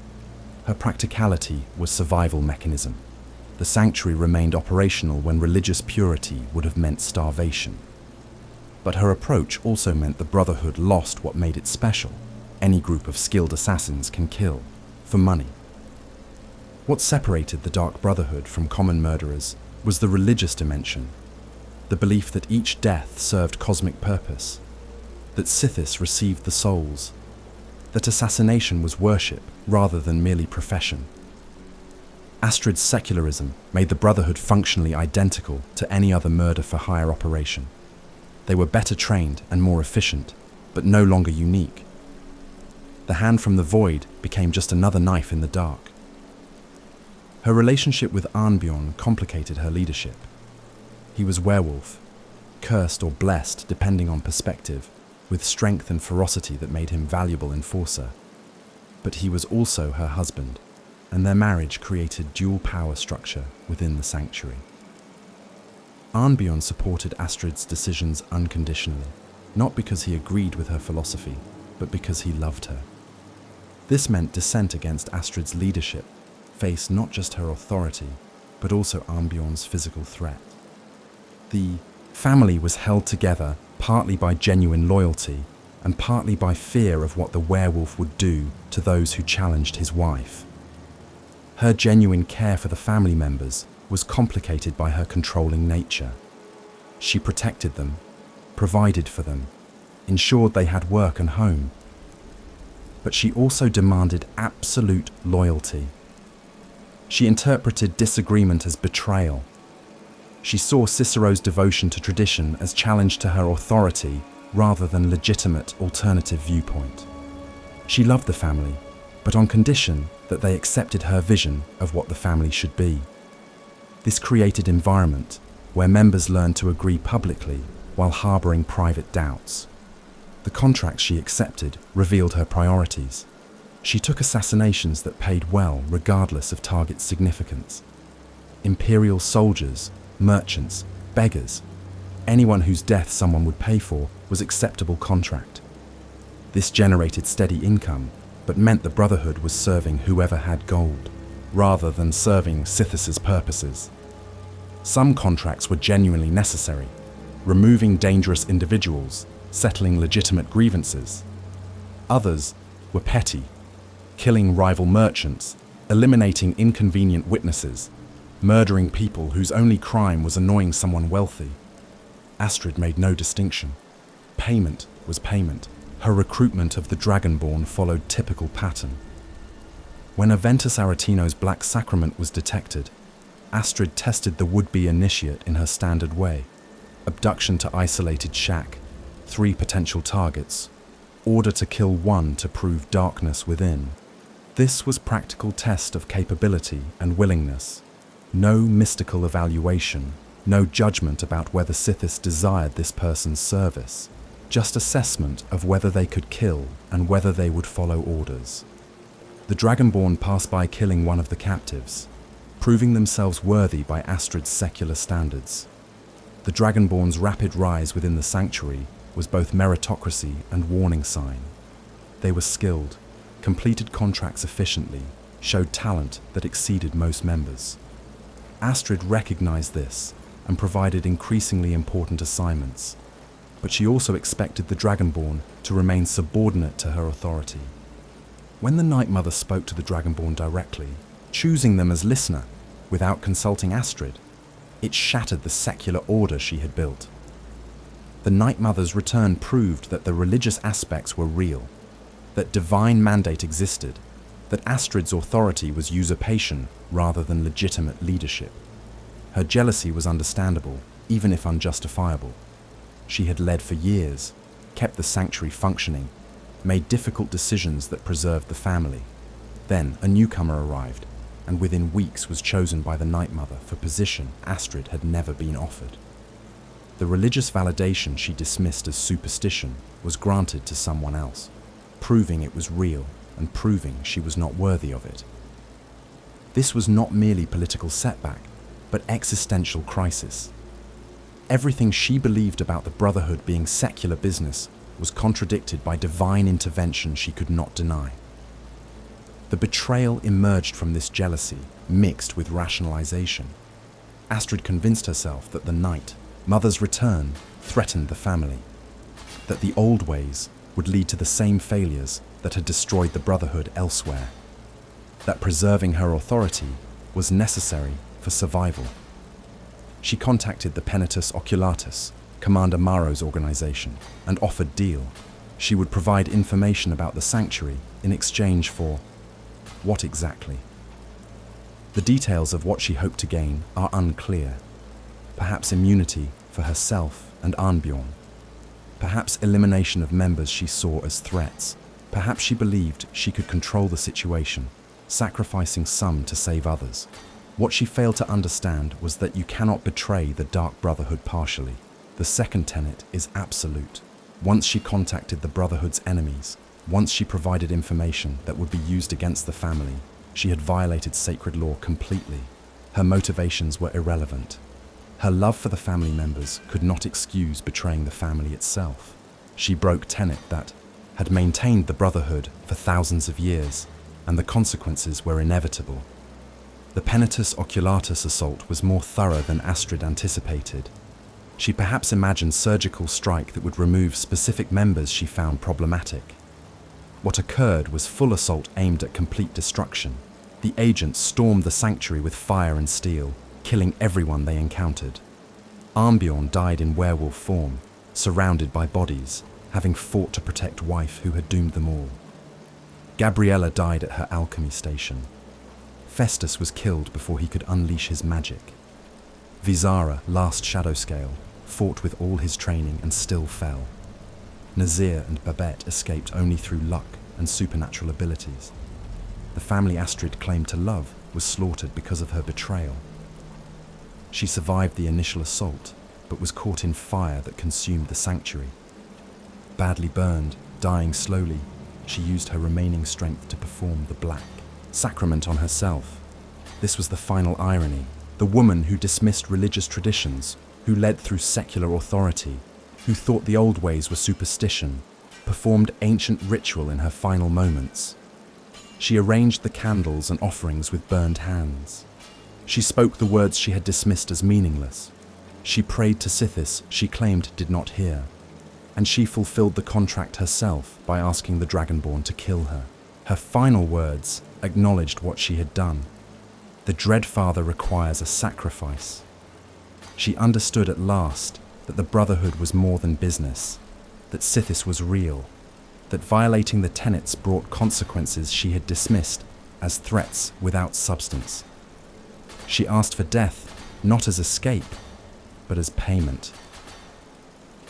Her practicality was survival mechanism. The sanctuary remained operational when religious purity would have meant starvation. But her approach also meant the Brotherhood lost what made it special. Any group of skilled assassins can kill, for money. What separated the Dark Brotherhood from common murderers was the religious dimension, the belief that each death served cosmic purpose, that Sithis received the souls, that assassination was worship rather than merely profession. Astrid's secularism made the Brotherhood functionally identical to any other murder-for-hire operation. They were better trained and more efficient, but no longer unique. The hand from the void became just another knife in the dark. Her relationship with Arnbjorn complicated her leadership. He was werewolf, cursed or blessed depending on perspective, with strength and ferocity that made him valuable enforcer. But he was also her husband, and their marriage created dual power structure within the sanctuary. Arnbjorn supported Astrid's decisions unconditionally, not because he agreed with her philosophy, but because he loved her. This meant dissent against Astrid's leadership faced not just her authority, but also Arnbjorn's physical threat. The family was held together partly by genuine loyalty and partly by fear of what the werewolf would do to those who challenged his wife. Her genuine care for the family members was complicated by her controlling nature. She protected them, provided for them, ensured they had work and home. But she also demanded absolute loyalty. She interpreted disagreement as betrayal. She saw Cicero's devotion to tradition as challenge to her authority rather than legitimate alternative viewpoint. She loved the family, but on condition that they accepted her vision of what the family should be. This created an environment where members learned to agree publicly while harboring private doubts. The contracts she accepted revealed her priorities. She took assassinations that paid well regardless of target significance. Imperial soldiers, merchants, beggars, anyone whose death someone would pay for was acceptable contract. This generated steady income, but meant the Brotherhood was serving whoever had gold, rather than serving Sithis' purposes. Some contracts were genuinely necessary, removing dangerous individuals, settling legitimate grievances. Others were petty, killing rival merchants, eliminating inconvenient witnesses, murdering people whose only crime was annoying someone wealthy. Astrid made no distinction. Payment was payment. Her recruitment of the Dragonborn followed typical pattern. When Aventus Aretino's Black Sacrament was detected, Astrid tested the would-be initiate in her standard way. Abduction to isolated shack, 3 potential targets, order to kill 1 to prove darkness within. This was practical test of capability and willingness. No mystical evaluation, no judgment about whether Sithis desired this person's service, just assessment of whether they could kill and whether they would follow orders. The Dragonborn passed by killing one of the captives, proving themselves worthy by Astrid's secular standards. The Dragonborn's rapid rise within the sanctuary was both meritocracy and warning sign. They were skilled, completed contracts efficiently, showed talent that exceeded most members. Astrid recognized this and provided increasingly important assignments. but she also expected the Dragonborn to remain subordinate to her authority. When the Night Mother spoke to the Dragonborn directly, choosing them as listener without consulting Astrid, it shattered the secular order she had built. The Night Mother's return proved that the religious aspects were real, that divine mandate existed, that Astrid's authority was usurpation rather than legitimate leadership. Her jealousy was understandable, even if unjustifiable. She had led for years, kept the sanctuary functioning, made difficult decisions that preserved the family. Then a newcomer arrived, and within weeks was chosen by the Night Mother for position Astrid had never been offered. The religious validation she dismissed as superstition was granted to someone else, proving it was real and proving she was not worthy of it. This was not merely political setback, but existential crisis. Everything she believed about the Brotherhood being secular business was contradicted by divine intervention she could not deny. The betrayal emerged from this jealousy, mixed with rationalization. Astrid convinced herself that the Night Mother's return threatened the family, that the old ways would lead to the same failures that had destroyed the Brotherhood elsewhere, that preserving her authority was necessary for survival. She contacted the Penitus Oculatus, Commander Maro's organization, and offered deal. She would provide information about the sanctuary in exchange for what exactly? The details of what she hoped to gain are unclear. Perhaps immunity for herself and Arnbjorn. Perhaps elimination of members she saw as threats. Perhaps she believed she could control the situation, sacrificing some to save others. What she failed to understand was that you cannot betray the Dark Brotherhood partially. The second tenet is absolute. Once she contacted the Brotherhood's enemies, once she provided information that would be used against the family, she had violated sacred law completely. Her motivations were irrelevant. Her love for the family members could not excuse betraying the family itself. She broke tenet that had maintained the Brotherhood for thousands of years, and the consequences were inevitable. The Penitus Oculatus assault was more thorough than Astrid anticipated. She perhaps imagined surgical strike that would remove specific members she found problematic. What occurred was full assault aimed at complete destruction. The agents stormed the sanctuary with fire and steel, killing everyone they encountered. Arnbjorn died in werewolf form, surrounded by bodies, having fought to protect wife who had doomed them all. Gabriella died at her alchemy station. Festus was killed before he could unleash his magic. Visara, last Shadowscale, fought with all his training and still fell. Nazir and Babette escaped only through luck and supernatural abilities. The family Astrid claimed to love was slaughtered because of her betrayal. She survived the initial assault, but was caught in fire that consumed the sanctuary. Badly burned, dying slowly, she used her remaining strength to perform the black sacrament on herself. This was the final irony. The woman who dismissed religious traditions, who led through secular authority, who thought the old ways were superstition, performed ancient ritual in her final moments. She arranged the candles and offerings with burned hands. She spoke the words she had dismissed as meaningless. She prayed to Sithis she claimed did not hear. And she fulfilled the contract herself by asking the Dragonborn to kill her. Her final words acknowledged what she had done. The Dreadfather requires a sacrifice. She understood at last that the Brotherhood was more than business, that Sithis was real, that violating the tenets brought consequences she had dismissed as threats without substance. She asked for death, not as escape, but as payment.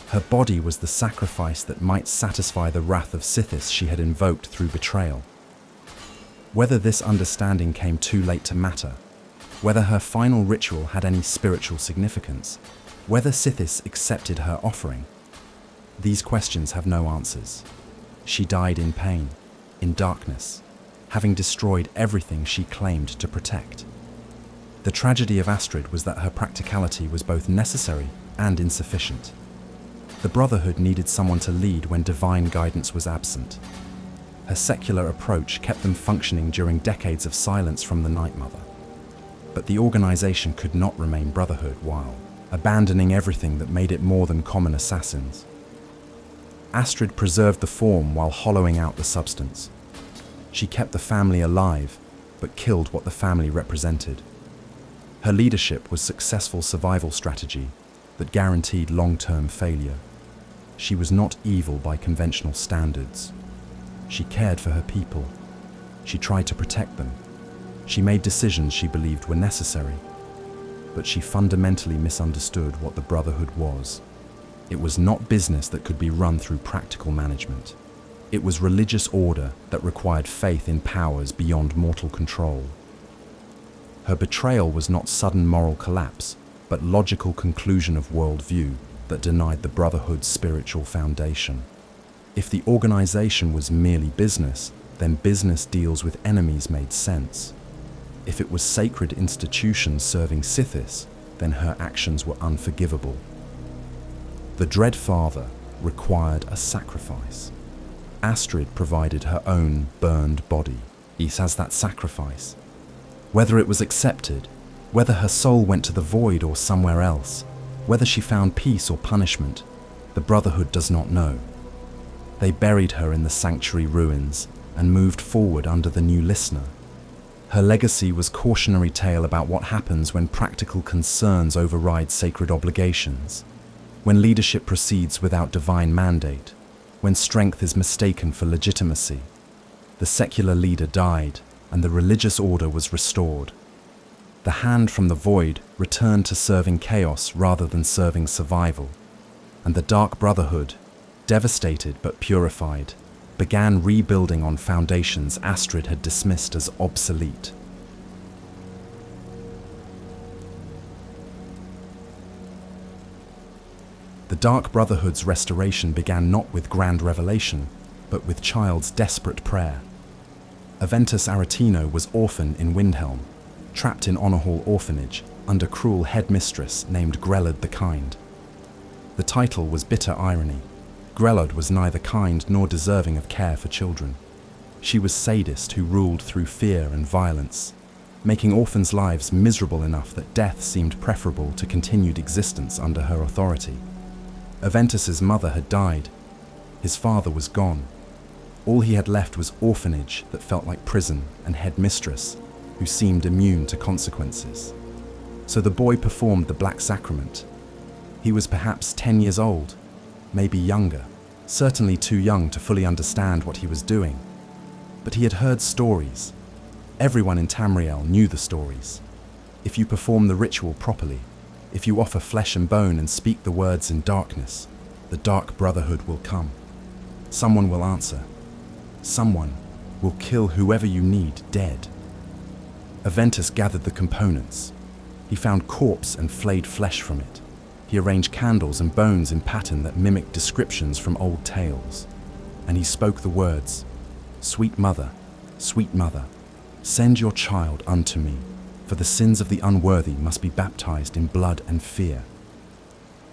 Her body was the sacrifice that might satisfy the wrath of Sithis she had invoked through betrayal. Whether this understanding came too late to matter, whether her final ritual had any spiritual significance, whether Sithis accepted her offering, these questions have no answers. She died in pain, in darkness, having destroyed everything she claimed to protect. The tragedy of Astrid was that her practicality was both necessary and insufficient. The Brotherhood needed someone to lead when divine guidance was absent. Her secular approach kept them functioning during decades of silence from the Night Mother. But the organization could not remain Brotherhood while abandoning everything that made it more than common assassins. Astrid preserved the form while hollowing out the substance. She kept the family alive, but killed what the family represented. Her leadership was successful survival strategy that guaranteed long-term failure. She was not evil by conventional standards. She cared for her people. She tried to protect them. She made decisions she believed were necessary. But she fundamentally misunderstood what the Brotherhood was. It was not business that could be run through practical management. It was religious order that required faith in powers beyond mortal control. Her betrayal was not sudden moral collapse, but logical conclusion of worldview that denied the Brotherhood's spiritual foundation. If the organization was merely business, then business deals with enemies made sense. If it was sacred institutions serving Sithis, then her actions were unforgivable. The Dread Father required a sacrifice. Astrid provided her own burned body. Each as that sacrifice. Whether it was accepted, whether her soul went to the void or somewhere else, whether she found peace or punishment, the Brotherhood does not know. They buried her in the sanctuary ruins and moved forward under the new listener. Her legacy was cautionary tale about what happens when practical concerns override sacred obligations, when leadership proceeds without divine mandate, when strength is mistaken for legitimacy. The secular leader died, and the religious order was restored. The hand from the void returned to serving chaos rather than serving survival, and the Dark Brotherhood, devastated but purified, began rebuilding on foundations Astrid had dismissed as obsolete. The Dark Brotherhood's restoration began not with grand revelation, but with child's desperate prayer. Aventus Aretino was orphan in Windhelm, trapped in Honorhall Orphanage under cruel headmistress named Grelod the Kind. The title was bitter irony. Grelod was neither kind nor deserving of care for children. She was sadist who ruled through fear and violence, making orphans' lives miserable enough that death seemed preferable to continued existence under her authority. Aventus's mother had died. His father was gone. All he had left was orphanage that felt like prison and headmistress who seemed immune to consequences. So the boy performed the Black Sacrament. He was perhaps 10 years old, maybe younger, certainly too young to fully understand what he was doing. But he had heard stories. Everyone in Tamriel knew the stories. If you perform the ritual properly, if you offer flesh and bone and speak the words in darkness, the Dark Brotherhood will come. Someone will answer. Someone will kill whoever you need dead. Aventus gathered the components. He found corpse and flayed flesh from it. He arranged candles and bones in pattern that mimicked descriptions from old tales. And he spoke the words, sweet mother, send your child unto me, for the sins of the unworthy must be baptized in blood and fear."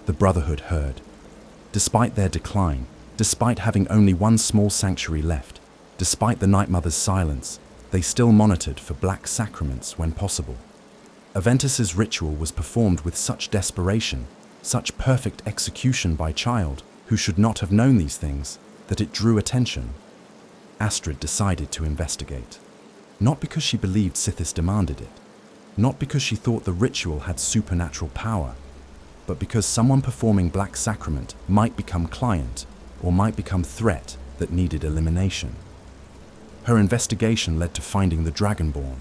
The Brotherhood heard. Despite their decline, despite having only one small sanctuary left, despite the Night Mother's silence, they still monitored for black sacraments when possible. Aventus's ritual was performed with such desperation, such perfect execution by child, who should not have known these things, that it drew attention. Astrid decided to investigate. Not because she believed Sithis demanded it, not because she thought the ritual had supernatural power, but because someone performing Black Sacrament might become client or might become threat that needed elimination. Her investigation led to finding the Dragonborn.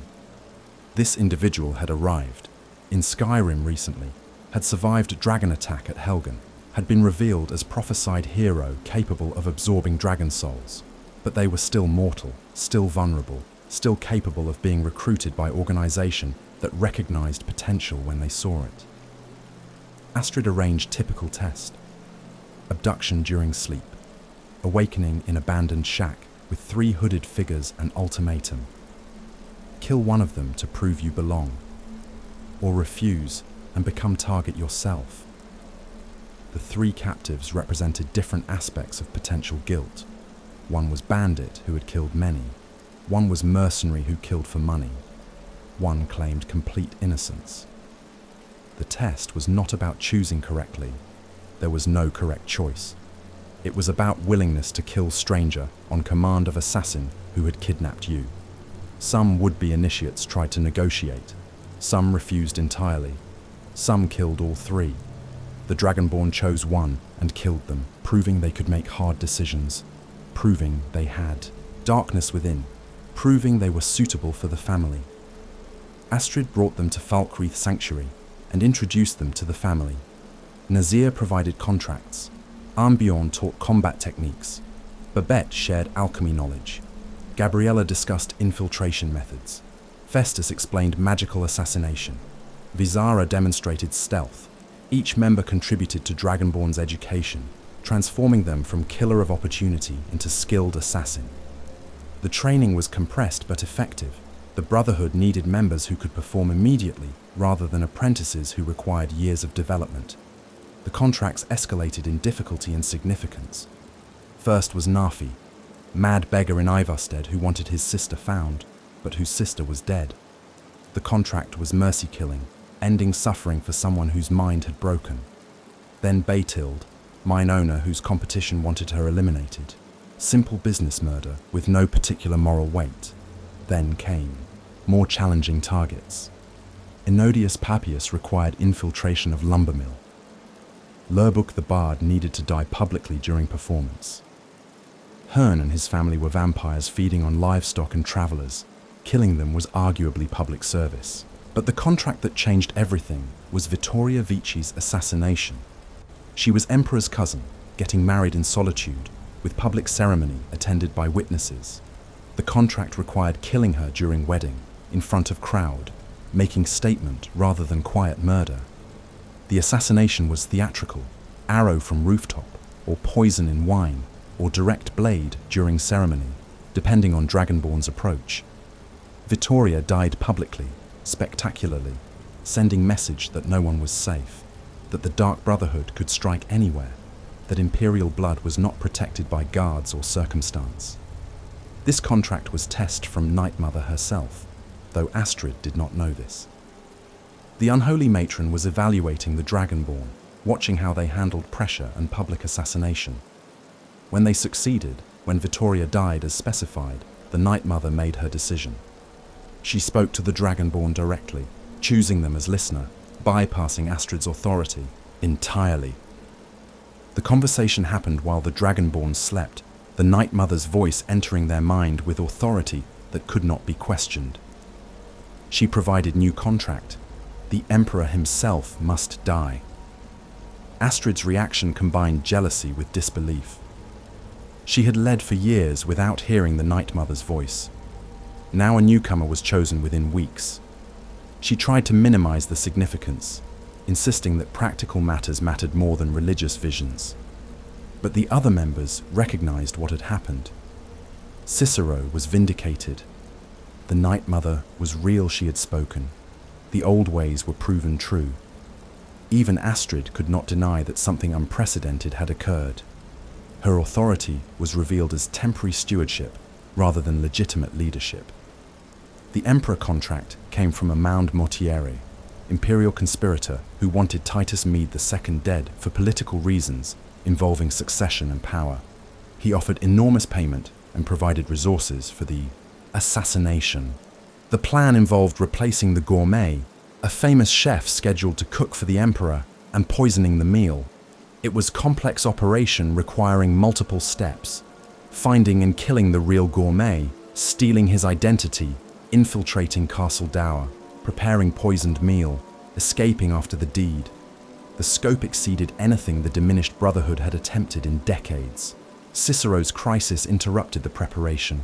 This individual had arrived in Skyrim recently, had survived a dragon attack at Helgen, had been revealed as prophesied hero capable of absorbing dragon souls, but they were still mortal, still vulnerable, still capable of being recruited by organization that recognized potential when they saw it. Astrid arranged typical test. Abduction during sleep. Awakening in abandoned shack with 3 hooded figures and ultimatum. Kill one of them to prove you belong. Or refuse and become target yourself. The 3 captives represented different aspects of potential guilt. One was bandit who had killed many. One was mercenary who killed for money. One claimed complete innocence. The test was not about choosing correctly. There was no correct choice. It was about willingness to kill stranger on command of assassin who had kidnapped you. Some would-be initiates tried to negotiate. Some refused entirely. Some killed all three. The Dragonborn chose one and killed them, proving they could make hard decisions, proving they had darkness within, proving they were suitable for the family. Astrid brought them to Falkreath Sanctuary and introduced them to the family. Nazir provided contracts. Arnbjorn taught combat techniques. Babette shared alchemy knowledge. Gabriella discussed infiltration methods. Festus explained magical assassination. Visara demonstrated stealth. Each member contributed to Dragonborn's education, transforming them from killer of opportunity into skilled assassin. The training was compressed but effective. The Brotherhood needed members who could perform immediately rather than apprentices who required years of development. The contracts escalated in difficulty and significance. First was Nafi, mad beggar in Ivarstead who wanted his sister found, but whose sister was dead. The contract was mercy killing, ending suffering for someone whose mind had broken. Then Beytild, mine owner whose competition wanted her eliminated. Simple business murder with no particular moral weight. Then came more challenging targets. Enodius Papias required infiltration of lumber mill. Lurbuk the Bard needed to die publicly during performance. Hearn and his family were vampires feeding on livestock and travelers. Killing them was arguably public service. But the contract that changed everything was Vittoria Vici's assassination. She was Emperor's cousin, getting married in solitude, with public ceremony attended by witnesses. The contract required killing her during wedding, in front of crowd, making statement rather than quiet murder. The assassination was theatrical, arrow from rooftop, or poison in wine, or direct blade during ceremony, depending on Dragonborn's approach. Vittoria died publicly, spectacularly, sending message that no one was safe, that the Dark Brotherhood could strike anywhere, that Imperial blood was not protected by guards or circumstance. This contract was test from Night Mother herself, though Astrid did not know this. The unholy matron was evaluating the Dragonborn, watching how they handled pressure and public assassination. When they succeeded, when Vittoria died as specified, the Night Mother made her decision. She spoke to the Dragonborn directly, choosing them as listener, bypassing Astrid's authority entirely. The conversation happened while the Dragonborn slept, the Night Mother's voice entering their mind with authority that could not be questioned. She provided new contract. The Emperor himself must die. Astrid's reaction combined jealousy with disbelief. She had led for years without hearing the Night Mother's voice. Now a newcomer was chosen within weeks. She tried to minimize the significance, insisting that practical matters mattered more than religious visions. But the other members recognized what had happened. Cicero was vindicated. The Night Mother was real, she had spoken. The old ways were proven true. Even Astrid could not deny that something unprecedented had occurred. Her authority was revealed as temporary stewardship rather than legitimate leadership. The Emperor contract came from Amaund Mortiere, imperial conspirator who wanted Titus Mede II dead for political reasons involving succession and power. He offered enormous payment and provided resources for the assassination. The plan involved replacing the gourmet, a famous chef scheduled to cook for the Emperor, and poisoning the meal. It was a complex operation requiring multiple steps: finding and killing the real gourmet, stealing his identity, infiltrating Castle Dower, preparing poisoned meal, escaping after the deed. The scope exceeded anything the diminished Brotherhood had attempted in decades. Cicero's crisis interrupted the preparation.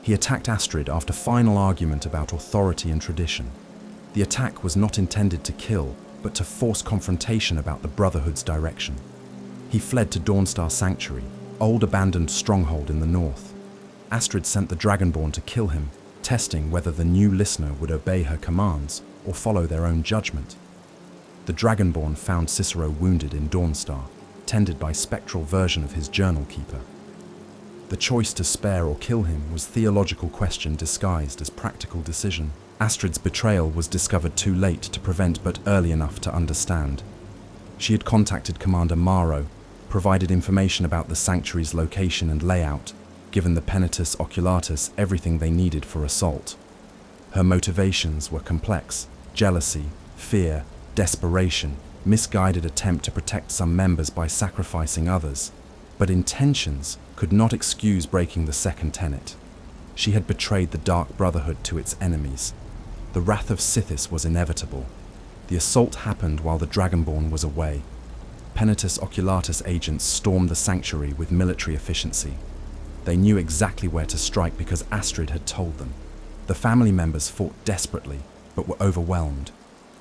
He attacked Astrid after final argument about authority and tradition. The attack was not intended to kill, but to force confrontation about the Brotherhood's direction. He fled to Dawnstar Sanctuary, old abandoned stronghold in the north. Astrid sent the Dragonborn to kill him, testing whether the new listener would obey her commands or follow their own judgment. The Dragonborn found Cicero wounded in Dawnstar, tended by spectral version of his journal keeper. The choice to spare or kill him was theological question disguised as practical decision. Astrid's betrayal was discovered too late to prevent but early enough to understand. She had contacted Commander Maro, provided information about the sanctuary's location and layout, given the Penitus Oculatus everything they needed for assault. Her motivations were complex: jealousy, fear, desperation, misguided attempt to protect some members by sacrificing others. But intentions could not excuse breaking the second tenet. She had betrayed the Dark Brotherhood to its enemies. The wrath of Sithis was inevitable. The assault happened while the Dragonborn was away. Penitus Oculatus agents stormed the sanctuary with military efficiency. They knew exactly where to strike because Astrid had told them. The family members fought desperately, but were overwhelmed.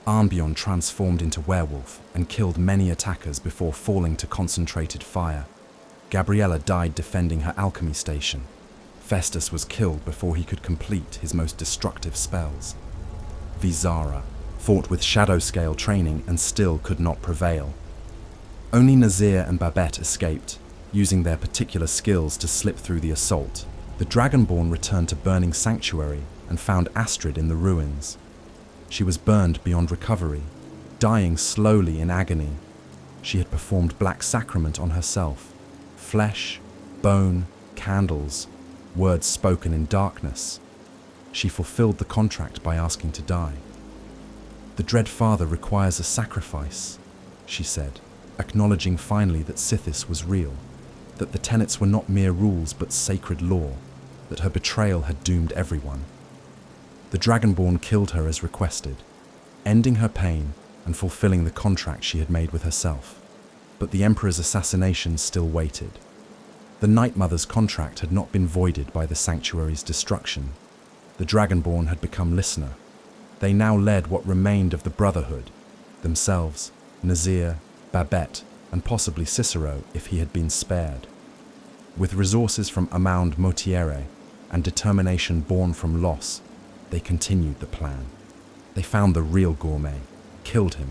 Arnbjorn transformed into werewolf and killed many attackers before falling to concentrated fire. Gabriella died defending her alchemy station. Festus was killed before he could complete his most destructive spells. Vizara fought with Shadowscale training and still could not prevail. Only Nazir and Babette escaped, using their particular skills to slip through the assault. The Dragonborn returned to Burning Sanctuary and found Astrid in the ruins. She was burned beyond recovery, dying slowly in agony. She had performed Black Sacrament on herself. Flesh, bone, candles, words spoken in darkness. She fulfilled the contract by asking to die. "The Dread Father requires a sacrifice," she said, acknowledging finally that Sithis was real, that the tenets were not mere rules but sacred law, that her betrayal had doomed everyone. The Dragonborn killed her as requested, ending her pain and fulfilling the contract she had made with herself. But the Emperor's assassination still waited. The Night Mother's contract had not been voided by the sanctuary's destruction. The Dragonborn had become listener. They now led what remained of the Brotherhood, themselves, Nazir, Babette, and possibly Cicero if he had been spared. With resources from Amaund Motiere and determination born from loss, they continued the plan. They found the real gourmet, killed him,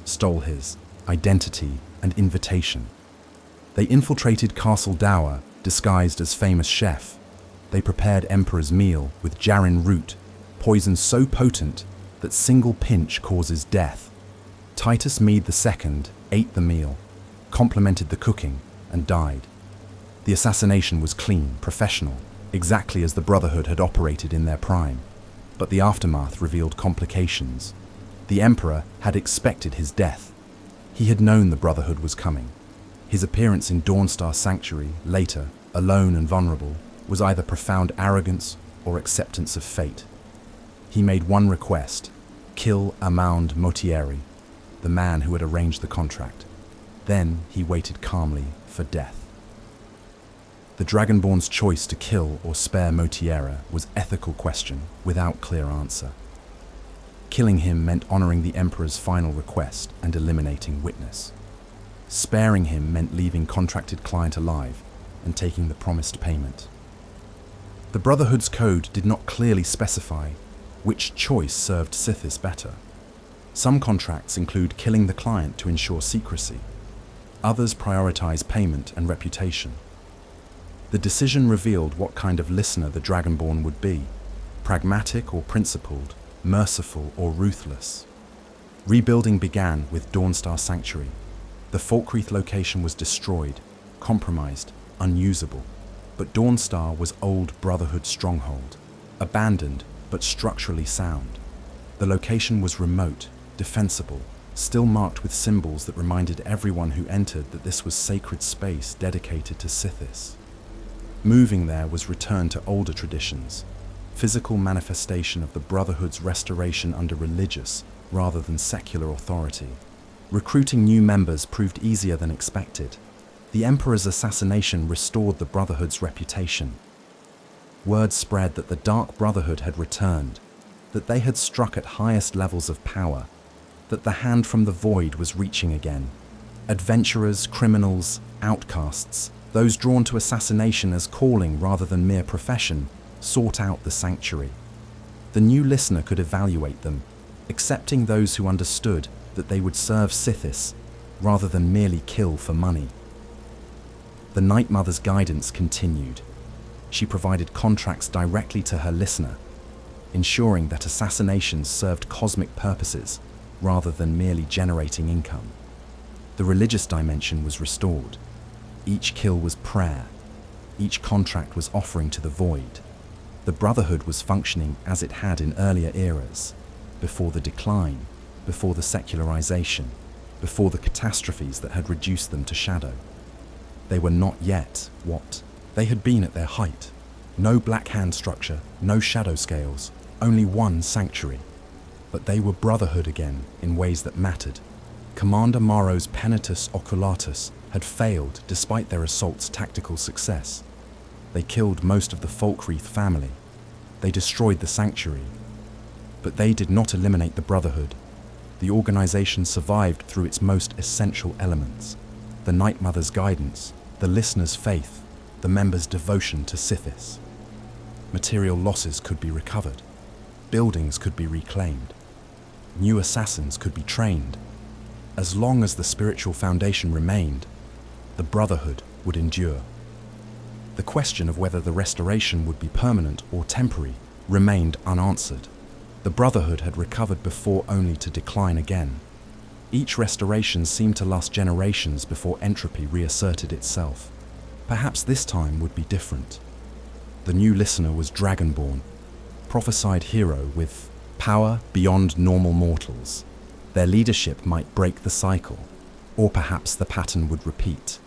stole his identity and invitation. They infiltrated Castle Dower, disguised as famous chef. They prepared Emperor's meal with Jarin root, poison so potent that single pinch causes death. Titus Mede II ate the meal, complimented the cooking, and died. The assassination was clean, professional, exactly as the Brotherhood had operated in their prime. But the aftermath revealed complications. The Emperor had expected his death. He had known the Brotherhood was coming. His appearance in Dawnstar Sanctuary, later, alone and vulnerable, was either profound arrogance or acceptance of fate. He made one request: kill Amaund Motiere, the man who had arranged the contract. Then he waited calmly for death. The Dragonborn's choice to kill or spare Motiere was an ethical question without clear answer. Killing him meant honoring the Emperor's final request and eliminating witness. Sparing him meant leaving contracted client alive and taking the promised payment. The Brotherhood's code did not clearly specify which choice served Sithis better. Some contracts include killing the client to ensure secrecy. Others prioritize payment and reputation. The decision revealed what kind of listener the Dragonborn would be: pragmatic or principled, merciful or ruthless. Rebuilding began with Dawnstar Sanctuary. The Falkreath location was destroyed, compromised, unusable. But Dawnstar was old Brotherhood stronghold, abandoned but structurally sound. The location was remote, defensible, still marked with symbols that reminded everyone who entered that this was sacred space dedicated to Sithis. Moving there was return to older traditions, physical manifestation of the Brotherhood's restoration under religious rather than secular authority. Recruiting new members proved easier than expected. The Emperor's assassination restored the Brotherhood's reputation. Word spread that the Dark Brotherhood had returned, that they had struck at highest levels of power, that the hand from the void was reaching again. Adventurers, criminals, outcasts, those drawn to assassination as calling rather than mere profession, sought out the sanctuary. The new listener could evaluate them, accepting those who understood that they would serve Sithis rather than merely kill for money. The Night Mother's guidance continued. She provided contracts directly to her listener, ensuring that assassinations served cosmic purposes rather than merely generating income. The religious dimension was restored. Each kill was prayer. Each contract was offering to the void. The Brotherhood was functioning as it had in earlier eras, before the decline, before the secularization, before the catastrophes that had reduced them to shadow. They were not yet what they had been at their height. No black hand structure, no Shadowscales, only one sanctuary. But they were Brotherhood again in ways that mattered. Commander Maro's Pentetus Oculatus had failed despite their assault's tactical success. They killed most of the Folkreath family. They destroyed the sanctuary. But they did not eliminate the Brotherhood. The organization survived through its most essential elements: the Night Mother's guidance, the listener's faith, the members' devotion to Sithis. Material losses could be recovered. Buildings could be reclaimed. New assassins could be trained. As long as the spiritual foundation remained, the Brotherhood would endure. The question of whether the restoration would be permanent or temporary remained unanswered. The Brotherhood had recovered before only to decline again. Each restoration seemed to last generations before entropy reasserted itself. Perhaps this time would be different. The new listener was Dragonborn, prophesied hero with power beyond normal mortals. Their leadership might break the cycle, or perhaps the pattern would repeat.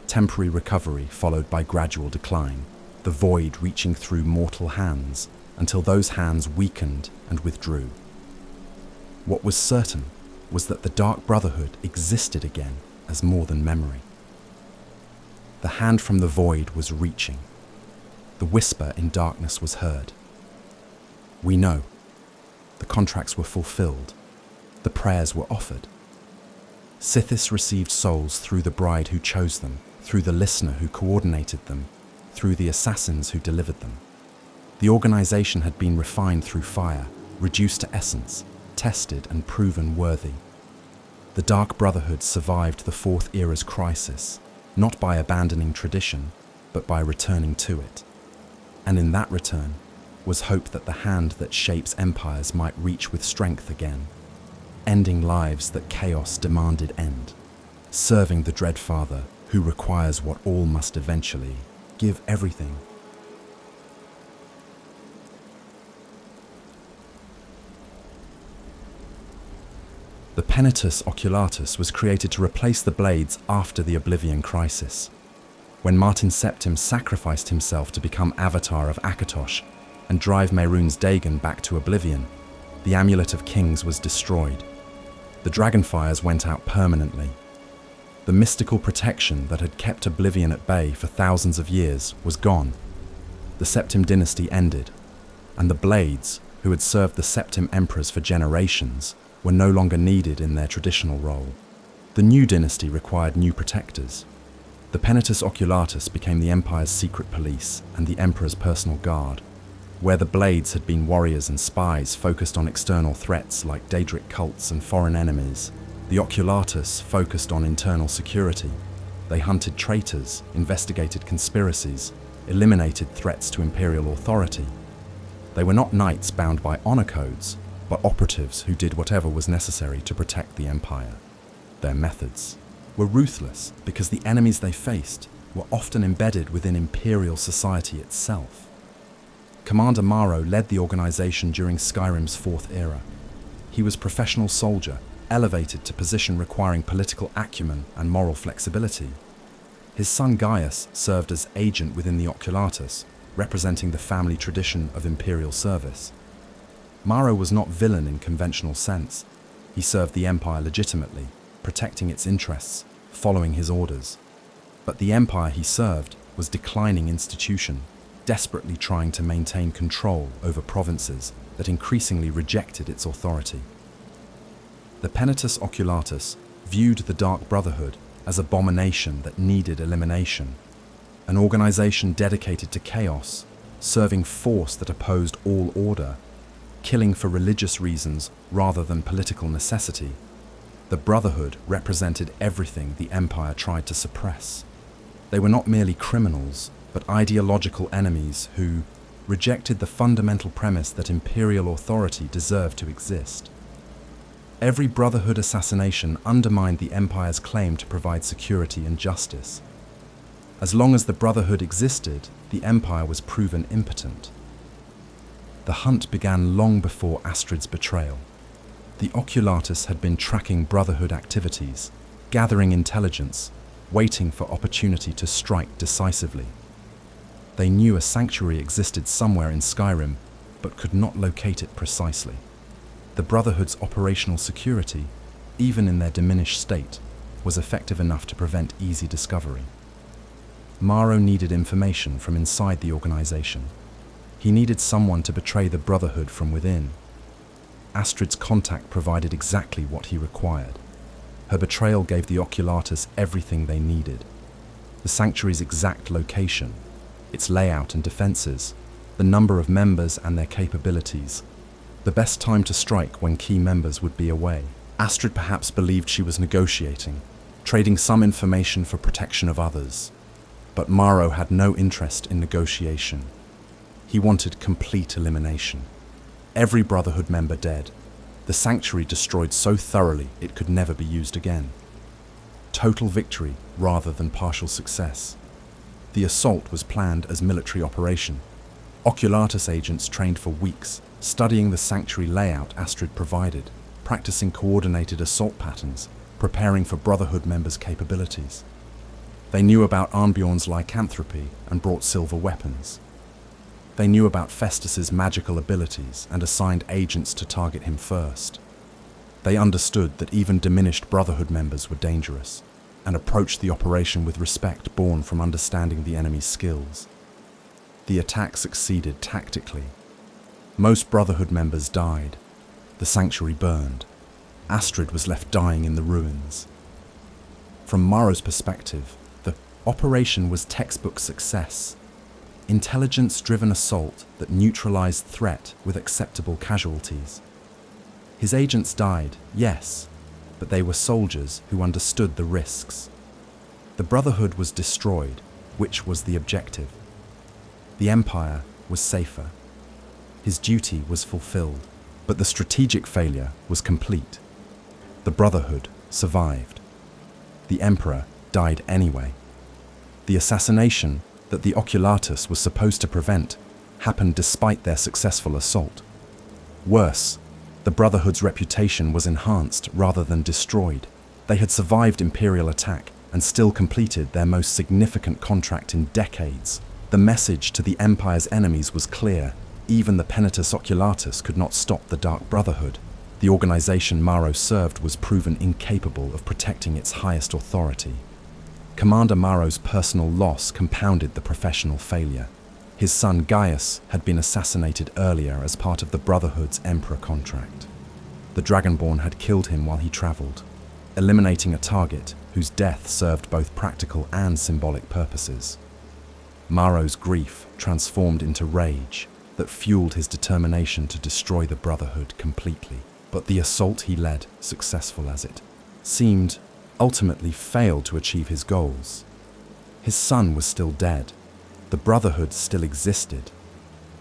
Temporary recovery followed by gradual decline, the void reaching through mortal hands until those hands weakened and withdrew. What was certain was that the Dark Brotherhood existed again as more than memory. The hand from the void was reaching. The whisper in darkness was heard. We know. The contracts were fulfilled. The prayers were offered. Sithis received souls through the bride who chose them, through the listener who coordinated them, through the assassins who delivered them. The organization had been refined through fire, reduced to essence, tested and proven worthy. The Dark Brotherhood survived the Fourth Era's crisis, not by abandoning tradition, but by returning to it. And in that return was hope that the hand that shapes empires might reach with strength again, ending lives that chaos demanded end, serving the Dread Father who requires what all must eventually give everything. The Pentetus Oculatus was created to replace the blades after the Oblivion Crisis. When Martin Septim sacrificed himself to become Avatar of Akatosh and drive Mehrunes Dagon back to Oblivion, the Amulet of Kings was destroyed. The Dragonfires went out permanently. The mystical protection that had kept Oblivion at bay for thousands of years was gone. The Septim dynasty ended, and the Blades, who had served the Septim emperors for generations, were no longer needed in their traditional role. The new dynasty required new protectors. The Pentetus Oculatus became the Empire's secret police and the Emperor's personal guard. Where the Blades had been warriors and spies focused on external threats like Daedric cults and foreign enemies, the Oculatus focused on internal security. They hunted traitors, investigated conspiracies, eliminated threats to imperial authority. They were not knights bound by honor codes, but operatives who did whatever was necessary to protect the Empire. Their methods were ruthless because the enemies they faced were often embedded within imperial society itself. Commander Maro led the organization during Skyrim's Fourth Era. He was a professional soldier, elevated to position requiring political acumen and moral flexibility. His son Gaius served as agent within the Oculatus, representing the family tradition of imperial service. Maro was not villain in conventional sense. He served the Empire legitimately, protecting its interests, following his orders. But the Empire he served was a declining institution, desperately trying to maintain control over provinces that increasingly rejected its authority. The Pentetus Oculatus viewed the Dark Brotherhood as an abomination that needed elimination, an organization dedicated to chaos, serving force that opposed all order, killing for religious reasons rather than political necessity. The Brotherhood represented everything the Empire tried to suppress. They were not merely criminals, but ideological enemies who rejected the fundamental premise that imperial authority deserved to exist. Every Brotherhood assassination undermined the Empire's claim to provide security and justice. As long as the Brotherhood existed, the Empire was proven impotent. The hunt began long before Astrid's betrayal. The Oculatus had been tracking Brotherhood activities, gathering intelligence, waiting for opportunity to strike decisively. They knew a sanctuary existed somewhere in Skyrim, but could not locate it precisely. The Brotherhood's operational security, even in their diminished state, was effective enough to prevent easy discovery. Maro needed information from inside the organization. He needed someone to betray the Brotherhood from within. Astrid's contact provided exactly what he required. Her betrayal gave the Oculatus everything they needed. The sanctuary's exact location, its layout and defenses, the number of members and their capabilities. The best time to strike when key members would be away. Astrid perhaps believed she was negotiating, trading some information for protection of others. But Maro had no interest in negotiation. He wanted complete elimination. Every Brotherhood member dead. The sanctuary destroyed so thoroughly it could never be used again. Total victory rather than partial success. The assault was planned as military operation. Oculatus agents trained for weeks, studying the sanctuary layout Astrid provided, practicing coordinated assault patterns, preparing for Brotherhood members' capabilities. They knew about Arnbjorn's lycanthropy and brought silver weapons. They knew about Festus's magical abilities and assigned agents to target him first. They understood that even diminished Brotherhood members were dangerous, and approached the operation with respect born from understanding the enemy's skills. The attack succeeded tactically. Most Brotherhood members died. The sanctuary burned. Astrid was left dying in the ruins. From Maro's perspective, the operation was textbook success. Intelligence-driven assault that neutralized threat with acceptable casualties. His agents died, yes, but they were soldiers who understood the risks. The Brotherhood was destroyed, which was the objective. The Empire was safer. His duty was fulfilled, but the strategic failure was complete. The Brotherhood survived. The Emperor died anyway. The assassination that the Oculatus was supposed to prevent happened despite their successful assault. Worse, the Brotherhood's reputation was enhanced rather than destroyed. They had survived Imperial attack and still completed their most significant contract in decades. The message to the Empire's enemies was clear. Even the Penitus Oculatus could not stop the Dark Brotherhood. The organization Maro served was proven incapable of protecting its highest authority. Commander Maro's personal loss compounded the professional failure. His son Gaius had been assassinated earlier as part of the Brotherhood's Emperor contract. The Dragonborn had killed him while he traveled, eliminating a target whose death served both practical and symbolic purposes. Maro's grief transformed into rage that fueled his determination to destroy the Brotherhood completely. But the assault he led, successful as it seemed, ultimately failed to achieve his goals. His son was still dead, the Brotherhood still existed,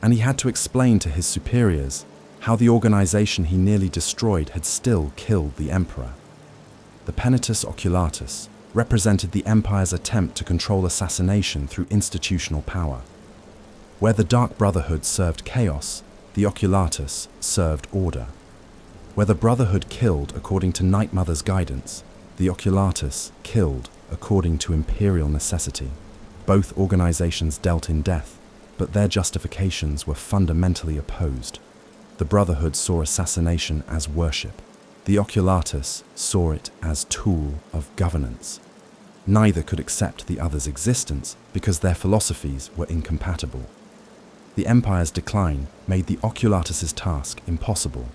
and he had to explain to his superiors how the organization he nearly destroyed had still killed the Emperor. The Penitus Oculatus represented the Empire's attempt to control assassination through institutional power. Where the Dark Brotherhood served chaos, the Oculatus served order. Where the Brotherhood killed according to Night Mother's guidance, the Oculatus killed according to imperial necessity. Both organizations dealt in death, but their justifications were fundamentally opposed. The Brotherhood saw assassination as worship. The Oculatus saw it as tool of governance. Neither could accept the other's existence because their philosophies were incompatible. The Empire's decline made the Oculatus's task impossible.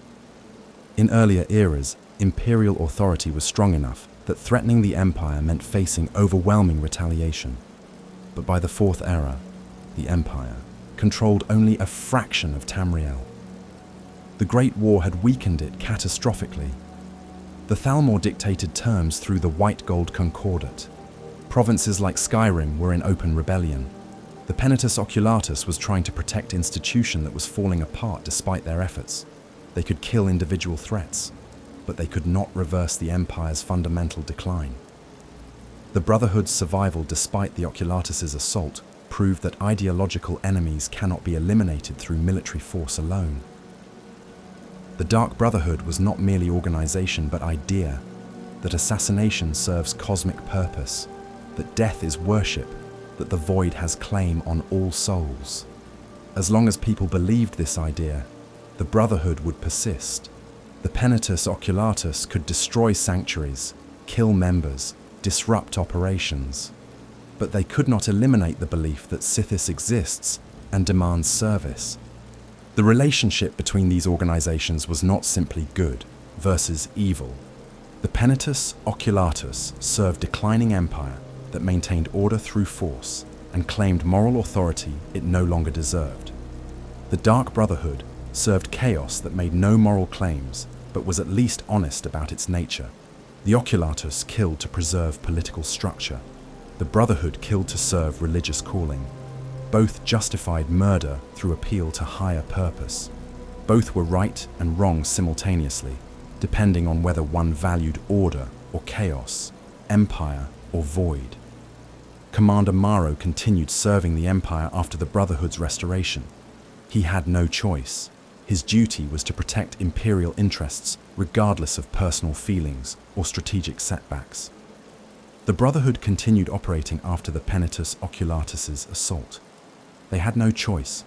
In earlier eras, imperial authority was strong enough that threatening the Empire meant facing overwhelming retaliation. But by the Fourth Era, the Empire controlled only a fraction of Tamriel. The Great War had weakened it catastrophically. The Thalmor dictated terms through the White Gold Concordat. Provinces like Skyrim were in open rebellion. The Penitus Oculatus was trying to protect institution that was falling apart despite their efforts. They could kill individual threats, but they could not reverse the Empire's fundamental decline. The Brotherhood's survival despite the Oculatus's assault proved that ideological enemies cannot be eliminated through military force alone. The Dark Brotherhood was not merely organization but idea, that assassination serves cosmic purpose, that death is worship, that the void has claim on all souls. As long as people believed this idea, the Brotherhood would persist. The Penitus Oculatus could destroy sanctuaries, kill members, disrupt operations. But they could not eliminate the belief that Sithis exists and demands service. The relationship between these organizations was not simply good versus evil. The Penitus Oculatus served declining empire that maintained order through force and claimed moral authority it no longer deserved. The Dark Brotherhood served chaos that made no moral claims but was at least honest about its nature. The Oculatus killed to preserve political structure. The Brotherhood killed to serve religious calling. Both justified murder through appeal to higher purpose. Both were right and wrong simultaneously, depending on whether one valued order or chaos, empire or void. Commander Maro continued serving the Empire after the Brotherhood's restoration. He had no choice. His duty was to protect Imperial interests regardless of personal feelings or strategic setbacks. The Brotherhood continued operating after the Penitus Oculatus's assault. They had no choice.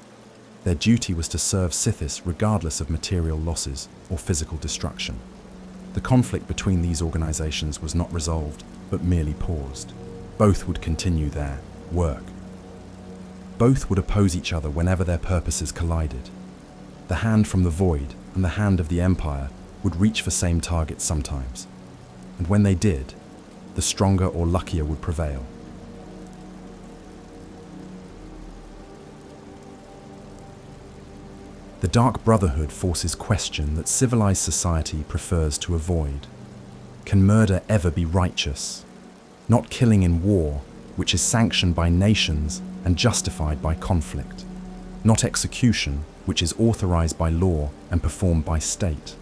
Their duty was to serve Sithis regardless of material losses or physical destruction. The conflict between these organizations was not resolved, but merely paused. Both would continue their work. Both would oppose each other whenever their purposes collided. The hand from the void and the hand of the Empire would reach for same targets sometimes, and when they did, the stronger or luckier would prevail. The Dark Brotherhood forces question that civilized society prefers to avoid. Can murder ever be righteous? Not killing in war, which is sanctioned by nations and justified by conflict. Not execution, which is authorized by law and performed by state.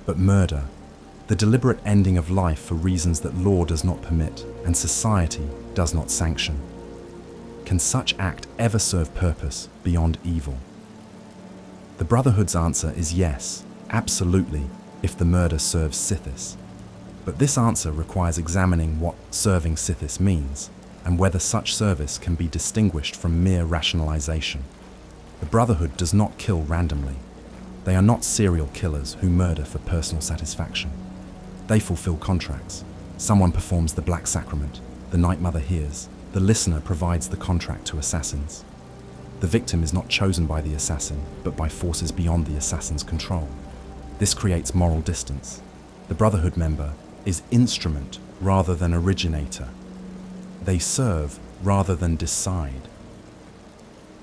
But murder, the deliberate ending of life for reasons that law does not permit and society does not sanction. Can such act ever serve purpose beyond evil? The Brotherhood's answer is yes, absolutely, if the murder serves Sithis. But this answer requires examining what serving Sithis means, and whether such service can be distinguished from mere rationalization. The Brotherhood does not kill randomly. They are not serial killers who murder for personal satisfaction. They fulfill contracts. Someone performs the Black Sacrament, the Night Mother hears, the listener provides the contract to assassins. The victim is not chosen by the assassin, but by forces beyond the assassin's control. This creates moral distance. The Brotherhood member is instrument rather than originator. They serve rather than decide.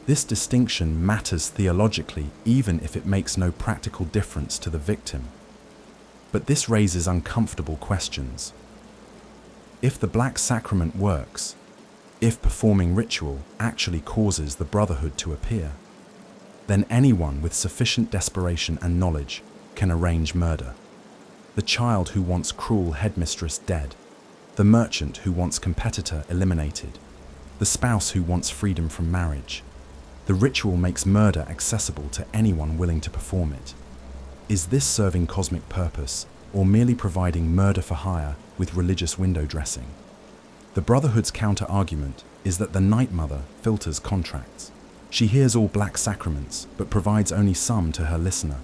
This distinction matters theologically even if it makes no practical difference to the victim. But this raises uncomfortable questions. If the Black Sacrament works, if performing ritual actually causes the Brotherhood to appear, then anyone with sufficient desperation and knowledge can arrange murder. The child who wants cruel headmistress dead, the merchant who wants competitor eliminated, the spouse who wants freedom from marriage. The ritual makes murder accessible to anyone willing to perform it. Is this serving cosmic purpose, or merely providing murder for hire with religious window dressing? The Brotherhood's counter-argument is that the Night Mother filters contracts. She hears all Black Sacraments, but provides only some to her listener.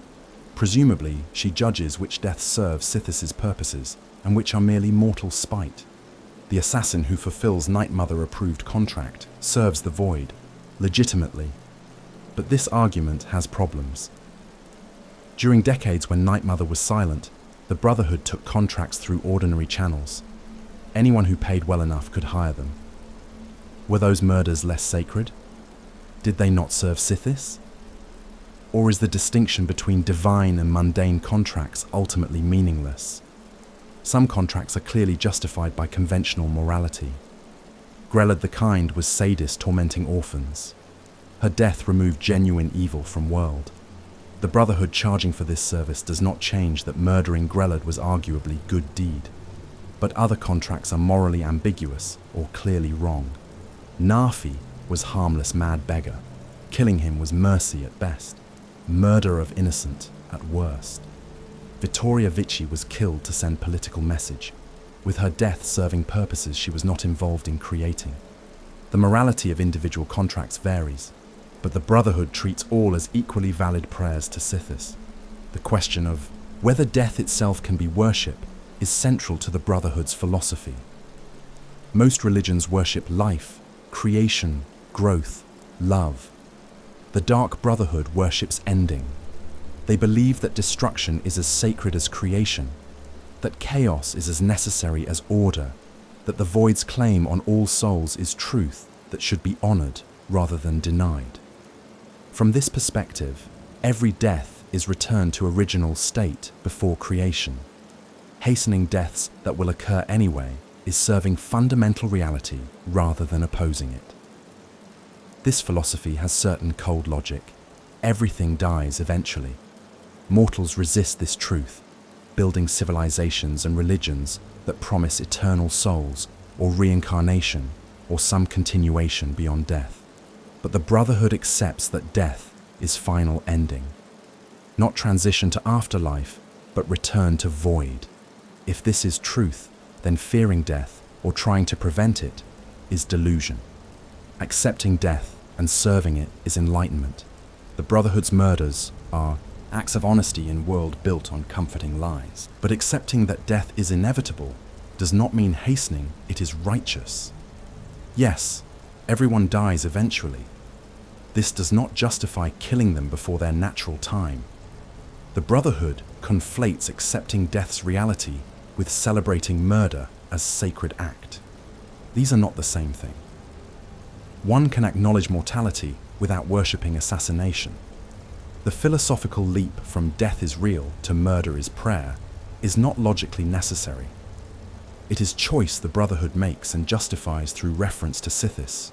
Presumably, she judges which deaths serve Sithis' purposes and which are merely mortal spite. The assassin who fulfills Night Mother-approved contract serves the void, legitimately. But this argument has problems. During decades when Night Mother was silent, the Brotherhood took contracts through ordinary channels. Anyone who paid well enough could hire them. Were those murders less sacred? Did they not serve Sithis? Or is the distinction between divine and mundane contracts ultimately meaningless? Some contracts are clearly justified by conventional morality. Grelad the Kind was sadist tormenting orphans. Her death removed genuine evil from world. The Brotherhood charging for this service does not change that murdering Grelad was arguably good deed. but other contracts are morally ambiguous or clearly wrong. Nafi was harmless mad beggar. Killing him was mercy at best, murder of innocent at worst. Vittoria Vici was killed to send political message, with her death serving purposes she was not involved in creating. The morality of individual contracts varies, but the Brotherhood treats all as equally valid prayers to Sithis. The question of whether death itself can be worship is central to the Brotherhood's philosophy. Most religions worship life, creation, growth, love. The Dark Brotherhood worships ending. They believe that destruction is as sacred as creation, that chaos is as necessary as order, that the Void's claim on all souls is truth that should be honored rather than denied. From this perspective, every death is returned to original state before creation. Hastening deaths that will occur anyway is serving fundamental reality rather than opposing it. This philosophy has certain cold logic. Everything dies eventually. Mortals resist this truth, building civilizations and religions that promise eternal souls or reincarnation or some continuation beyond death. But the Brotherhood accepts that death is final ending. Not transition to afterlife, but return to void. If this is truth, then fearing death or trying to prevent it is delusion. Accepting death and serving it is enlightenment. The Brotherhood's murders are acts of honesty in a world built on comforting lies. But accepting that death is inevitable does not mean hastening it is righteous. Yes, everyone dies eventually. This does not justify killing them before their natural time. The Brotherhood conflates accepting death's reality with celebrating murder as sacred act. These are not the same thing. One can acknowledge mortality without worshipping assassination. The philosophical leap from death is real to murder is prayer is not logically necessary. It is choice the Brotherhood makes and justifies through reference to Sithis.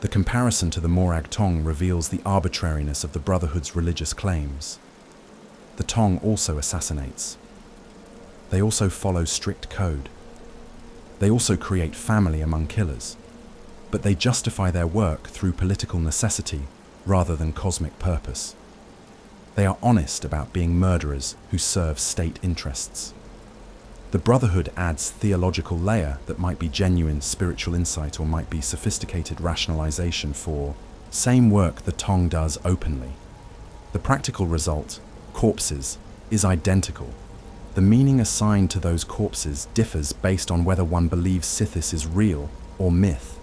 The comparison to the Morag Tong reveals the arbitrariness of the Brotherhood's religious claims. The Tong also assassinates. They also follow strict code. They also create family among killers. But they justify their work through political necessity rather than cosmic purpose. They are honest about being murderers who serve state interests. The Brotherhood adds theological layer that might be genuine spiritual insight or might be sophisticated rationalization for same work the Tong does openly. The practical result, corpses, is identical. The meaning assigned to those corpses differs based on whether one believes Sithis is real or myth.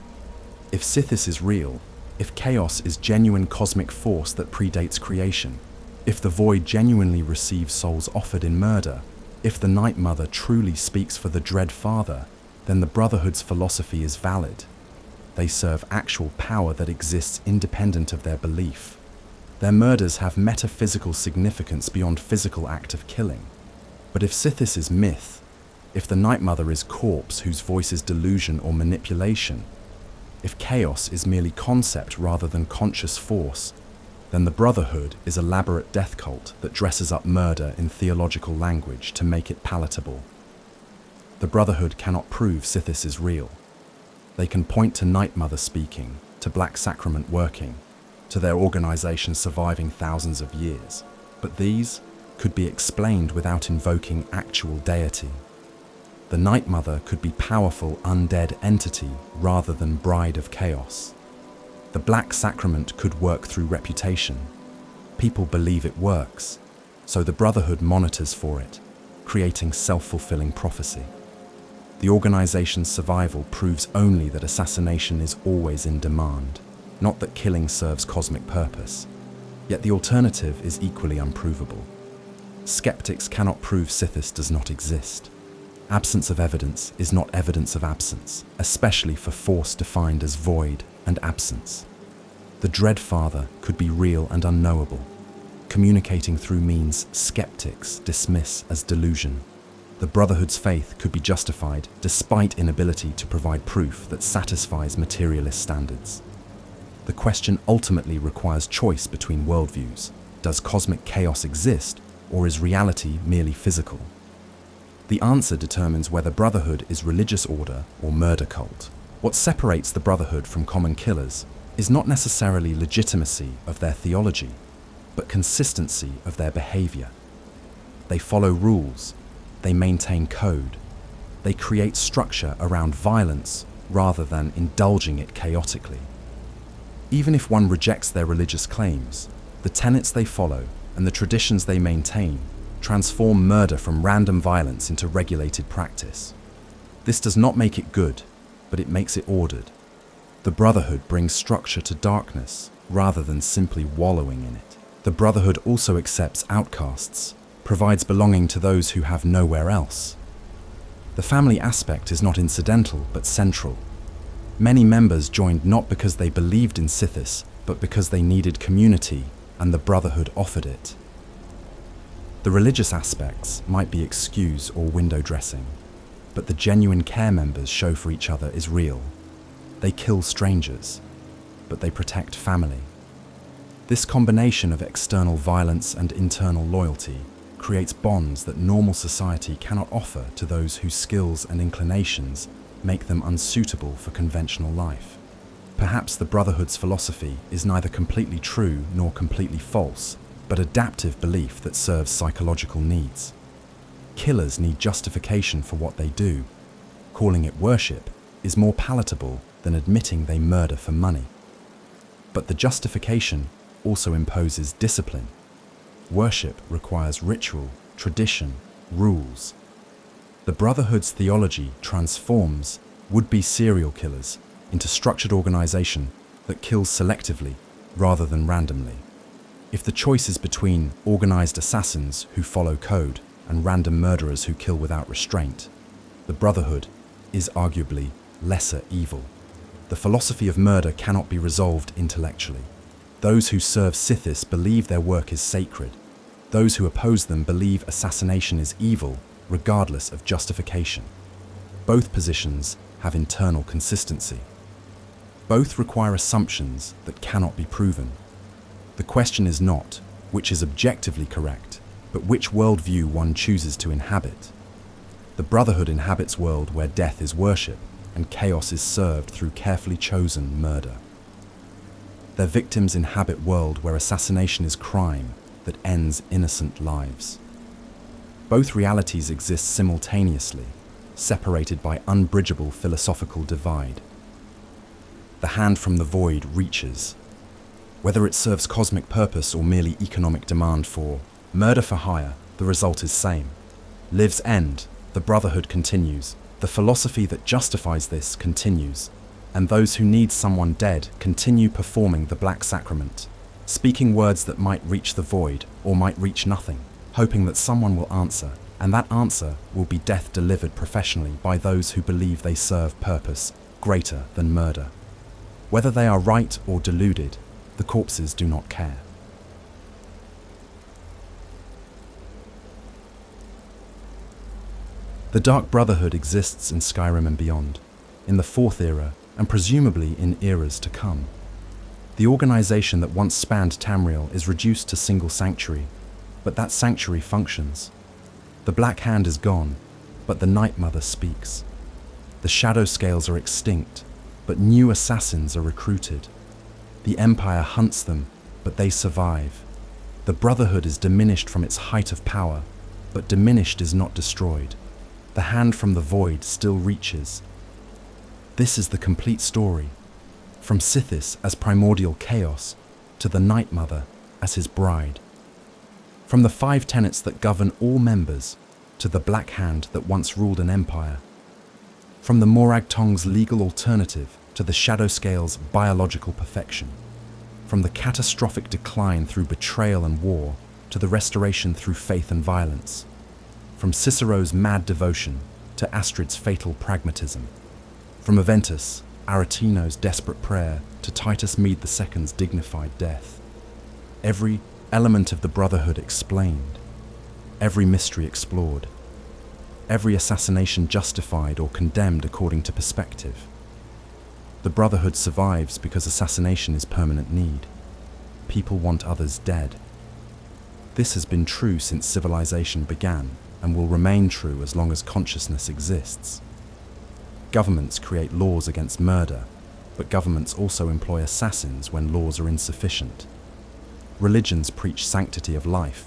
If Sithis is real, if chaos is genuine cosmic force that predates creation, if the Void genuinely receives souls offered in murder, if the Night Mother truly speaks for the Dread Father, then the Brotherhood's philosophy is valid. They serve actual power that exists independent of their belief. Their murders have metaphysical significance beyond physical act of killing. But if Sithis is myth, if the Night Mother is corpse whose voice is delusion or manipulation, if chaos is merely concept rather than conscious force, then the Brotherhood is an elaborate death cult that dresses up murder in theological language to make it palatable. The Brotherhood cannot prove Sithis is real. They can point to Night Mother speaking, to Black Sacrament working, to their organization surviving thousands of years, but these could be explained without invoking actual deity. The Night Mother could be powerful undead entity rather than bride of chaos. The Black Sacrament could work through reputation. People believe it works, so the Brotherhood monitors for it, creating self-fulfilling prophecy. The organization's survival proves only that assassination is always in demand, not that killing serves cosmic purpose. Yet the alternative is equally unprovable. Skeptics cannot prove Sithis does not exist. Absence of evidence is not evidence of absence, especially for force defined as void and absence. The Dread Father could be real and unknowable, communicating through means skeptics dismiss as delusion. The Brotherhood's faith could be justified despite inability to provide proof that satisfies materialist standards. The question ultimately requires choice between worldviews. Does cosmic chaos exist, or is reality merely physical? The answer determines whether Brotherhood is religious order or murder cult. What separates the Brotherhood from common killers is not necessarily legitimacy of their theology, but consistency of their behavior. They follow rules, they maintain code, they create structure around violence rather than indulging it chaotically. Even if one rejects their religious claims, the tenets they follow and the traditions they maintain transform murder from random violence into regulated practice. This does not make it good, but it makes it ordered. The Brotherhood brings structure to darkness rather than simply wallowing in it. The Brotherhood also accepts outcasts, provides belonging to those who have nowhere else. The family aspect is not incidental but central. Many members joined not because they believed in Sithis, but because they needed community and the Brotherhood offered it. The religious aspects might be excuse or window dressing, but the genuine care members show for each other is real. They kill strangers, but they protect family. This combination of external violence and internal loyalty creates bonds that normal society cannot offer to those whose skills and inclinations make them unsuitable for conventional life. Perhaps the Brotherhood's philosophy is neither completely true nor completely false, but adaptive belief that serves psychological needs. Killers need justification for what they do. Calling it worship is more palatable than admitting they murder for money. But the justification also imposes discipline. Worship requires ritual, tradition, rules. The Brotherhood's theology transforms would-be serial killers into structured organization that kills selectively rather than randomly. If the choice is between organized assassins who follow code and random murderers who kill without restraint, the Brotherhood is arguably lesser evil. The philosophy of murder cannot be resolved intellectually. Those who serve Sithis believe their work is sacred. Those who oppose them believe assassination is evil, regardless of justification. Both positions have internal consistency. Both require assumptions that cannot be proven. The question is not which is objectively correct, but which worldview one chooses to inhabit. The Brotherhood inhabits a world where death is worship and chaos is served through carefully chosen murder. Their victims inhabit a world where assassination is crime that ends innocent lives. Both realities exist simultaneously, separated by unbridgeable philosophical divide. The hand from the void reaches. Whether it serves cosmic purpose or merely economic demand for murder for hire, the result is same. Lives end, the Brotherhood continues. The philosophy that justifies this continues, and those who need someone dead continue performing the black sacrament, speaking words that might reach the void or might reach nothing, hoping that someone will answer, and that answer will be death delivered professionally by those who believe they serve purpose greater than murder. Whether they are right or deluded, the corpses do not care. The Dark Brotherhood exists in Skyrim and beyond, in the Fourth Era, and presumably in eras to come. The organization that once spanned Tamriel is reduced to single sanctuary, but that sanctuary functions. The Black Hand is gone, but the Night Mother speaks. The Shadowscales are extinct, but new assassins are recruited. The Empire hunts them, but they survive. The Brotherhood is diminished from its height of power, but diminished is not destroyed. The hand from the void still reaches. This is the complete story, from Sithis as primordial chaos to the Night Mother as his bride. From the Five Tenets that govern all members to the Black Hand that once ruled an empire. From the Morag Tong's legal alternative to the Shadowscales' biological perfection. From the catastrophic decline through betrayal and war to the restoration through faith and violence. From Cicero's mad devotion to Astrid's fatal pragmatism. From Aventus, Aretino's desperate prayer to Titus Mede II's dignified death. Every element of the Brotherhood explained. Every mystery explored. Every assassination justified or condemned according to perspective. The Brotherhood survives because assassination is permanent need. People want others dead. This has been true since civilization began, and will remain true as long as consciousness exists. Governments create laws against murder, but governments also employ assassins when laws are insufficient. Religions preach sanctity of life,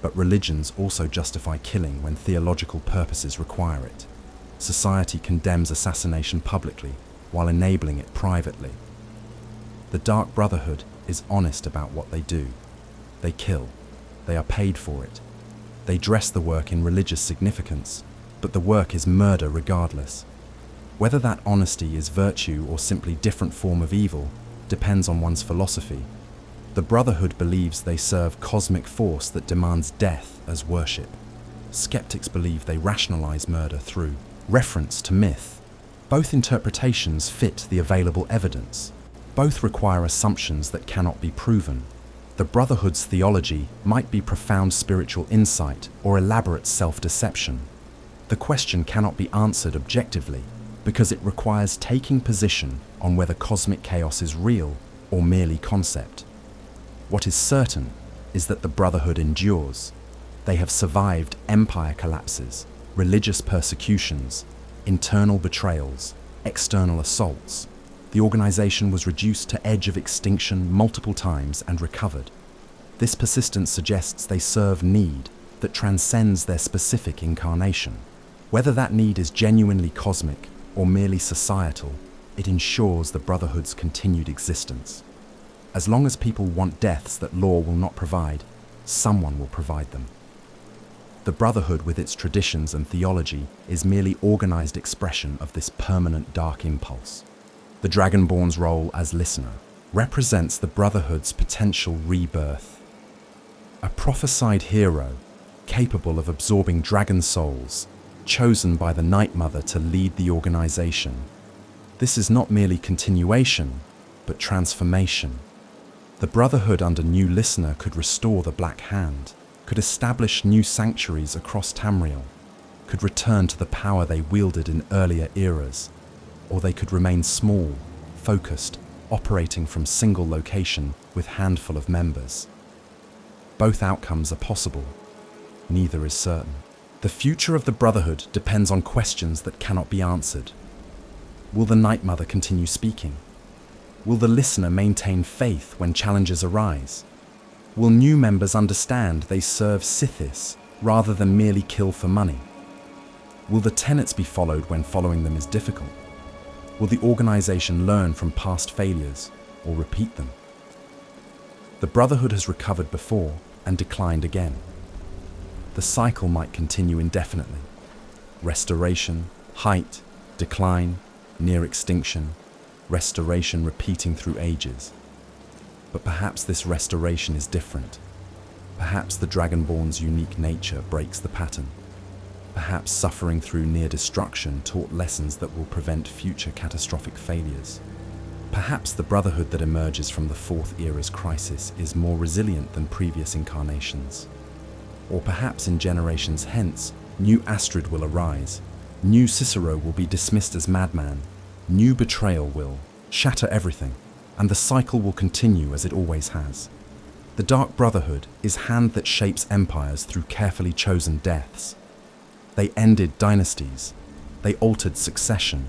but religions also justify killing when theological purposes require it. Society condemns assassination publicly while enabling it privately. The Dark Brotherhood is honest about what they do. They kill. They are paid for it. They dress the work in religious significance, but the work is murder regardless. Whether that honesty is virtue or simply different form of evil depends on one's philosophy. The Brotherhood believes they serve cosmic force that demands death as worship. Skeptics believe they rationalize murder through reference to myth. Both interpretations fit the available evidence. Both require assumptions that cannot be proven. The Brotherhood's theology might be profound spiritual insight or elaborate self-deception. The question cannot be answered objectively because it requires taking position on whether cosmic chaos is real or merely concept. What is certain is that the Brotherhood endures. They have survived empire collapses, religious persecutions, internal betrayals, external assaults. The organization was reduced to edge of extinction multiple times and recovered. This persistence suggests they serve need that transcends their specific incarnation. Whether that need is genuinely cosmic or merely societal, it ensures the Brotherhood's continued existence. As long as people want deaths that law will not provide, someone will provide them. The Brotherhood, with its traditions and theology, is merely organized expression of this permanent dark impulse. The Dragonborn's role as listener represents the Brotherhood's potential rebirth. A prophesied hero, capable of absorbing dragon souls, chosen by the Night Mother to lead the organization. This is not merely continuation, but transformation. The Brotherhood under new listener could restore the Black Hand, could establish new sanctuaries across Tamriel, could return to the power they wielded in earlier eras, or they could remain small, focused, operating from single location with handful of members. Both outcomes are possible. Neither is certain. The future of the Brotherhood depends on questions that cannot be answered. Will the Night Mother continue speaking? Will the listener maintain faith when challenges arise? Will new members understand they serve Sithis rather than merely kill for money? Will the tenets be followed when following them is difficult? Will the organization learn from past failures or repeat them? The Brotherhood has recovered before and declined again. The cycle might continue indefinitely. Restoration, height, decline, near extinction, restoration repeating through ages. But perhaps this restoration is different. Perhaps the Dragonborn's unique nature breaks the pattern. Perhaps suffering through near destruction taught lessons that will prevent future catastrophic failures. Perhaps the Brotherhood that emerges from the Fourth Era's crisis is more resilient than previous incarnations. Or perhaps in generations hence, new Astrid will arise, new Cicero will be dismissed as madman, new betrayal will shatter everything, and the cycle will continue as it always has. The Dark Brotherhood is hand that shapes empires through carefully chosen deaths. They ended dynasties, they altered succession,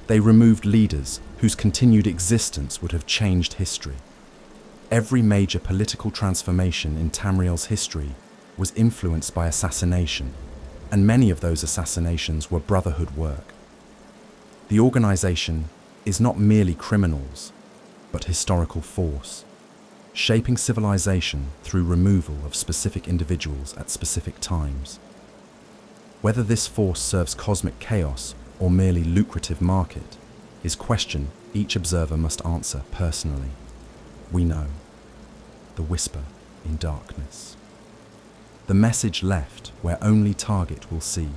they removed leaders whose continued existence would have changed history. Every major political transformation in Tamriel's history was influenced by assassination, and many of those assassinations were Brotherhood work. The organization is not merely criminals, but historical force, shaping civilization through removal of specific individuals at specific times. Whether this force serves cosmic chaos or merely lucrative market is question each observer must answer personally. We know. The whisper in darkness. The message left where only target will see.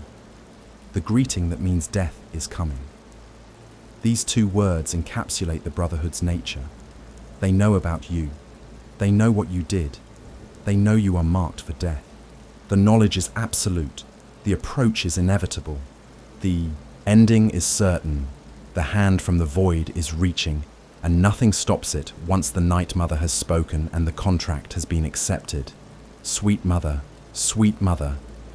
The greeting that means death is coming. These two words encapsulate the Brotherhood's nature. They know about you. They know what you did. They know you are marked for death. The knowledge is absolute. The approach is inevitable. The ending is certain. The hand from the void is reaching, and nothing stops it once the Night Mother has spoken and the contract has been accepted. Sweet Mother,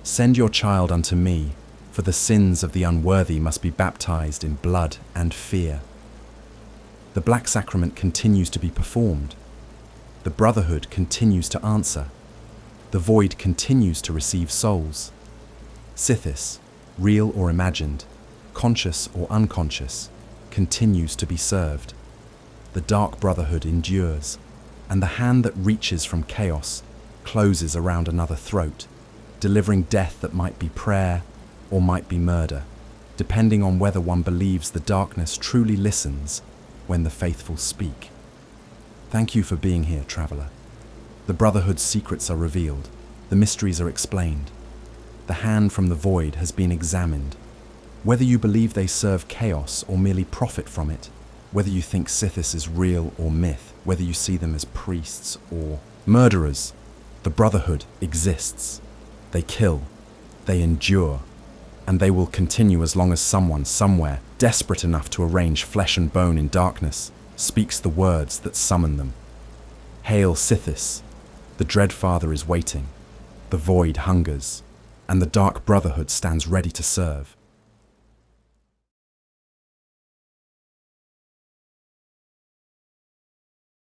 Send your child unto me, for the sins of the unworthy must be baptized in blood and fear. The Black Sacrament continues to be performed. The Brotherhood continues to answer. The Void continues to receive souls. Sithis, real or imagined, conscious or unconscious, continues to be served. The Dark Brotherhood endures, and the hand that reaches from chaos closes around another throat, delivering death that might be prayer or might be murder, depending on whether one believes the darkness truly listens when the faithful speak. Thank you for being here, traveler. The Brotherhood's secrets are revealed, the mysteries are explained. The hand from the void has been examined. Whether you believe they serve chaos or merely profit from it, whether you think Sithis is real or myth, whether you see them as priests or murderers, the Brotherhood exists. They kill, they endure, and they will continue as long as someone somewhere, desperate enough to arrange flesh and bone in darkness, speaks the words that summon them. Hail Sithis! The Dread Father is waiting, the Void hungers, and the Dark Brotherhood stands ready to serve.